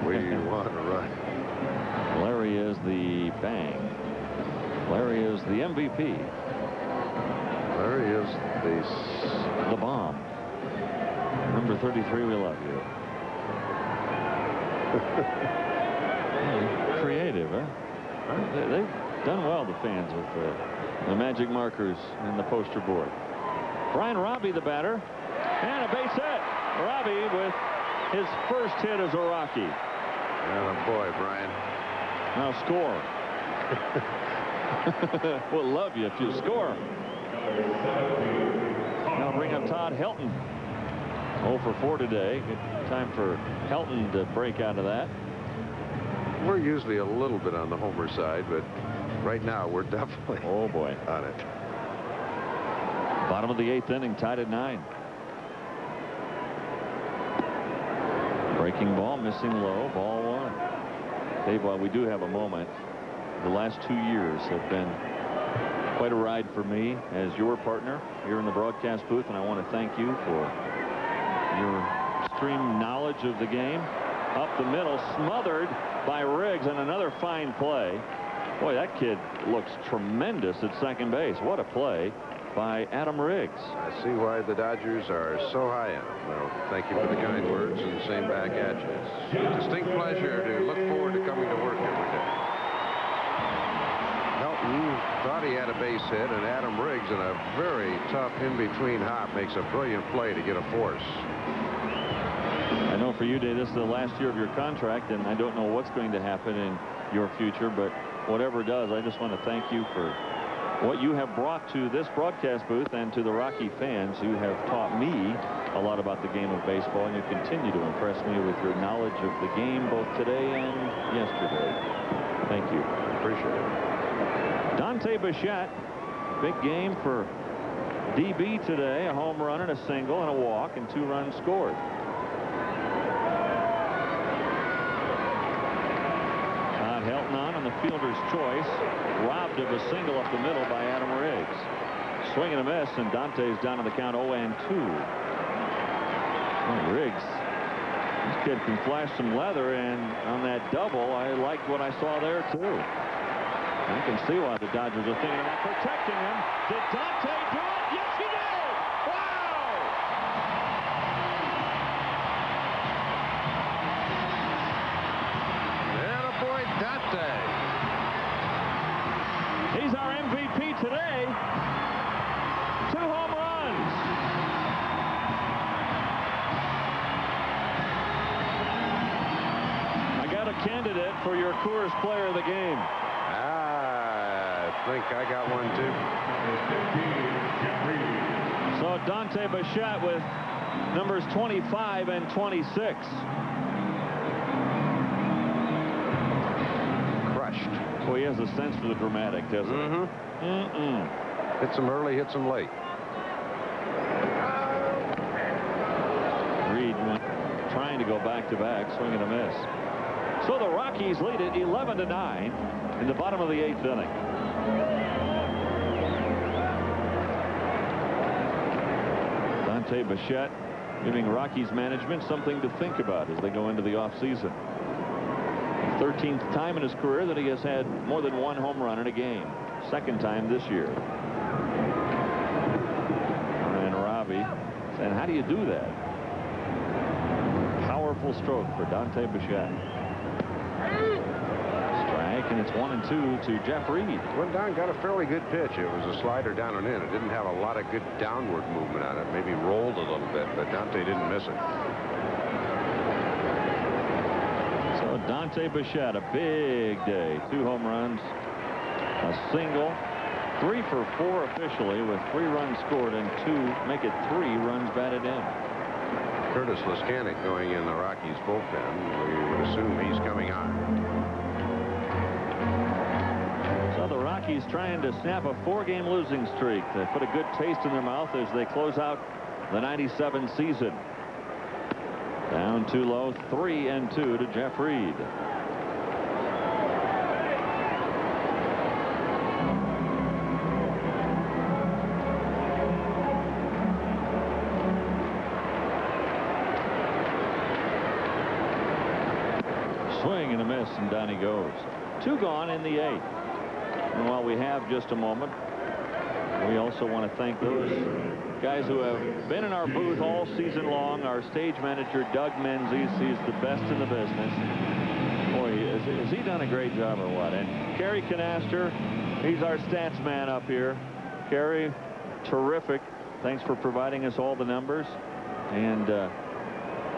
S1: We want to run.
S2: Larry is the bang. Larry is the MVP.
S1: Larry is
S2: the bomb. Number 33, we love you. Creative, huh? They've done well, the fans, with the magic markers and the poster board. Brian Robbie, the batter, and a base hit. Robbie with his first hit as a Rocky.
S1: Oh boy, Brian.
S2: Now score. We'll love you if you score. Now bring up Todd Helton. 0 for 4 today. Good time for Helton to break out of that.
S1: We're usually a little bit on the homer side, but right now we're definitely
S2: on
S1: it.
S2: Bottom of the 8th inning, tied at 9. Breaking ball, missing low, ball 1. Dave, while we do have a moment, the last 2 years have been Quite a ride for me as your partner here in the broadcast booth, and I want to thank you for your extreme knowledge of the game. Up the middle, smothered by Riggs, and another fine play. Boy, that kid looks tremendous at second base. What a play by Adam Riggs.
S1: I see why the Dodgers are so high on him. Well, thank you for the kind words, and same back at you. It's a distinct pleasure to look forward to coming to work every day. Helton thought he had a base hit, and Adam Riggs, in a very tough in-between hop, makes a brilliant play to get a force.
S2: I know for you, Dave, this is the last year of your contract, and I don't know what's going to happen in your future, but whatever it does, I just want to thank you for what you have brought to this broadcast booth and to the Rocky fans. You have taught me a lot about the game of baseball, and you continue to impress me with your knowledge of the game both today and yesterday. Thank you.
S1: Appreciate it.
S2: Dante Bichette, big game for DB today. A home run and a single and a walk and 2 runs scored. Helton on the fielder's choice, robbed of a single up the middle by Adam Riggs. Swing and a miss, and Dante's down to the count 0-2. Oh, Riggs, this kid can flash some leather, and on that double, I liked what I saw there too. You can see why the Dodgers are thinking about protecting him. Did Dante do it? Yes, he did! Wow!
S1: Attaboy, Dante.
S2: He's our MVP today. 2 home runs. I got a candidate for your Coors Player of the Game.
S1: I think I got one too.
S2: So Dante Bichette with numbers 25 and 26.
S1: Crushed.
S2: Well, he has a sense for the dramatic, doesn't he?
S1: Hits him early, hits him late.
S2: Reed went trying to go back-to-back, swing and a miss. So the Rockies lead it 11-9 in the bottom of the 8th inning. Dante Bichette giving Rockies management something to think about as they go into the offseason. 13th time in his career that he has had more than 1 home run in a game. 2nd time this year. And Robbie saying, how do you do that? Powerful stroke for Dante Bichette. Strike, and it's 1-2 to Jeff Reed.
S1: Went down, got a fairly good pitch. It was a slider down and in. It didn't have a lot of good downward movement on it. Maybe rolled a little bit, but Dante didn't miss it.
S2: So Dante Bichette, a big day. 2 home runs, a single, 3 for 4 officially with 3 runs scored and 2 make it 3 runs batted in.
S1: Curtis Lescanic going in the Rockies bullpen. We would assume he's coming on.
S2: So the Rockies trying to snap a 4-game losing streak. They put a good taste in their mouth as they close out the '97 season. Down too low, 3-2 to Jeff Reed. Swing and a miss, and down he goes. 2 gone in the 8th. And while we have just a moment, we also want to thank those guys who have been in our booth all season long. Our stage manager, Doug Menzies, he's the best in the business. Boy, has he done a great job or what? And Kerry Canaster, he's our stats man up here. Kerry, terrific. Thanks for providing us all the numbers. And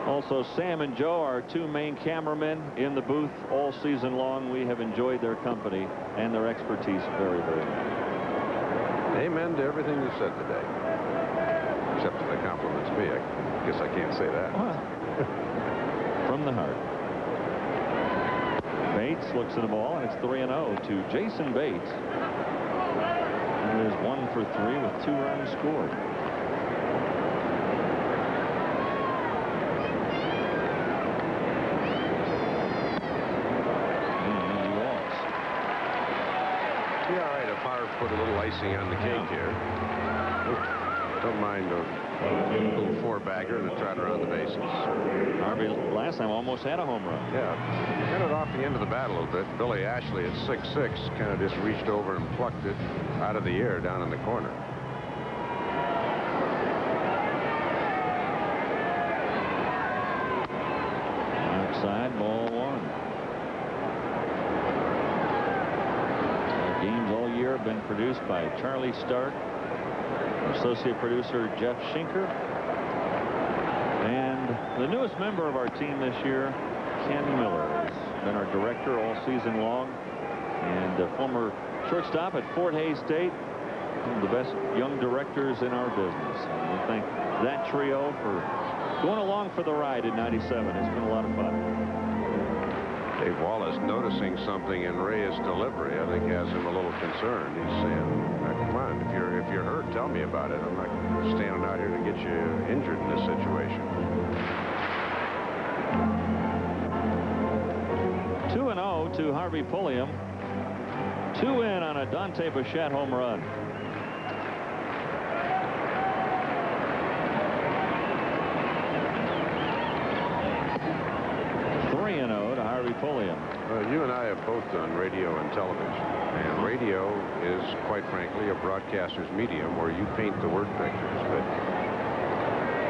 S2: also Sam and Joe, our 2 main cameramen in the booth all season long. We have enjoyed their company and their expertise very, very much.
S1: Amen to everything you said today. Except for the compliments to me. I guess I can't say that.
S2: Well, from the heart. Bates looks at the ball, and it's 3-0 to Jason Bates. He is 1 for 3 with 2 runs scored.
S1: put a little icing on the cake here. Don't mind a little four-bagger and a trot around the bases.
S2: Harvey last time almost had a home run.
S1: Yeah, got it off the end of the bat a little bit. Billy Ashley at 6'6" kind of just reached over and plucked it out of the air down in the corner.
S2: Outside, ball one. Our games all year have been produced by Charlie Stark, associate producer Jeff Schinker, and the newest member of our team this year, Ken Miller, has been our director all season long, and a former shortstop at Fort Hays State, one of the best young directors in our business. And we thank that trio for going along for the ride in '97. It's been a lot of fun.
S1: Dave Wallace noticing something in Reyes' delivery, I think, has him a little concerned. He's saying, come on, if you're hurt, tell me about it. I'm not standing out here to get you injured in this situation.
S2: 2-0 to Harvey Pulliam. 2 in on a Dante Bichette home run. Pulliam.
S1: You and I have both done radio and television, and radio is, quite frankly, a broadcaster's medium where you paint the word pictures. But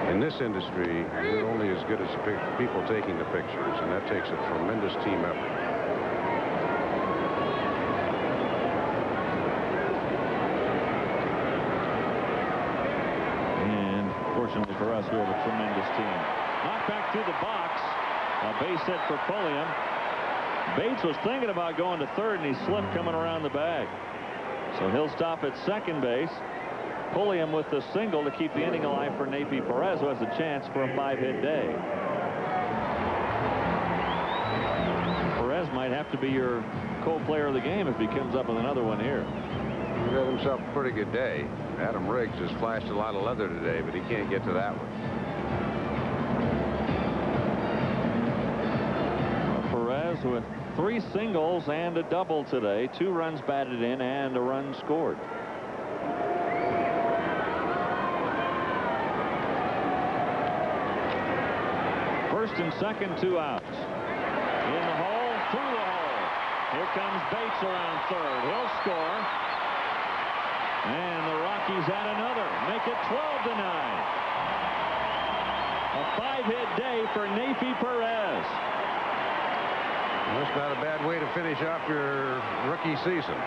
S1: in this industry, you're only as good as the people taking the pictures, and that takes a tremendous team effort.
S2: And fortunately for us, we have a tremendous team. Knocked back through the box. A base hit for Pulliam. Bates was thinking about going to third, and he slipped coming around the bag. So he'll stop at second base. Pulliam with the single to keep the inning alive for Nafi Perez, who has a chance for a 5-hit day. Perez might have to be your co-player of the game if he comes up with another one here.
S1: He got himself a pretty good day. Adam Riggs has flashed a lot of leather today, but he can't get to that one.
S2: Perez with 3 singles and a double today. 2 runs batted in and a run scored. First and second, 2 outs. In the hole, through the hole. Here comes Bates around third. He'll score. And the Rockies add another. Make it 12-9. A 5-hit day for Nafi Perez.
S1: That's not a bad way to finish off your rookie season.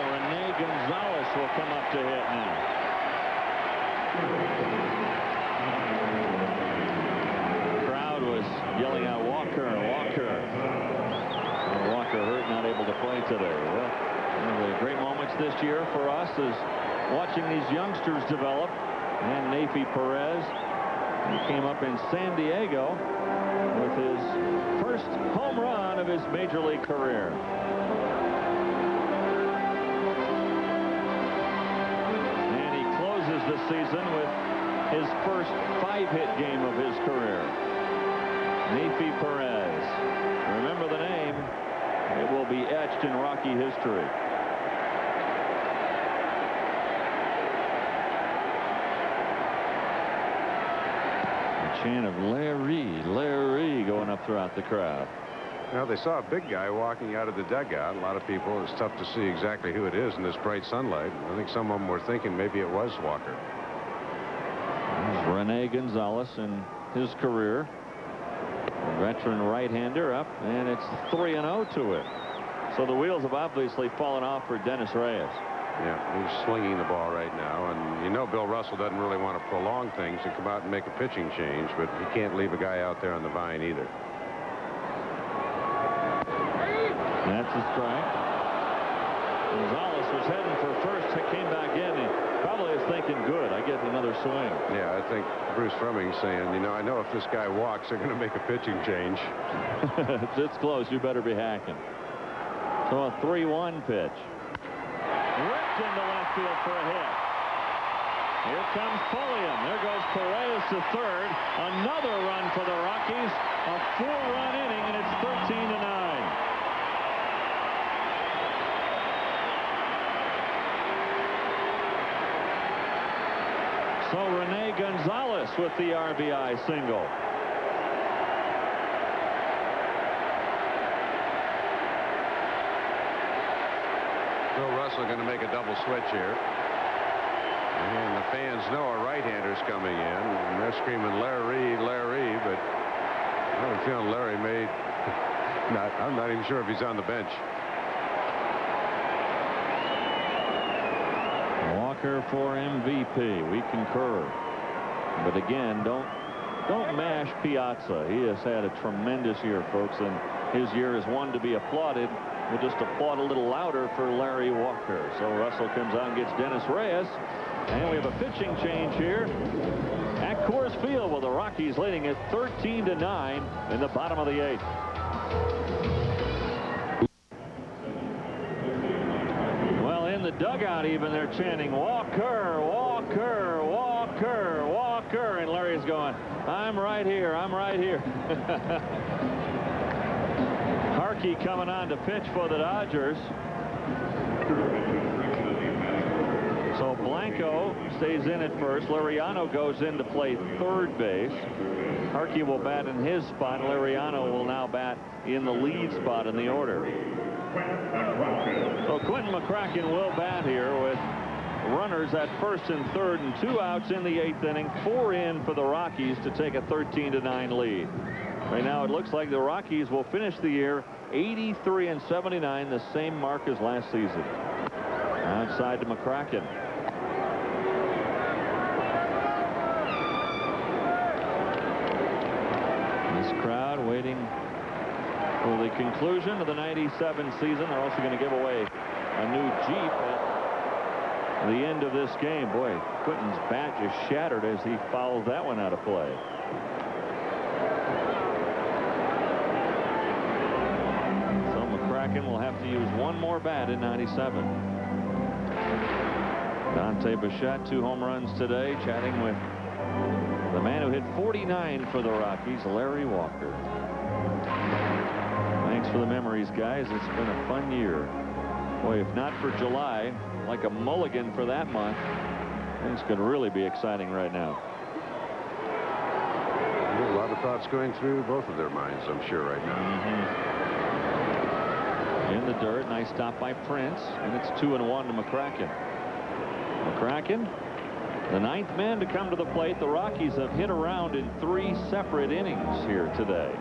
S2: Rene Gonzalez will come up to hit now. The crowd was yelling out, Walker, Walker. And Walker hurt, not able to play today. Well, one of the great moments this year for us is watching these youngsters develop. And Nafi Perez, he came up in San Diego with his first home run of his major league career. And he closes the season with his first 5-hit game of his career. Nafi Perez. Remember the name. It will be etched in Rocky history. Chant of Larry, Larry going up throughout the crowd.
S1: Now, they saw a big guy walking out of the dugout. A lot of people, it's tough to see exactly who it is in this bright sunlight. I think some of them were thinking maybe it was Walker.
S2: There's Rene Gonzalez in his career. A veteran right-hander up, and it's 3-0 to it. So the wheels have obviously fallen off for Dennis Reyes.
S1: Yeah, he's slinging the ball right now, and you know Bill Russell doesn't really want to prolong things and come out and make a pitching change, but he can't leave a guy out there on the vine either.
S2: That's a strike. Gonzalez was heading for first, came back in. He probably is thinking, good, I get another swing.
S1: Yeah, I think Bruce Fleming's saying, you know, I know if this guy walks, they're going to make a pitching change.
S2: It's close. You better be hacking. So a 3-1 pitch. Ripped into left field for a hit. Here comes Pulliam. There goes Perez to third. Another run for the Rockies. A 4-run inning, and it's 13-9. So Rene Gonzalez with the RBI single.
S1: Bill Russell going to make a double switch here. And the fans know a right-hander's coming in. And they're screaming, Larry, Larry. But I have a feeling Larry may not. I'm not even sure if he's on the bench.
S2: Walker for MVP. We concur. But again, don't mash Piazza. He has had a tremendous year, folks, and his year is one to be applauded. We'll just applaud a little louder for Larry Walker. So Russell comes out and gets Dennis Reyes. And we have a pitching change here at Coors Field, with the Rockies leading it 13-9 in the bottom of the 8th. Well, in the dugout even they're chanting Walker, Walker, Walker, Walker, and Larry's going, I'm right here, I'm right here. Harkey coming on to pitch for the Dodgers. So Blanco stays in at first. Liriano goes in to play third base. Harkey will bat in his spot. Liriano will now bat in the lead spot in the order. So Quentin McCracken will bat here with runners at first and third and 2 outs in the 8th inning. 4 in for the Rockies to take a 13-9 lead. Right now it looks like the Rockies will finish the year 83-79, the same mark as last season. Outside to McCracken. This crowd waiting for the conclusion of the '97 season. They're also going to give away a new Jeep at the end of this game. Boy, Quentin's bat just shattered as he fouled that one out of play. So McCracken will have to use one more bat in '97. Dante Bichette, 2 home runs today, chatting with the man who hit 49 for the Rockies, Larry Walker. Thanks for the memories, guys. It's been a fun year. Boy, if not for July, like a mulligan for that month, things could really be exciting right now.
S1: A lot of thoughts going through both of their minds, I'm sure, right now.
S2: In the dirt, nice stop by Prince, and it's 2-1 to McCracken. McCracken, the 9th man to come to the plate. The Rockies have hit around in 3 separate innings here today.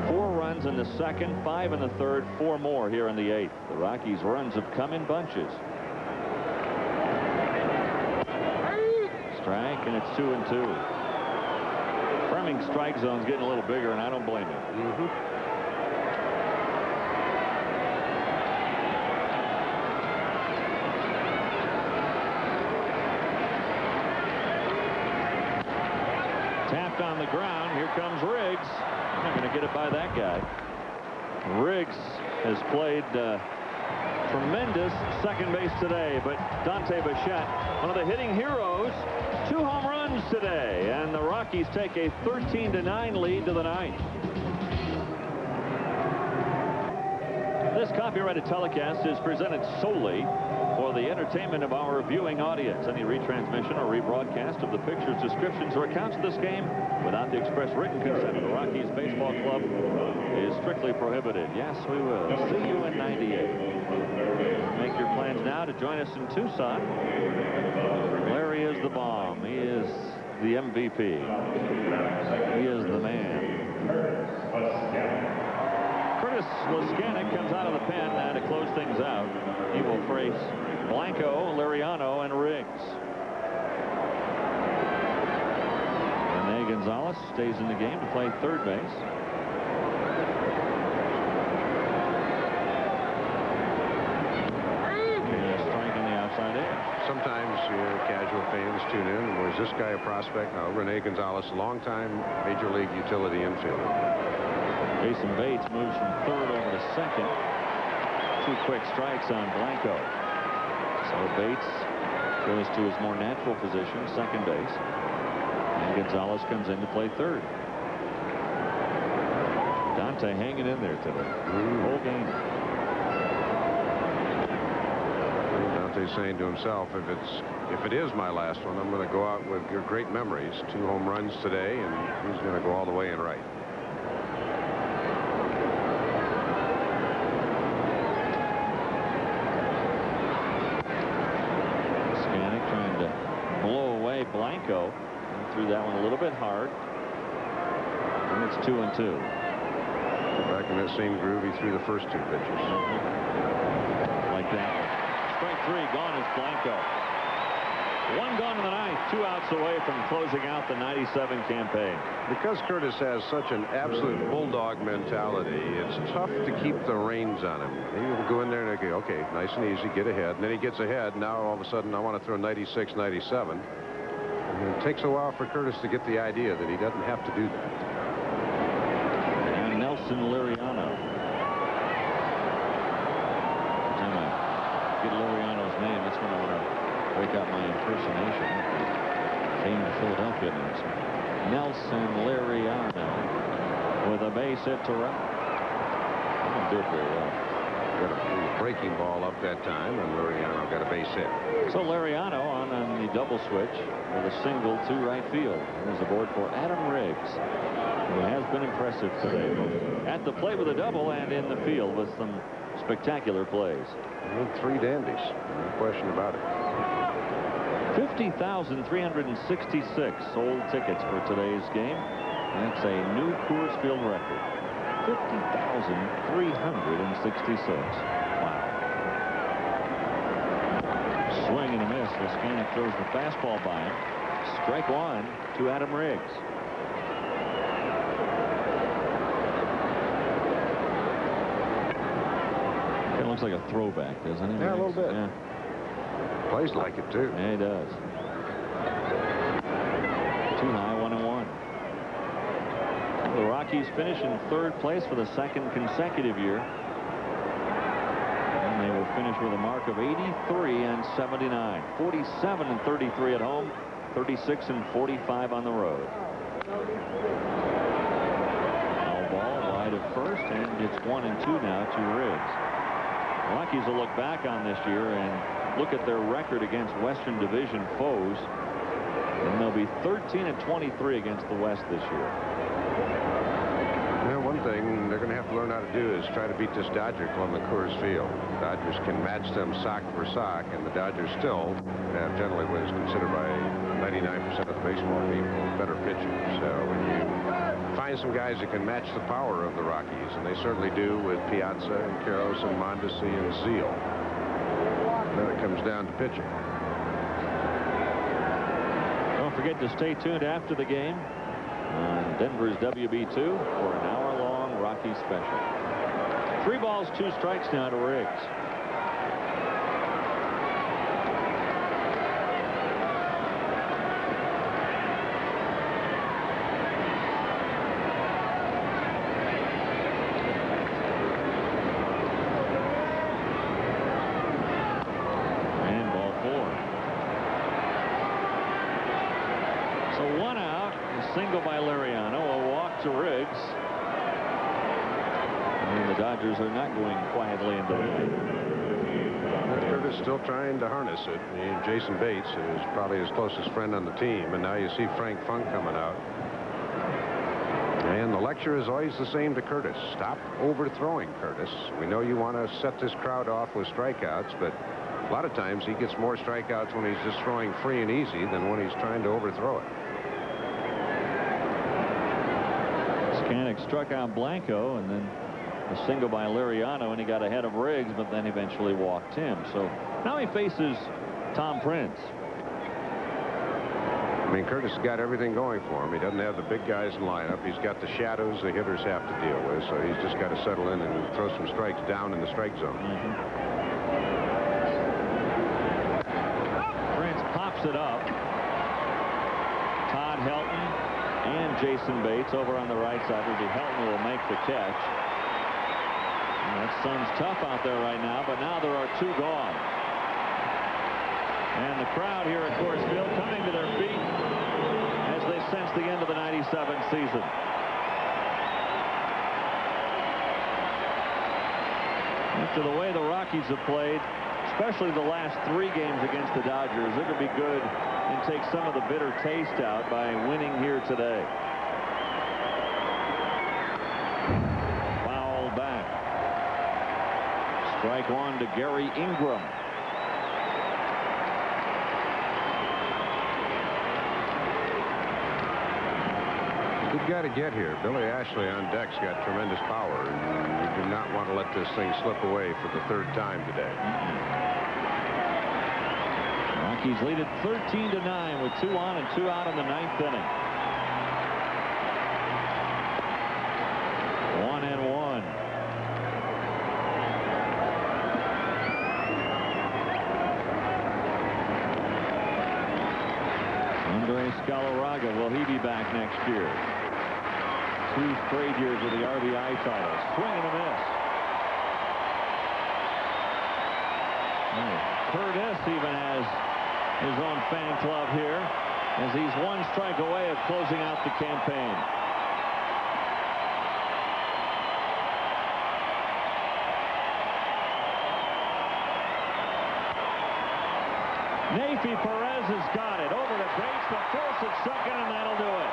S2: 4 runs in the 2nd, 5 in the 3rd, 4 more here in the 8th. The Rockies' runs have come in bunches. Strike, and it's 2-2. Fleming's strike zone's getting a little bigger, and I don't blame him. Tapped on the ground. Here comes Riggs. Not going to get it by that guy. Riggs has played tremendous second base today, but Dante Bichette, one of the hitting heroes, 2 home runs today, and the Rockies take a 13-9 lead to the 9th. This copyrighted telecast is presented solely for the entertainment of our viewing audience. Any retransmission or rebroadcast of the pictures, descriptions, or accounts of this game without the express written consent of the Rockies Baseball Club is strictly prohibited. Yes, we will. See you in '98. Make your plans now to join us in Tucson. Larry is the bomb. He is the MVP. He is the man. Curtis Laskanik comes out of the pen now to close things out. He will face Blanco, Liriano, and Riggs. Rene Gonzalez stays in the game to play third base. Strike on the outside edge.
S1: Sometimes casual fans tune in. Was this guy a prospect? No, Rene Gonzalez, longtime major league utility infielder.
S2: Jason Bates moves from third over to second. 2 quick strikes on Blanco. So Bates Goes to his more natural position, second base. And Gonzalez comes in to play third. Dante hanging in there today. Whole game.
S1: Dante's saying to himself, if it is my last one, I'm going to go out with your great memories. 2 home runs today, and he's going to go all the way in right.
S2: Skanek trying to blow away Blanco. He threw that one a little bit hard. And it's 2-2.
S1: Back in that same groove, he threw the first 2 pitches.
S2: Like that one. Strike 3, gone is Blanco. 1 gone in the 9th, 2 outs away from closing out the '97 campaign.
S1: Because Curtis has such an absolute bulldog mentality, it's tough to keep the reins on him. He will go in there and go, okay, nice and easy, get ahead. And then he gets ahead. Now all of a sudden, I want to throw 96, 97. And it takes a while for Curtis to get the idea that he doesn't have to do that.
S2: And Nelson Liriano. Every time I get Liriano's name, that's when I want to break out my impersonation. Famed Philadelphia announcer. Nelson Liriano with a base hit to right. Didn't do it very well.
S1: Got a breaking ball up that time, and Liriano got a base hit.
S2: So Liriano on the double switch with a single to right field. There's a board for Adam Riggs, who has been impressive today, both at the plate with a double and in the field with some spectacular plays.
S1: 3 dandies, no question about it.
S2: 50,366 sold tickets for today's game. That's a new Coors Field record. 50,366. Wow. Swing and a miss. Skanek throws the fastball by him. Strike 1 to Adam Riggs. Kind of looks like a throwback, doesn't it?
S1: Yeah, a little bit.
S2: Yeah.
S1: Plays like it, too.
S2: Yeah, he does. 2 high, 1-1. The Rockies finish in 3rd place for the 2nd consecutive year. And they will finish with a mark of 83-79. 47-33 at home. 36-45 on the road. Foul ball wide of first, and it's 1-2 now to Riggs. The Rockies will look back on this year and look at their record against Western Division foes, and they'll be 13-23 against the West this year.
S1: Well, one thing they're going to have to learn how to do is try to beat this Dodger club at Coors Field. Dodgers can match them sock for sock, and the Dodgers still have generally what is considered by 99% of the baseball people better pitchers. So when you find some guys that can match the power of the Rockies, and they certainly do with Piazza and Karros and Mondesi and Zeal, then it comes down to pitching.
S2: Don't forget to stay tuned after the game on Denver's WB2 for an hour-long Rocky special. 3 balls, 2 strikes now to Riggs. And ball 4. So 1 out, a single by Liriano, a walk to Riggs. And the Dodgers are not going quietly into the game.
S1: Curtis still trying to harness it. Jason Bates is probably his closest friend on the team, and now you see Frank Funk coming out. And the lecture is always the same to Curtis. Stop overthrowing, Curtis. We know you want to set this crowd off with strikeouts, but a lot of times he gets more strikeouts when he's just throwing free and easy than when he's trying to overthrow it.
S2: Skanek struck out Blanco, and then a single by Liriano, and he got ahead of Riggs, but then eventually walked him. So now he faces Tom Prince.
S1: I mean, Curtis has got everything going for him. He doesn't have the big guys in lineup. He's got the shadows the hitters have to deal with, so he's just got to settle in and throw some strikes down in the strike zone.
S2: Prince pops it up. Todd Helton and Jason Bates over on the right side. Helton will make the catch. That sun's tough out there right now, but now there are 2 gone. And the crowd here at Coors Field coming to their feet as they sense the end of the '97 season. After the way the Rockies have played, especially the last 3 games against the Dodgers, it would be good and take some of the bitter taste out by winning here today. Foul back. Strike 1 to Gary Ingram.
S1: Good guy to get here. Billy Ashley on deck's got tremendous power, and you do not want to let this thing slip away for the 3rd time today.
S2: Rockies lead it 13-9 with 2 on and 2 out in the 9th inning. 1-1. Andres Galarraga, will he be back next year? 2 straight years with the RBI title. Swing and a miss. Curtis even has his own fan club here as he's 1 strike away of closing out the campaign. Neifi Perez has got it over the base, the force at second, and that'll do it.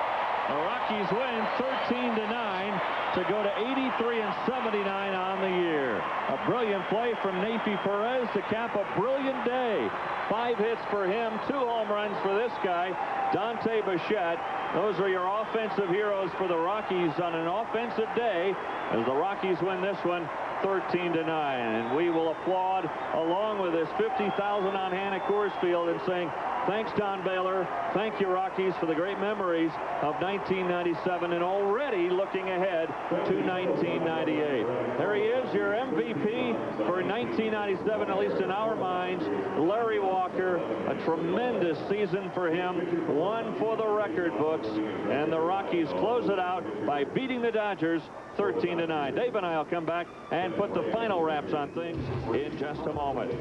S2: The Rockies win 13-9 to go to 83-79 on the year. A brilliant play from Neifi Perez to cap a brilliant day. 5 hits for him, 2 home runs for this guy, Dante Bichette. Those are your offensive heroes for the Rockies on an offensive day as the Rockies win this one 13-9. And we will applaud along with this 50,000 on hand at Coors Field and saying, thanks, Don Baylor. Thank you, Rockies, for the great memories of 1997 and already looking ahead to 1998. There he is, your MVP for 1997, at least in our minds, Larry Walker. A tremendous season for him, 1 for the record books, and the Rockies close it out by beating the Dodgers 13-9. Dave and I will come back and put the final wraps on things in just a moment.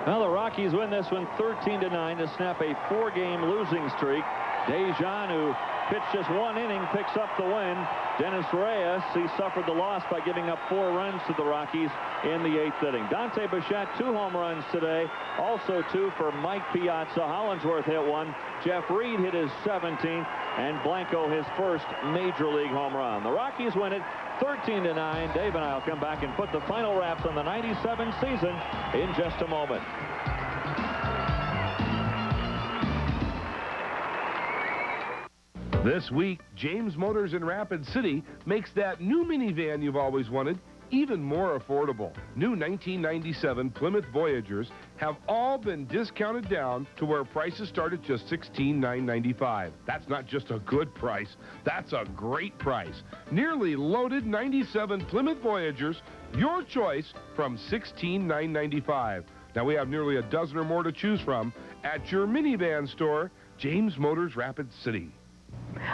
S2: Well, the Rockies win this one 13-9 to snap a 4-game losing streak. Dejan, who pitched just 1 inning, picks up the win. Dennis Reyes, he suffered the loss by giving up 4 runs to the Rockies in the 8th inning. Dante Bichette, 2 home runs today. Also 2 for Mike Piazza. Hollinsworth hit 1. Jeff Reed hit his 17th. And Blanco his first major league home run. The Rockies win it 13-9. Dave and I will come back and put the final wraps on the '97 season in just a moment.
S3: This week, James Motors in Rapid City makes that new minivan you've always wanted even more affordable. New 1997 Plymouth Voyagers have all been discounted down to where prices start at just $16,995. That's not just a good price, that's a great price. Nearly loaded 97 Plymouth Voyagers, your choice from $16,995. Now we have nearly a dozen or more to choose from at your minivan store, James Motors Rapid City.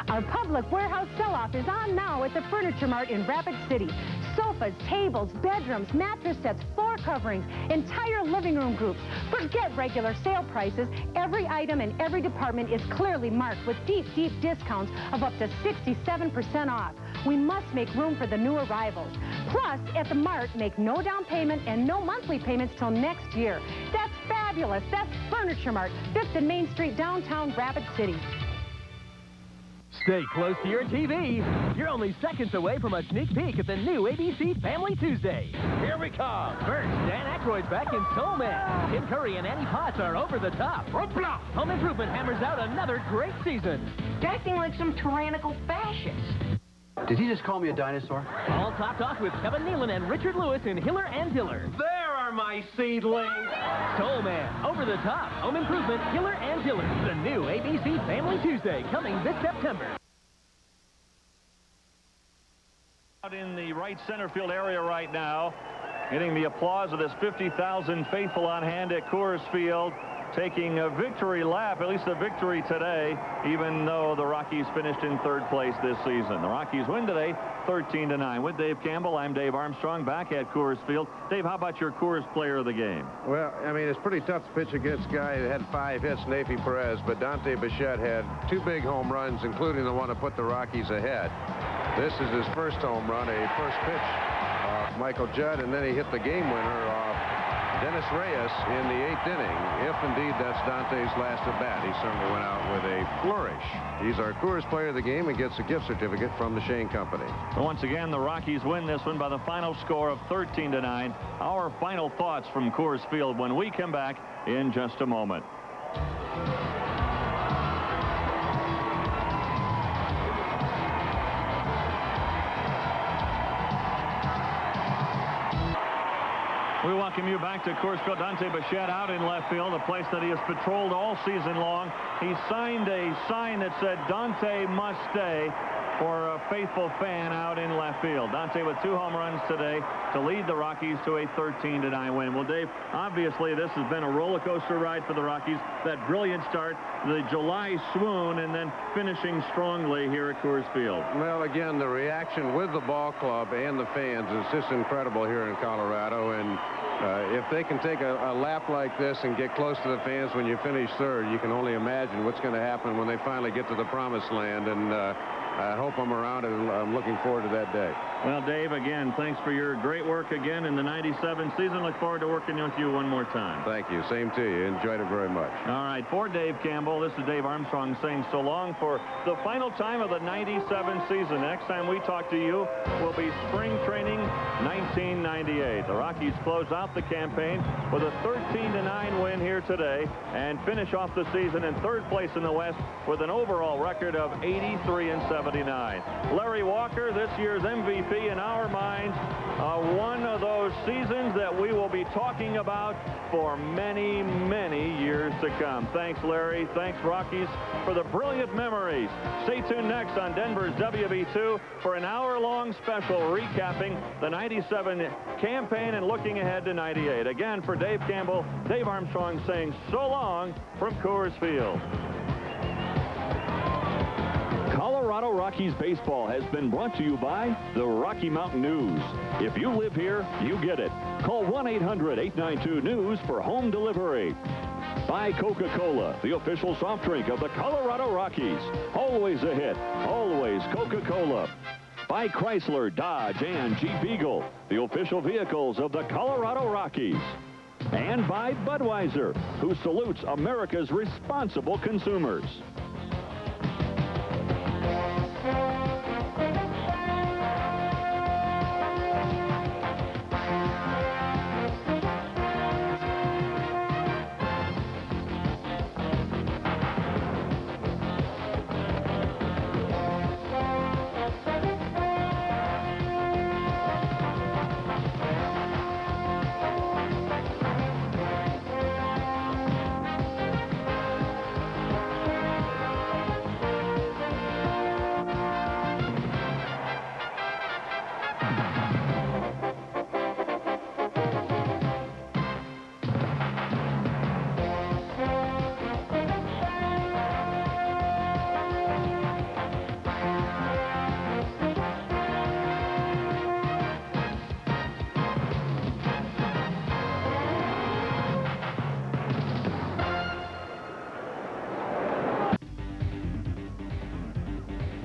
S4: Our public warehouse sell-off is on now at the Furniture Mart in Rapid City. Sofas, tables, bedrooms, mattress sets, floor coverings, entire living room groups. Forget regular sale prices. Every item in every department is clearly marked with deep, deep discounts of up to 67% off. We must make room for the new arrivals. Plus, at the Mart, make no down payment and no monthly payments till next year. That's fabulous. That's Furniture Mart, 5th and Main Street, downtown Rapid City.
S5: Stay close to your TV. You're only seconds away from a sneak peek at the new ABC Family Tuesday. Here we come. First, Dan Aykroyd's back in Soul Man. Tim Curry and Annie Potts are over the top. Home Improvement hammers out another great season.
S6: Acting like some tyrannical fascist.
S7: Did he just call me a dinosaur?
S5: All topped off with Kevin Nealon and Richard Lewis in Hiller and Diller.
S7: There are my seedlings.
S5: Soul Man, Over the Top, Home Improvement, Hiller and Diller. The new ABC Family Tuesday coming this September.
S2: Out in the right center field area right now, getting the applause of this 50,000 faithful on hand at Coors Field. taking a victory lap, at least a victory today, even though the Rockies finished in third place this season. The Rockies win today 13-9. With Dave Campbell, I'm Dave Armstrong back at Coors Field. Dave, how about your Coors player of the game?
S1: Well, I mean, it's pretty tough to pitch against a guy that had 5 hits, Nafy Perez, but Dante Bichette had 2 big home runs, including the one that put the Rockies ahead. This is his first home run, a first pitch off Michael Judd, and then he hit the game winner off Dennis Reyes in the 8th inning. If indeed that's Dante's last at bat, he certainly went out with a flourish. He's our Coors player of the game and gets a gift certificate from the Shane Company.
S2: Once again, the Rockies win this one by the final score of 13-9. Our final thoughts from Coors Field when we come back in just a moment. We welcome you back to Coors Field. Dante Bichette out in left field, a place that he has patrolled all season long. He signed a sign that said Dante must stay for a faithful fan out in left field. Dante with 2 home runs today to lead the Rockies to a 13-9 win. Well, Dave, obviously this has been a roller coaster ride for the Rockies. That brilliant start, the July swoon, and then finishing strongly here at Coors Field.
S1: Well, again, the reaction with the ball club and the fans is just incredible here in Colorado. And if they can take a lap like this and get close to the fans when you finish third, you can only imagine what's going to happen when they finally get to the promised land. And I hope I'm around, and I'm looking forward to that day.
S2: Well, Dave, again, thanks for your great work again in the '97 season. Look forward to working with you one more time.
S1: Thank you. Same to you. Enjoyed it very much.
S2: All right, for Dave Campbell, this is Dave Armstrong saying so long for the final time of the '97 season. Next time we talk to you will be spring training 1998. The Rockies close out the campaign with a 13-9 win here today and finish off the season in third place in the West with an overall record of 83-79. Larry Walker, this year's MVP in our minds, one of those seasons that we will be talking about for many, many years to come. Thanks, Larry. Thanks, Rockies, for the brilliant memories. Stay tuned next on Denver's WB2 for an hour-long special recapping the '97 campaign and looking ahead to '98. Again, for Dave Campbell, Dave Armstrong saying so long from Coors Field. Colorado Rockies baseball has been brought to you by the Rocky Mountain News. If you live here, you get it. Call 1-800-892-NEWS for home delivery. By Coca-Cola, the official soft drink of the Colorado Rockies. Always a hit, always Coca-Cola. By Chrysler, Dodge, and Jeep Eagle, the official vehicles of the Colorado Rockies. And by Budweiser, who salutes America's responsible consumers.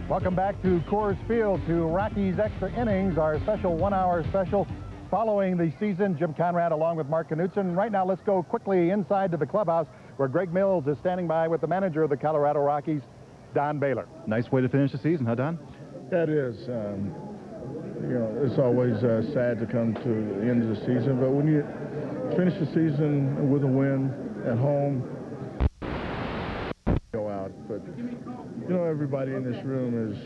S8: Welcome back to Coors Field, to Rockies Extra Innings, our special one-hour special following the season. Jim Conrad along with Mark Knutson. Right now, let's go quickly inside to the clubhouse where Greg Mills is standing by with the manager of the Colorado Rockies, Don Baylor.
S9: Nice way to finish the season, huh, Don?
S10: That is. You know, it's always sad to come to the end of the season, but when you finish the season with a win at home, go out. But, you know, everybody in this room is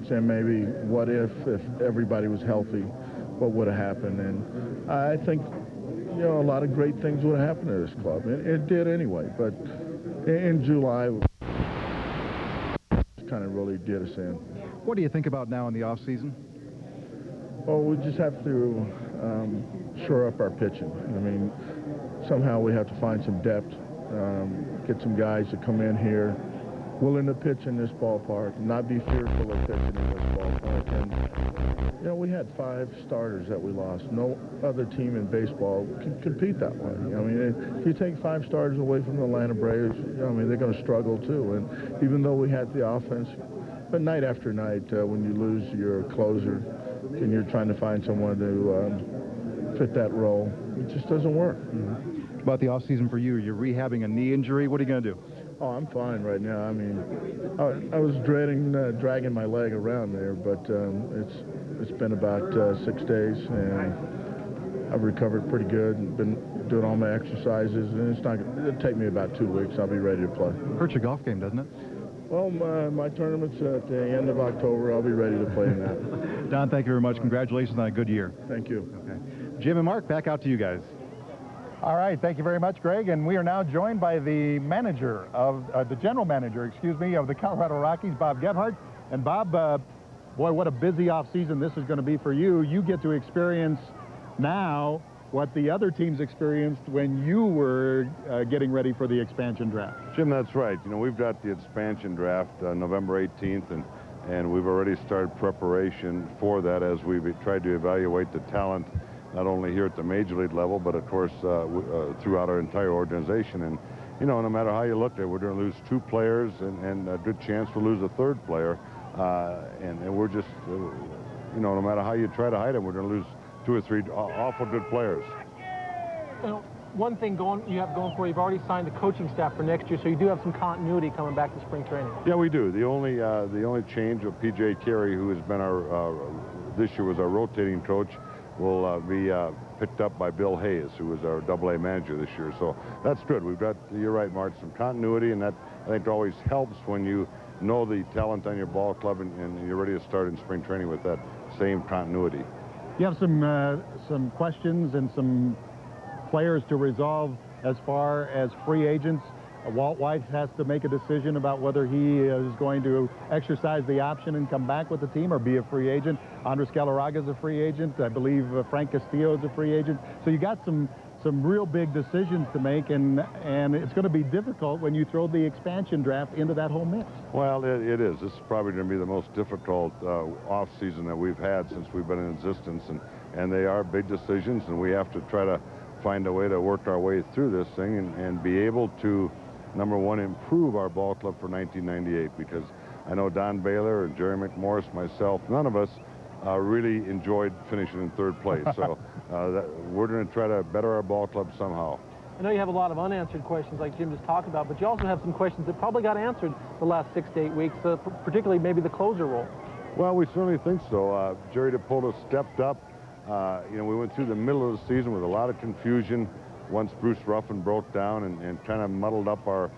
S10: saying maybe what if everybody was healthy, what would have happened? And I think, you know, a lot of great things would have happened to this club. It did anyway, but in July, it kind of really did us in.
S9: What do you think about now in the off season?
S10: Well, we just have to shore up our pitching. I mean, somehow we have to find some depth get some guys to come in here, willing to pitch in this ballpark, not be fearful of pitching in this ballpark. And, you know, we had 5 starters that we lost. No other team in baseball can compete that way. I mean, if you take 5 starters away from the Atlanta Braves, you know, I mean, they're going to struggle too. And even though we had the offense, but night after night, when you lose your closer and you're trying to find someone to fit that role, it just doesn't work.
S9: Mm-hmm. About the off season for you, you're rehabbing a knee injury. What are you going to do?
S10: Oh, I'm fine right now. I mean, I was dreading dragging my leg around there, but it's been about 6 days, and I've recovered pretty good. Been doing all my exercises, and it'll take me about 2 weeks. I'll be ready to play.
S9: Hurts your golf game, doesn't it?
S10: Well, my tournament's at the end of October. I'll be ready to play in that.
S9: Don, thank you very much. Congratulations on a good year.
S10: Thank you.
S9: Okay. Jim and Mark, back out to you guys.
S8: All right, thank you very much, Greg. And we are now joined by the manager of, the general manager, excuse me, of the Colorado Rockies, Bob Gebhardt. And Bob, boy, what a busy off season this is going to be for you. You get to experience now what the other teams experienced when you were getting ready for the expansion draft.
S11: Jim, that's right. You know, we've got the expansion draft November 18th, and we've already started preparation for that as we've tried to evaluate the talent not only here at the major league level, but of course throughout our entire organization. And you know, no matter how you look at it, we're going to lose 2 players, and a good chance we'll lose a 3rd player. And we're just, you know, no matter how you try to hide it, we're going to lose 2 or 3 awful good players.
S12: You know, one thing you have going for you, you've already signed the coaching staff for next year, so you do have some continuity coming back to spring training.
S11: Yeah, we do. The only change of P.J. Carey, who has been this year was our rotating coach, will be picked up by Bill Hayes, who was our AA manager this year. So that's good. We've got, you're right, Mark, some continuity, and that I think always helps when you know the talent on your ball club and you're ready to start in spring training with that same continuity.
S8: You have some questions and some players to resolve as far as free agents. Walt White has to make a decision about whether he is going to exercise the option and come back with the team or be a free agent. Andres Galarraga is a free agent. I believe Frank Castillo is a free agent. So you got some real big decisions to make, and it's going to be difficult when you throw the expansion draft into that whole mix.
S11: Well, it is. This is probably going to be the most difficult off season that we've had since we've been in existence, and they are big decisions, and we have to try to find a way to work our way through this thing and be able to, number one, improve our ball club for 1998, because I know Don Baylor and Jerry McMorris, myself, none of us really enjoyed finishing in 3rd place. So we're going to try to better our ball club somehow.
S12: I know you have a lot of unanswered questions like Jim just talked about, but you also have some questions that probably got answered the last 6 to 8 weeks, particularly maybe the closer role.
S11: Well, we certainly think so. Jerry DiPolo stepped up. You know, we went through the middle of the season with a lot of confusion once Bruce Ruffin broke down and kind of muddled up our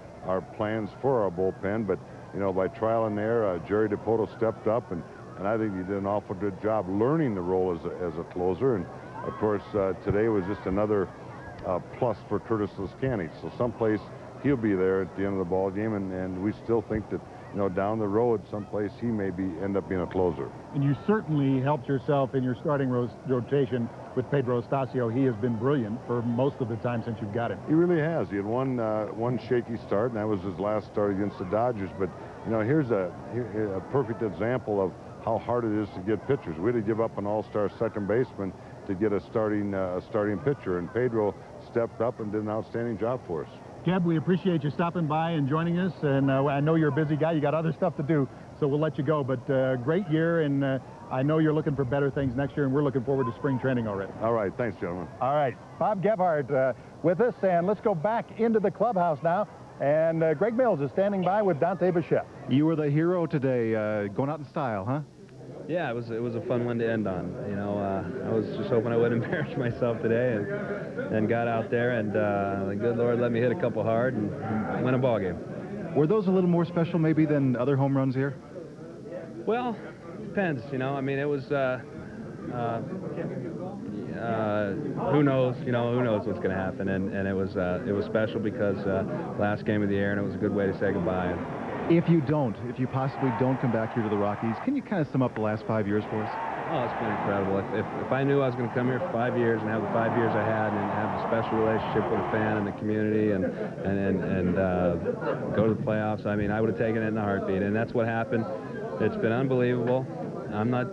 S11: plans for our bullpen. But, you know, by trial and error, Jerry DiPolo stepped up, and I think he did an awful good job learning the role as a closer. And, of course, today was just another plus for Curtis Lascani. So someplace he'll be there at the end of the ball game, and we still think that, you know, down the road someplace he may end up being a closer.
S8: And you certainly helped yourself in your starting rotation with Pedro Estacio. He has been brilliant for most of the time since you've got him.
S11: He really has. He had one shaky start, and that was his last start against the Dodgers. But, you know, here's a perfect example of how hard it is to get pitchers. We had to give up an all-star second baseman to get a starting pitcher, and Pedro stepped up and did an outstanding job for us.
S8: Geb, we appreciate you stopping by and joining us, and I know you're a busy guy. You got other stuff to do, so we'll let you go. But great year, and I know you're looking for better things next year, and we're looking forward to spring training already.
S11: All right. Thanks, gentlemen.
S8: All right. Bob Gebhardt with us, and let's go back into the clubhouse now. And Greg Mills is standing by with Dante Bichette.
S9: You were the hero today, going out in style, huh?
S13: Yeah, it was a fun one to end on. You know, I was just hoping I wouldn't embarrass myself today, and got out there, and the good Lord let me hit a couple hard and win a ball game.
S9: Were those a little more special maybe than other home runs here?
S13: Well, depends. You know, I mean, it was who knows? You know, who knows what's going to happen, and it was special because last game of the year, and it was a good way to say goodbye.
S9: If you possibly don't come back here to the Rockies, can you kind of sum up the last 5 years for us?
S13: Oh, it's been incredible. If I knew I was going to come here for 5 years and have the 5 years I had and have a special relationship with the fan and the community and go to the playoffs, I mean, I would have taken it in a heartbeat. And that's what happened. It's been unbelievable. I'm not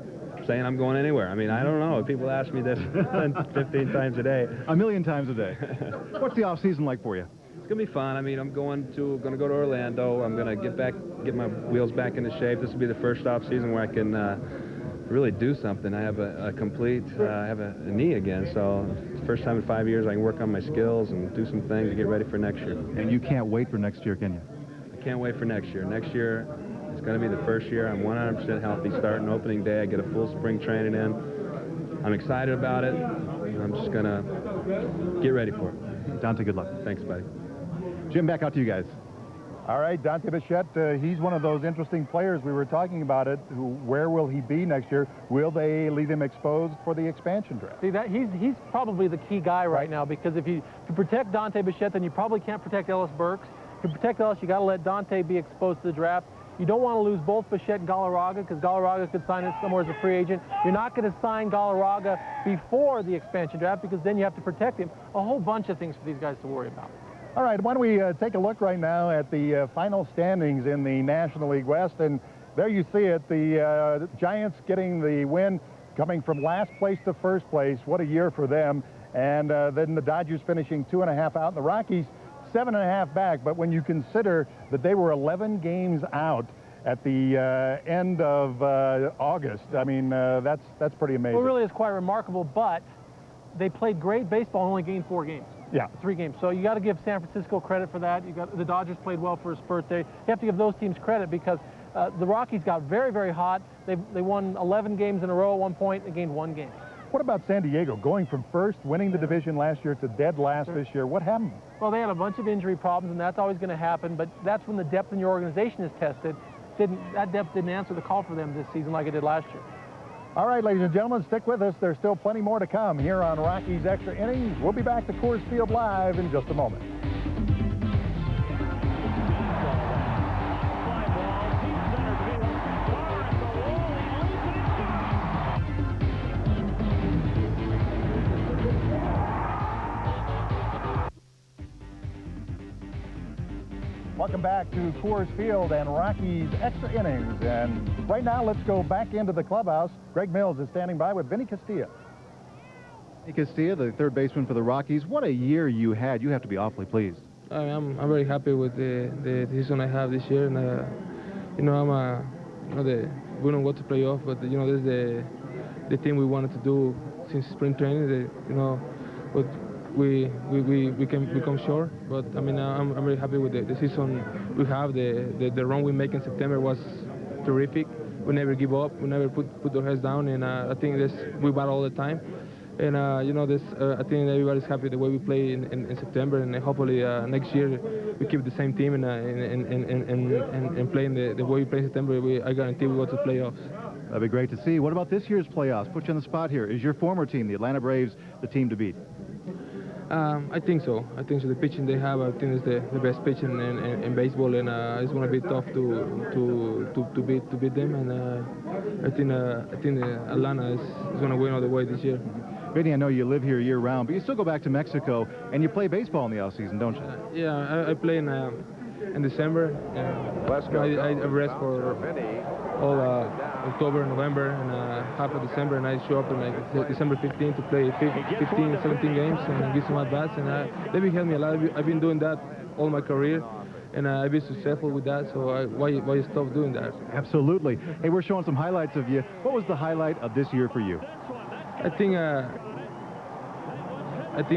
S13: saying I'm going anywhere. I mean, I don't know. People ask me this 10, 15 times a day.
S9: A million times a day. What's the off season like for you?
S13: It's gonna be fun. I mean, I'm going to go to Orlando. I'm gonna get my wheels back into shape. This will be the first off season where I can really do something. I have I have a knee again, so it's the first time in 5 years I can work on my skills and do some things to get ready for next year.
S9: And you can't wait for next year, can you?
S13: I can't wait for next year. Next year, it's going to be the first year I'm 100% healthy. Starting opening day, I get a full spring training in. I'm excited about it. I'm just going to get ready for it.
S9: Dante, good luck.
S13: Thanks, buddy.
S9: Jim, back out to you guys.
S8: All right, Dante Bichette, he's one of those interesting players. We were talking about it. Where will he be next year? Will they leave him exposed for the expansion draft?
S12: See, he's probably the key guy right now, because if you protect Dante Bichette, then you probably can't protect Ellis Burks. To protect Ellis, you got to let Dante be exposed to the draft. You don't want to lose both Bichette and Galarraga, because Galarraga could sign it somewhere as a free agent. You're not going to sign Galarraga before the expansion draft, because then you have to protect him. A whole bunch of things for these guys to worry about.
S8: All right, why don't we take a look right now at the final standings in the National League West, and there you see it, the Giants getting the win, coming from last place to first place. What a year for them. And then the Dodgers finishing 2.5 out, and the Rockies 7.5 back. But when you consider that they were 11 games out at the end of August, I mean, that's pretty amazing.
S12: Well, it really is quite remarkable, but they played great baseball and only gained 4 games.
S8: Yeah.
S12: 3 games. So you got to give San Francisco credit for that. The Dodgers played well for a spurt there. You have to give those teams credit, because the Rockies got very, very hot. They won 11 games in a row at one point and gained 1 game.
S8: What about San Diego, going from first, winning the division last year, to dead last this year? What happened?
S12: Well, they had a bunch of injury problems, and that's always going to happen, but that's when the depth in your organization is tested. That depth didn't answer the call for them this season like it did last year.
S8: All right, ladies and gentlemen, stick with us. There's still plenty more to come here on Rockies Extra Innings. We'll be back to Coors Field Live in just a moment. Welcome back to Coors Field and Rockies Extra Innings. And right now, let's go back into the clubhouse. Greg Mills is standing by with Vinny Castilla.
S9: Hey, Castilla, the third baseman for the Rockies. What a year you had. You have to be awfully pleased.
S14: I'm very happy with the season I have this year. And, you know, we don't go to playoff, but, you know, this is the thing we wanted to do since spring training. You know, but we come short, but I mean I'm very happy with the season we have. The run we make in September was terrific. We never give up. We never put our heads down, and I think we battle all the time. And you know, I think everybody's happy the way we play in September, and hopefully next year we keep the same team and playing the way we play in September. I guarantee we go to playoffs.
S9: That'd be great to see. What about this year's playoffs? Put you on the spot here. Is your former team, the Atlanta Braves, the team to beat?
S14: I think so. I think so. The pitching they have, I think, is the best pitching in baseball, and it's going to be tough to beat them. And I think Atlanta is going to win all the way this year.
S9: Vinny, I know you live here year-round, but you still go back to Mexico and you play baseball in the off-season, don't you?
S14: Yeah, I play in December. I rest for all October, November, and half of December, and I show up on December 15th to play 15, 17 games and give some at-bats, and they've been helping me a lot. I've been doing that all my career, and I've been successful with that, so why stop doing that?
S9: Absolutely. Hey, we're showing some highlights of you. What was the highlight of this year for you?
S14: I think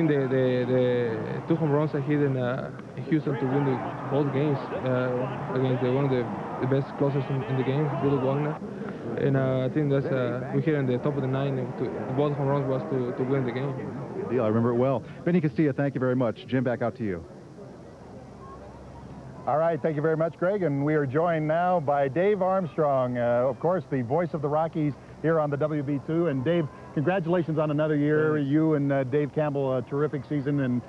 S14: the 2 home runs I hit in Houston to win both games against one of the best closers in the game, Billy Wagner. And I think that's we hit in the top of the 9. Both home runs was to win the game.
S9: Good deal. I remember it well. Vinny Castilla, thank you very much. Jim, back out to you.
S8: All right, thank you very much, Greg. And we are joined now by Dave Armstrong, of course, the voice of the Rockies here on the WB2. And Dave, congratulations on another year. Thanks. You and Dave Campbell, a terrific season, and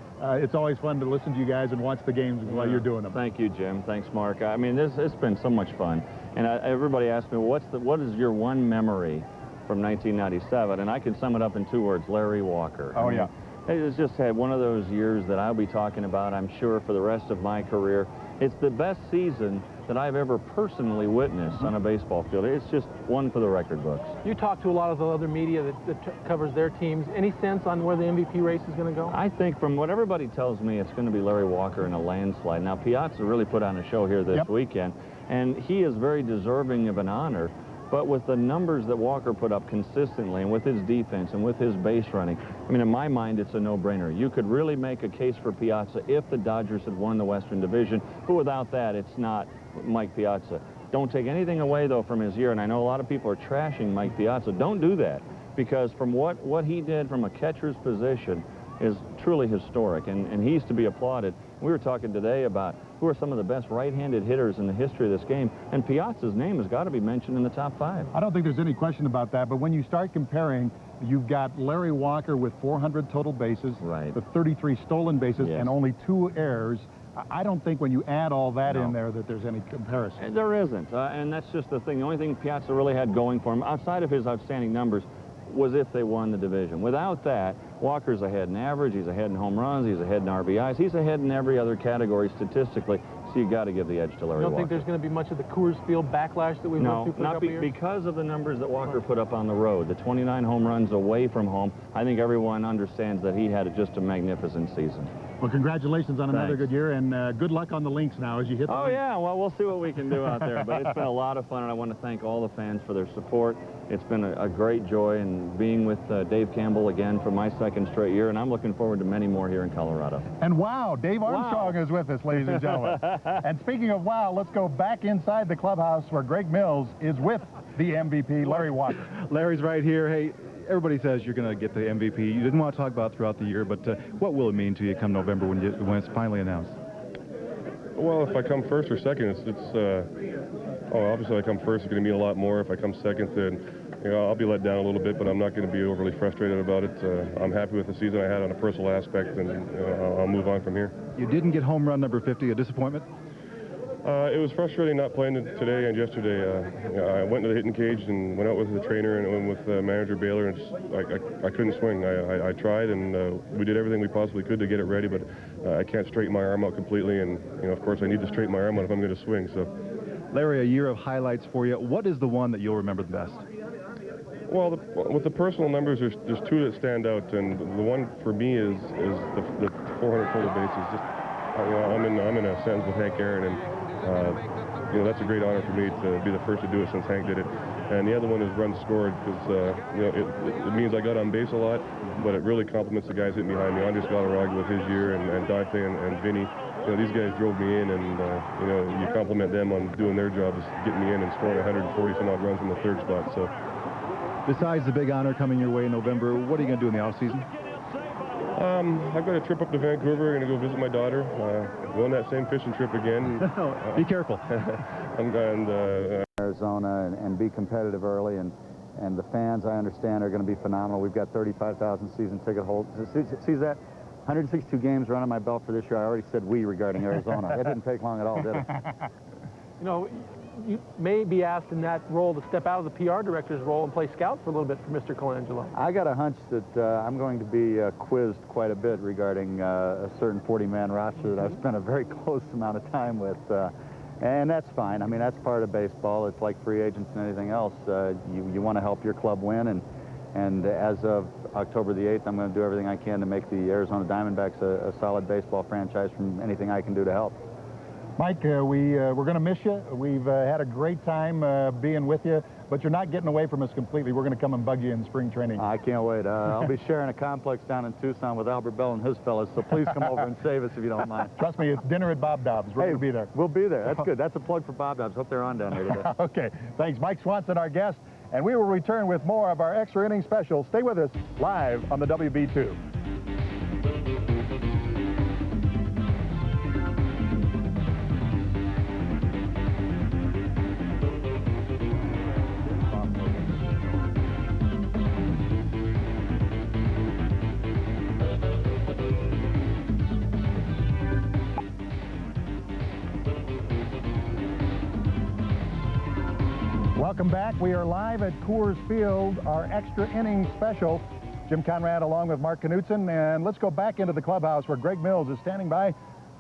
S8: it's always fun to listen to you guys and watch the games while you're doing them.
S2: Thank you, Jim. Thanks, Mark. I mean, it's been so much fun. And everybody asks me, what is your one memory from 1997, and I can sum it up in 2 words: Larry Walker.
S8: Oh, yeah.
S2: It's just had one of those years that I'll be talking about, I'm sure, for the rest of my career. It's the best season that I've ever personally witnessed on a baseball field. It's just one for the record books.
S12: You talk to a lot of the other media that covers their teams. Any sense on where the MVP race is going to go?
S2: I think from what everybody tells me, it's going to be Larry Walker in a landslide. Now, Piazza really put on a show here this weekend, and he is very deserving of an honor. But with the numbers that Walker put up consistently, and with his defense, and with his base running, I mean, in my mind, it's a no-brainer. You could really make a case for Piazza if the Dodgers had won the Western Division, but without that, it's not Mike Piazza. Don't take anything away, though, from his year, and I know a lot of people are trashing Mike Piazza. Don't do that, because from what he did from a catcher's position is truly historic, and he's to be applauded. We were talking today about who are some of the best right-handed hitters in the history of this game, and Piazza's name has got to be mentioned in the top 5.
S8: I don't think there's any question about that, but when you start comparing, you've got Larry Walker with 400 total bases, with 33 stolen bases, and only 2 errors. I don't think when you add all that in there that there's any comparison.
S2: There isn't, and that's just the thing. The only thing Piazza really had going for him, outside of his outstanding numbers, was if they won the division. Without that, Walker's ahead in average, he's ahead in home runs, he's ahead in RBIs, he's ahead in every other category statistically, so you got to give the edge to Larry Walker.
S12: You don't think there's going to be much of the Coors Field backlash that we've went through for a couple years?
S2: Because of the numbers that Walker put up on the road, the 29 home runs away from home. I think everyone understands that he had just a magnificent season.
S8: Well, congratulations on another good year, and good luck on the links now as you hit the links.
S2: Yeah, well, we'll see what we can do out there, but it's been a lot of fun, and I want to thank all the fans for their support. It's been a great joy, and being with Dave Campbell again for my 2nd straight year, and I'm looking forward to many more here in Colorado.
S8: And wow, Dave Armstrong is with us, ladies and gentlemen. And speaking of wow, let's go back inside the clubhouse where Greg Mills is with the MVP, Larry Walker.
S9: Larry's right here. Hey, everybody says you're going to get the MVP. You didn't want to talk about it throughout the year, but what will it mean to you come November when it's finally announced?
S15: Well, if I come first or second, obviously I come first, it's going to mean a lot more. If I come second, then I'll be let down a little bit, but I'm not going to be overly frustrated about it. I'm happy with the season I had on a personal aspect, and I'll move on from here.
S9: You didn't get home run number 50, a disappointment?
S15: It was frustrating not playing today and yesterday. I went to the hitting cage and went out with the trainer and went with manager Baylor, and I couldn't swing. I tried, and we did everything we possibly could to get it ready, but I can't straighten my arm out completely, and of course I need to straighten my arm out if I'm going to swing. So,
S9: Larry, a year of highlights for you. What is the one that you'll remember the best?
S15: Well, with the personal numbers, there's 2 that stand out, and the one for me is the 400 total bases. Just I'm in a sentence with Hank Aaron, and that's a great honor for me to be the first to do it since Hank did it. And the other one is runs scored, because it means I got on base a lot, but it really compliments the guys hitting behind me. Andres Galarraga with his year, and Dante and Vinny. These guys drove me in, and you compliment them on doing their job, is getting me in and scoring 140 some odd runs from the 3rd spot. So,
S9: besides the big honor coming your way in November, what are you going to do in the off season?
S15: I've got a trip up to Vancouver. I'm going to go visit my daughter. Go on that same fishing trip again.
S9: Be careful.
S15: I'm going
S16: Arizona and be competitive early, and the fans, I understand, are going to be phenomenal. We've got 35,000 season ticket holders. See that? 162 games are under my belt for this year. I already said we regarding Arizona. It didn't take long at all, did it?
S12: You may be asked in that role to step out of the PR director's role and play scout for a little bit for Mr. Colangelo.
S16: I got a hunch that I'm going to be quizzed quite a bit regarding a certain 40-man roster that I've spent a very close amount of time with. And that's fine. I mean, that's part of baseball. It's like free agents and anything else. You want to help your club win, and as of October the 8th, I'm going to do everything I can to make the Arizona Diamondbacks a solid baseball franchise from anything I can do to help.
S8: Mike, we're going to miss you. We've had a great time being with you, but you're not getting away from us completely. We're going to come and bug you in spring training.
S16: I can't wait. I'll be sharing a complex down in Tucson with Albert Bell and his fellas, so please come over and save us if you don't mind.
S8: Trust me, it's dinner at Bob Dobbs. We're going to be there.
S16: We'll be there. That's good. That's a plug for Bob Dobbs. Hope they're on down here today.
S8: Okay. Thanks. Mike Swanson, our guest, and we will return with more of our extra inning special. Stay with us live on the WB2. Welcome back. We are live at Coors Field, our extra inning special. Jim Conrad along with Mark Knutson, and let's go back into the clubhouse where Greg Mills is standing by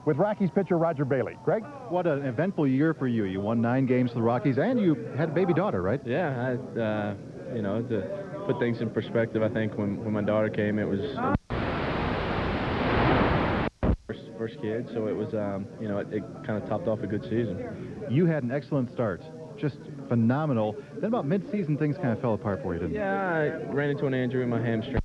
S8: with Rockies pitcher Roger Bailey. Greg?
S9: What an eventful year for you. You won 9 games for the Rockies, and you had a baby daughter, right?
S13: Yeah, you know, to put things in perspective, I think when my daughter came, it was first kid, so it was, you know, it kind of topped off a good season.
S9: You had an excellent start, just phenomenal. Then about mid-season, things kind of fell apart for you, didn't they?
S13: Yeah, I ran into an injury in my hamstring.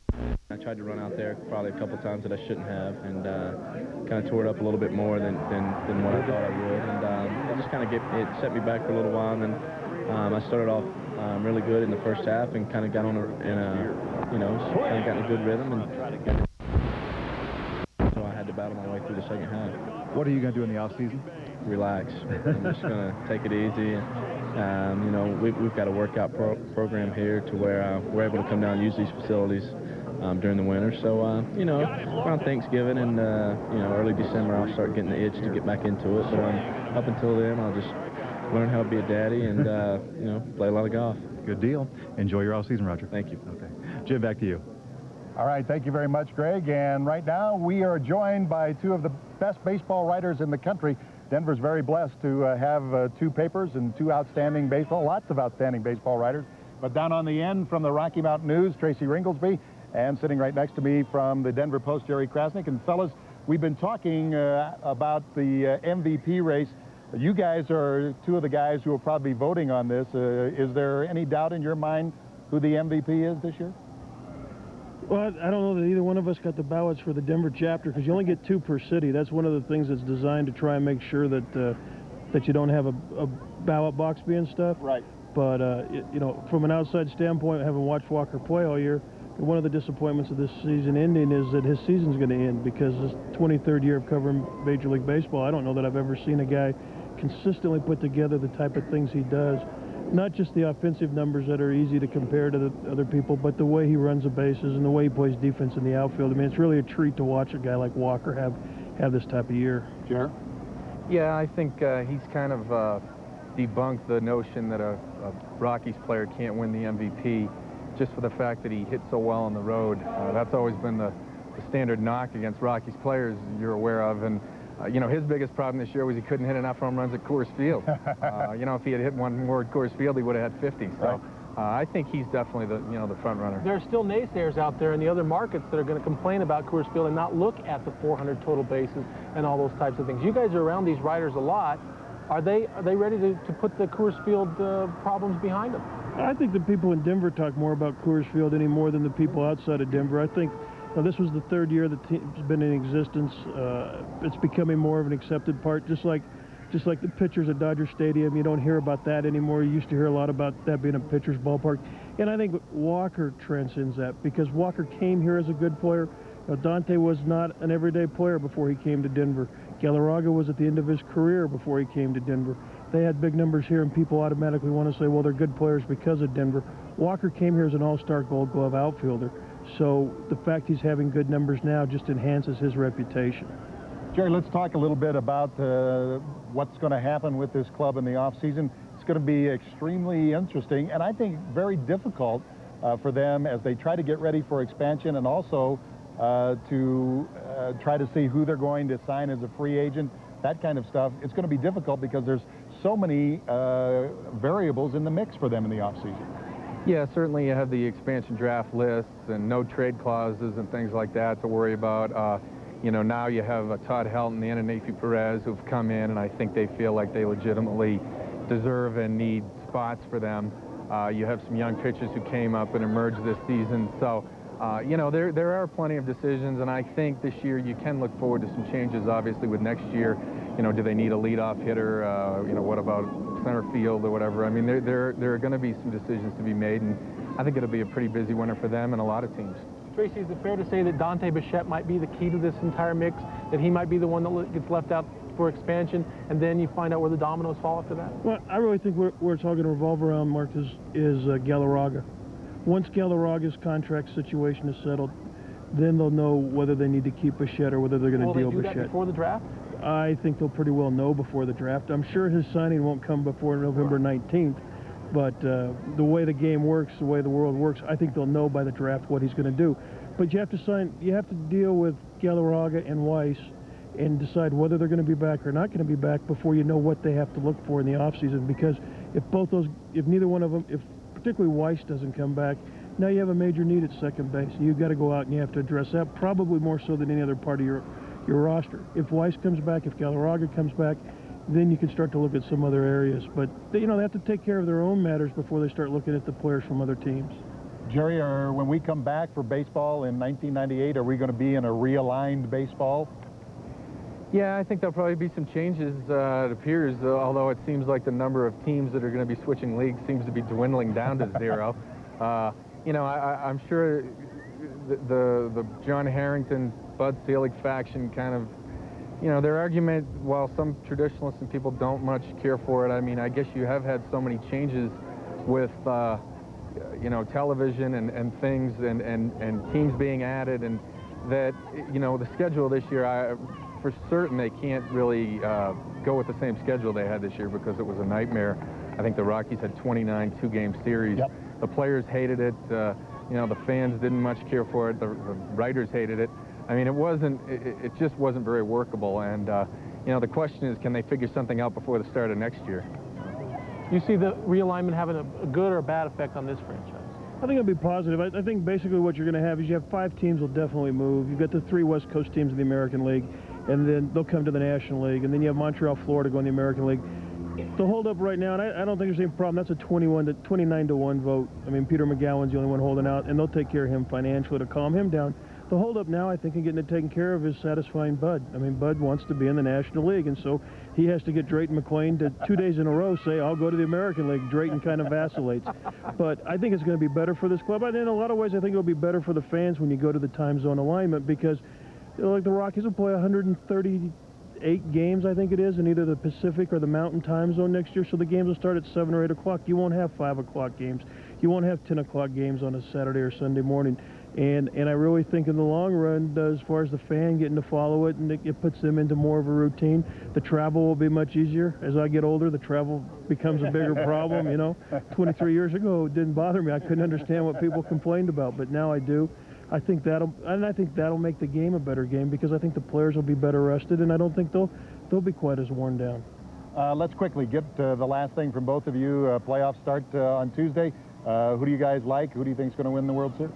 S13: I tried to run out there probably a couple times that I shouldn't have, and kind of tore it up a little bit more than what I thought I would, and it just kind of it set me back for a little while, and then I started off really good in the first half and kind of got on you know, kind of got in a good rhythm, and so I had to battle my way through the second half.
S9: What are you going to do in the off-season?
S13: Relax. I'm just going to take it easy. You know, we've got a workout program here to where we're able to come down and use these facilities during the winter. So, you know, around Thanksgiving and, you know, early December, I'll start getting the itch to get back into it. But up until then, I'll just learn how to be a daddy and, you know, play a lot of golf.
S9: Good deal. Enjoy your off-season, Roger.
S13: Thank you.
S9: Okay. Jim, back to you.
S8: All right, thank you very much, Greg. And right now, we are joined by 2 of the best baseball writers in the country. Denver's very blessed to have 2 papers and 2 outstanding baseball, lots of outstanding baseball writers. But down on the end from the Rocky Mountain News, Tracy Ringlesby, and sitting right next to me from the Denver Post, Jerry Krasnick. And fellas, we've been talking about the MVP race. You guys are 2 of the guys who will probably be voting on this. Is there any doubt in your mind who the MVP is this year?
S17: Well, I don't know that either one of us got the ballots for the Denver chapter because you only get 2 per city. That's one of the things that's designed to try and make sure that that you don't have a ballot box being stuffed.
S8: Right.
S17: But, you know, from an outside standpoint, having watched Walker play all year, one of the disappointments of this season ending is that his season's going to end because his 23rd year of covering Major League Baseball, I don't know that I've ever seen a guy consistently put together the type of things he does. Not just the offensive numbers that are easy to compare to the other people, but the way he runs the bases and the way he plays defense in the outfield. I mean, it's really a treat to watch a guy like Walker have this type of year.
S8: Sure.
S18: Yeah, I think he's kind of debunked the notion that a Rockies player can't win the MVP just for the fact that he hit so well on the road. That's always been the standard knock against Rockies players you're aware of. And you know, his biggest problem this year was he couldn't hit enough home runs at Coors Field. You know, if he had hit one more at Coors Field, he would have had 50. So I think he's definitely the front runner.
S12: There are still naysayers out there in the other markets that are going to complain about Coors Field and not look at the 400 total bases and all those types of things. You guys are around these riders a lot. Are they ready to put the Coors Field problems behind them?
S17: I think the people in Denver talk more about Coors Field any more than the people outside of Denver. I think this was the 3rd year the team's been in existence. It's becoming more of an accepted part, just like the pitchers at Dodger Stadium. You don't hear about that anymore. You used to hear a lot about that being a pitcher's ballpark. And I think Walker transcends that because Walker came here as a good player. Dante was not an everyday player before he came to Denver. Galarraga was at the end of his career before he came to Denver. They had big numbers here, and people automatically want to say, well, they're good players because of Denver. Walker came here as an all-star Gold Glove outfielder. So the fact he's having good numbers now just enhances his reputation.
S8: Jerry, let's talk a little bit about what's going to happen with this club in the offseason. It's going to be extremely interesting, and I think very difficult for them as they try to get ready for expansion and also to try to see who they're going to sign as a free agent, that kind of stuff. It's going to be difficult because there's so many variables in the mix for them in the offseason.
S18: Yeah, certainly you have the expansion draft lists and no trade clauses and things like that to worry about. You know, now you have Todd Helton and Anafi Perez who've come in, and I think they feel like they legitimately deserve and need spots for them. You have some young pitchers who came up and emerged this season. So, you know, there are plenty of decisions, and I think this year you can look forward to some changes, obviously, with next year. You know, do they need a leadoff hitter? You know, what about center field or whatever? I mean, there are going to be some decisions to be made, and I think it'll be a pretty busy winter for them and a lot of teams.
S12: Tracy, is it fair to say that Dante Bichette might be the key to this entire mix, that he might be the one that gets left out for expansion, and then you find out where the dominoes fall after that?
S17: Well, I really think where it's all going to revolve around, Mark, is Galarraga. Once Galarraga's contract situation is settled, then they'll know whether they need to keep Bichette or whether they're going to deal
S12: Bichette. Will they do
S17: Bichette.
S12: that before the draft?
S17: I think they'll pretty well know before the draft. I'm sure his signing won't come before November 19th, But the way the game works, the way the world works, I think they'll know by the draft what he's going to do. But you have to deal with Galarraga and Weiss and decide whether they're going to be back or not going to be back before you know what they have to look for in the offseason. Because if neither one of them, if particularly Weiss doesn't come back, now you have a major need at second base. You've got to go out and you have to address that, probably more so than any other part of your roster. If Weiss comes back, if Galarraga comes back, then you can start to look at some other areas. But they have to take care of their own matters before they start looking at the players from other teams.
S8: Jerry, when we come back for baseball in 1998, are we going to be in a realigned baseball?
S18: Yeah, I think there'll probably be some changes, it appears, although it seems like the number of teams that are going to be switching leagues seems to be dwindling down to 0. I'm sure the John Harrington, Bud Selig faction kind of, their argument, while some traditionalists and people don't much care for it, I mean, I guess you have had so many changes with, television and things and teams being added, and that, the schedule this year, for certain they can't really go with the same schedule they had this year because it was a nightmare. I think the Rockies had 29 two-game series. Yep. The players hated it. The fans didn't much care for it. The writers hated it. I mean, it just wasn't very workable. And, the question is, can they figure something out before the start of next year?
S12: You see the realignment having a good or a bad effect on this franchise?
S17: I think it'll be positive. I think basically what you're going to have is you have 5 teams will definitely move. You've got the 3 West Coast teams in the American League, and then they'll come to the National League, and then you have Montreal, Florida go in the American League. The holdup right now, and I don't think there's any problem, that's a 29-to-1 vote. I mean, Peter McGowan's the only one holding out, and they'll take care of him financially to calm him down. The holdup now, I think, in getting it taken care of is satisfying Bud. I mean, Bud wants to be in the National League, and so he has to get Drayton McClain to 2 days in a row say, I'll go to the American League. Drayton kind of vacillates. But I think it's going to be better for this club. And in a lot of ways, I think it'll be better for the fans when you go to the time zone alignment because, like the Rockies will play 138 games, I think it is, in either the Pacific or the Mountain time zone next year. So the games will start at 7 or 8 o'clock. You won't have 5 o'clock games. You won't have 10 o'clock games on a Saturday or Sunday morning. And I really think in the long run, as far as the fan getting to follow it, and it puts them into more of a routine. The travel will be much easier. As I get older, the travel becomes a bigger problem, 23 years ago, it didn't bother me. I couldn't understand what people complained about, but now I do. I think that'll make the game a better game because I think the players will be better rested, and I don't think they'll be quite as worn down.
S8: Let's quickly get the last thing from both of you. Playoffs start on Tuesday. Who do you guys like? Who do you think is going to win the World Series?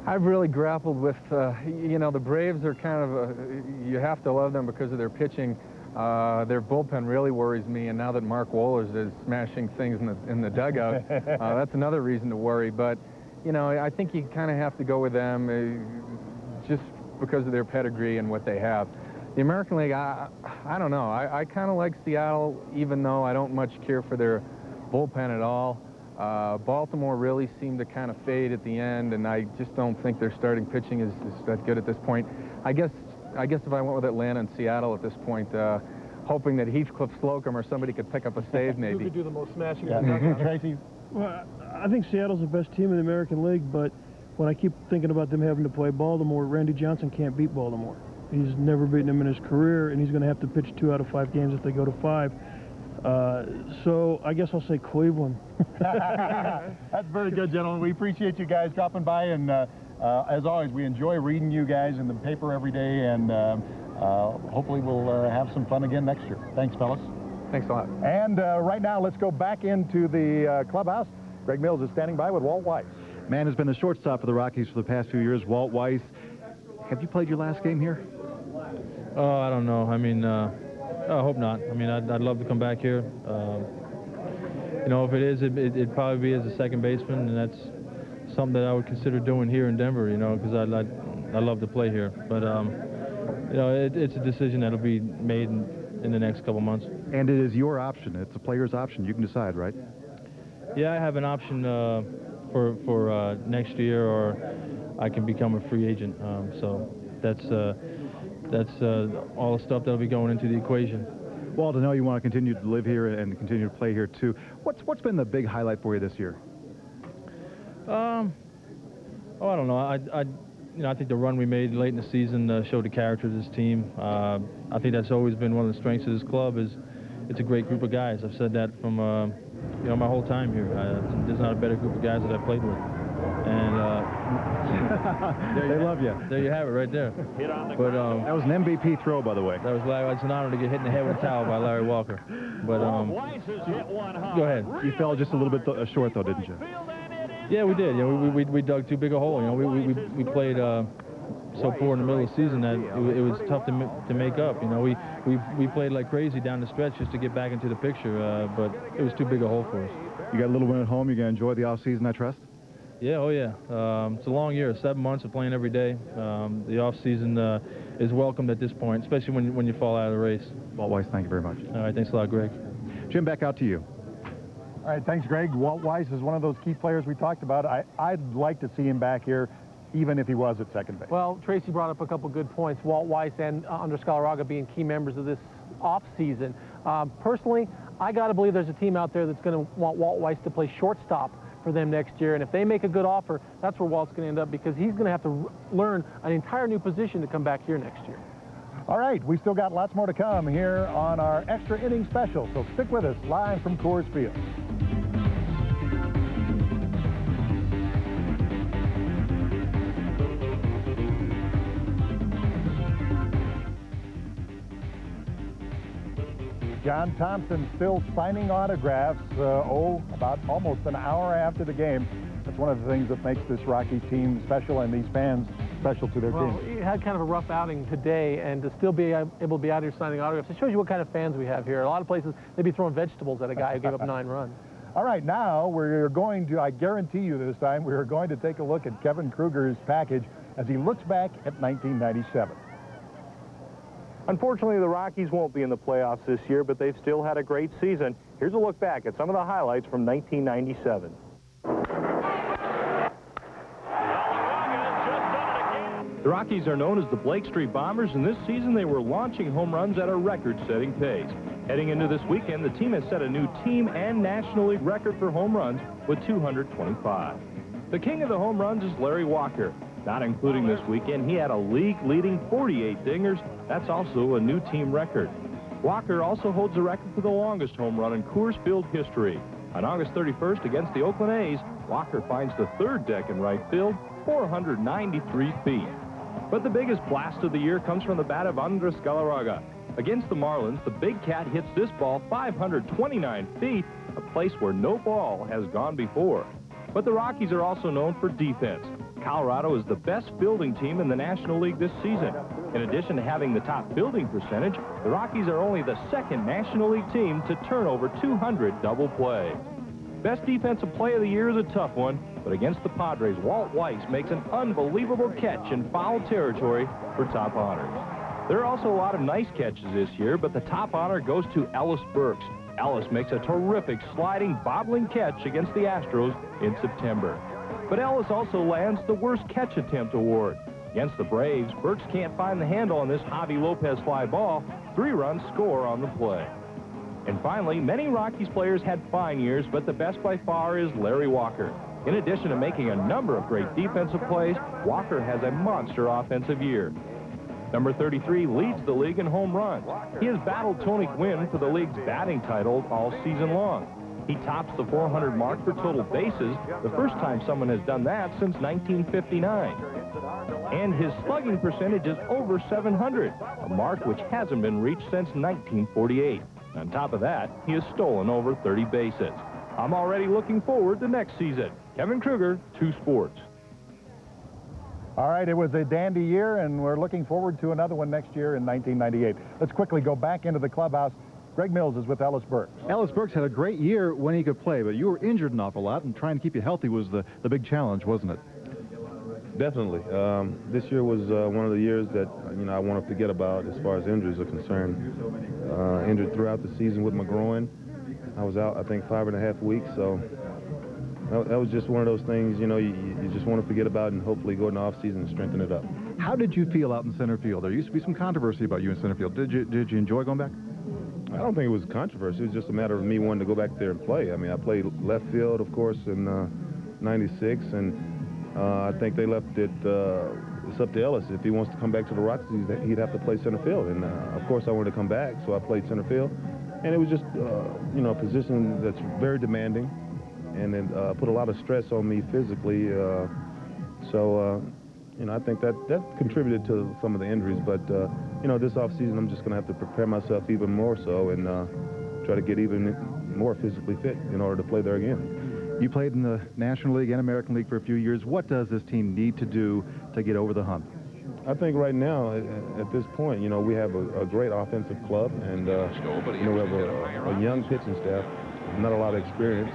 S18: I've really grappled with, the Braves are kind of, you have to love them because of their pitching. Their bullpen really worries me, and now that Mark Wohlers is smashing things in the dugout, that's another reason to worry. But, I think you kind of have to go with them just because of their pedigree and what they have. The American League, I don't know. I kind of like Seattle, even though I don't much care for their bullpen at all. Baltimore really seemed to kind of fade at the end, and I just don't think their starting pitching is that good at this point. I guess if I went with Atlanta and Seattle at this point, hoping that Heathcliff Slocum or somebody could pick up a save, maybe.
S12: Who could do the most smashing?
S8: Tracy?
S17: Well, I think Seattle's the best team in the American League, but when I keep thinking about them having to play Baltimore, Randy Johnson can't beat Baltimore. He's never beaten them in his career, and he's going to have to pitch 2 out of 5 games if they go to 5. So I guess I'll say Cleveland.
S8: That's very good, gentlemen. We appreciate you guys dropping by, and as always, we enjoy reading you guys in the paper every day, and hopefully we'll have some fun again next year. Thanks, fellas.
S18: Thanks a lot.
S8: And right now, let's go back into the clubhouse. Greg Mills is standing by with Walt Weiss.
S9: Man has been the shortstop for the Rockies for the past few years. Walt Weiss, have you played your last game here?
S13: Oh, I don't know. I mean, I hope not. I mean, I'd love to come back here. If it is, it'd probably be as a second baseman, and that's something that I would consider doing here in Denver, because I love to play here. But, it's a decision that'll be made in the next couple months.
S9: And it is your option. It's a player's option. You can decide, right?
S13: Yeah, I have an option for next year, or I can become a free agent. So that's all the stuff that'll be going into the equation.
S9: Well, to know you want to continue to live here and continue to play here too. What's been the big highlight for you this year?
S13: I don't know. I think the run we made late in the season showed the character of this team. I think that's always been one of the strengths of this club. Is it's a great group of guys. I've said that from
S19: you know, my whole time here. There's not a better group of guys that I've played with. And
S9: they love you.
S19: There you have it right there. But
S9: that was an MVP throw, by the way.
S19: That was it's an honor to get hit in the head with a towel by Larry Walker. But go ahead.
S9: You fell just a little bit short, though, didn't you?
S19: Yeah, we did. You know, we dug too big a hole. You know, we played so poor in the middle of the season that it was tough to make up. You know, we played like crazy down the stretch just to get back into the picture, but it was too big a hole for us.
S9: You got a little win at home. You're going to enjoy the off season, I trust.
S19: Yeah, oh yeah. It's a long year, 7 months of playing every day. The off season is welcomed at this point, especially when you fall out of the race.
S9: Walt Weiss, thank you very much.
S19: All right, thanks a lot, Greg.
S9: Jim, back out to you.
S8: All right, thanks, Greg. Walt Weiss is one of those key players we talked about. I'd like to see him back here, even if he was at second base.
S12: Well, Tracy brought up a couple good points. Walt Weiss and Andres Galarraga being key members of this off season. Personally, I got to believe there's a team out there that's going to want Walt Weiss to play shortstop for them next year, and if they make a good offer, that's where Walt's going to end up, because he's going to have to learn an entire new position to come back here next year.
S8: All right, we still got lots more to come here on our extra inning special, so stick with us live from Coors Field. John Thompson still signing autographs, about almost an hour after the game. That's one of the things that makes this Rocky team special and these fans special to their team.
S12: He had kind of a rough outing today, and to still be able to be out here signing autographs, it shows you what kind of fans we have here. A lot of places, they'd be throwing vegetables at a guy who gave up 9 runs.
S8: All right, now we're going to, I guarantee you this time, we're going to take a look at Kevin Kruger's package as he looks back at 1997.
S20: Unfortunately, the Rockies won't be in the playoffs this year, but they've still had a great season. Here's a look back at some of the highlights from 1997.
S21: The Rockies are known as the Blake Street Bombers, and this season they were launching home runs at a record-setting pace. Heading into this weekend, the team has set a new team and National League record for home runs with 225. The king of the home runs is Larry Walker. Not including this weekend, he had a league-leading 48 dingers. That's also a new team record. Walker also holds the record for the longest home run in Coors Field history. On August 31st against the Oakland A's, Walker finds the third deck in right field, 493 feet. But the biggest blast of the year comes from the bat of Andres Galarraga. Against the Marlins, the Big Cat hits this ball 529 feet, a place where no ball has gone before. But the Rockies are also known for defense. Colorado is the best fielding team in the National League this season. In addition to having the top fielding percentage, the Rockies are only the second National League team to turn over 200 double play. Best defensive play of the year is a tough one, but against the Padres, Walt Weiss makes an unbelievable catch in foul territory for top honors. There are also a lot of nice catches this year, but the top honor goes to Ellis Burks. Ellis makes a terrific sliding, bobbling catch against the Astros in September. But Ellis also lands the worst catch attempt award. Against the Braves, Burks can't find the handle on this Javi Lopez fly ball. 3 runs score on the play. And finally, many Rockies players had fine years, but the best by far is Larry Walker. In addition to making a number of great defensive plays, Walker has a monster offensive year. Number 33 leads the league in home runs. He has battled Tony Gwynn for the league's batting title all season long. He tops the 400 mark for total bases, the first time someone has done that since 1959. And his slugging percentage is over 700, a mark which hasn't been reached since 1948. On top of that, he has stolen over 30 bases. I'm already looking forward to next season. Kevin Kruger, 2 Sports.
S8: All right, it was a dandy year, and we're looking forward to another one next year in 1998. Let's quickly go back into the clubhouse. Greg Mills is with Ellis Burks.
S9: Ellis Burks had a great year when he could play, but you were injured an awful lot, and trying to keep you healthy was the big challenge, wasn't it?
S15: Definitely. This year was one of the years that, I won't forget about as far as injuries are concerned. Injured throughout the season with my groin. I was out, I think, 5.5 weeks, so that was just one of those things, you just want to forget about and hopefully go in the offseason and strengthen it up.
S9: How did you feel out in center field? There used to be some controversy about you in center field. Did you enjoy going back?
S15: I don't think it was controversy. It was just a matter of me wanting to go back there and play. I mean, I played left field, of course, in '96, and I think they left it, it's up to Ellis. If he wants to come back to the Rockies, he'd have to play center field. And, of course, I wanted to come back, so I played center field. And it was just, you know, a position that's very demanding, and it put a lot of stress on me physically. You know, I think that contributed to some of the injuries. But, you know, this offseason I'm just going to have to prepare myself even more so and try to get even more physically fit in order to play there again.
S9: You played in the National League and American League for a few years. What does this team need to do to get over the hump?
S15: I think right now, at this point, you know, we have a great offensive club, and, you know, we have a young pitching staff, not a lot of experience,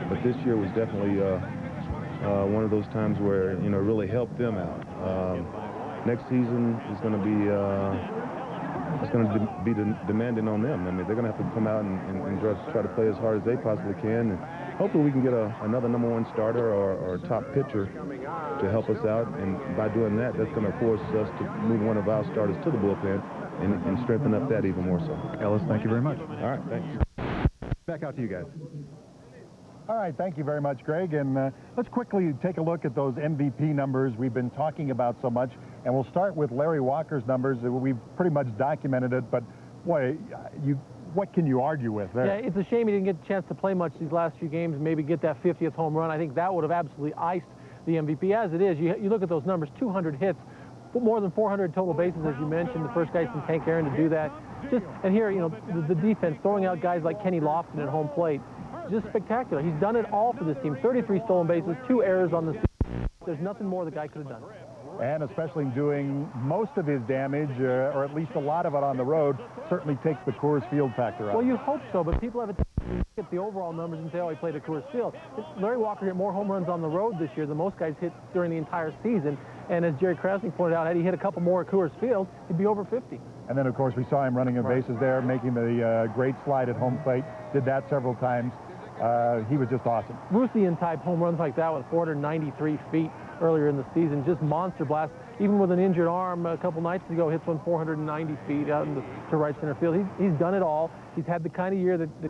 S15: but this year was definitely one of those times where, you know, really helped them out. Next season is going to be demanding on them. I mean, they're going to have to come out and try to play as hard as they possibly can. And hopefully we can get another #1 starter or top pitcher to help us out. And by doing that, that's going to force us to move one of our starters to the bullpen and strengthen up that even more so.
S9: Ellis, thank you very much.
S15: All right, thanks.
S9: Back out to you guys.
S8: All right, thank you very much, Greg. And let's quickly take a look at those MVP numbers we've been talking about so much. And we'll start with Larry Walker's numbers. We've pretty much documented it, but boy, what can you argue with there?
S12: Yeah, it's a shame he didn't get a chance to play much these last few games, maybe get that 50th home run. I think that would have absolutely iced the MVP. As it is, you look at those numbers, 200 hits, more than 400 total bases, as you mentioned, the first guy since Hank Aaron to do that. And here, you know, the defense, throwing out guys like Kenny Lofton at home plate, just spectacular. He's done it all for this team. 33 stolen bases, 2 errors on the season. There's nothing more the guy could have done.
S8: And especially doing most of his damage, or at least a lot of it on the road, certainly takes the Coors Field factor out.
S12: Well, you hope so, but people have a tendency to look at the overall numbers and say, oh, he played at Coors Field. Larry Walker hit more home runs on the road this year than most guys hit during the entire season. And as Jerry Krasny pointed out, had he hit a couple more at Coors Field, he'd be over 50.
S8: And then, of course, we saw him running the bases there, making the great slide at home plate. Did that several times. He was just awesome.
S12: Rusian-type home runs like that with 493 feet earlier in the season, just monster blast. Even with an injured arm a couple nights ago, hits one 490 feet out to right center field. He's done it all. He's had the kind of year that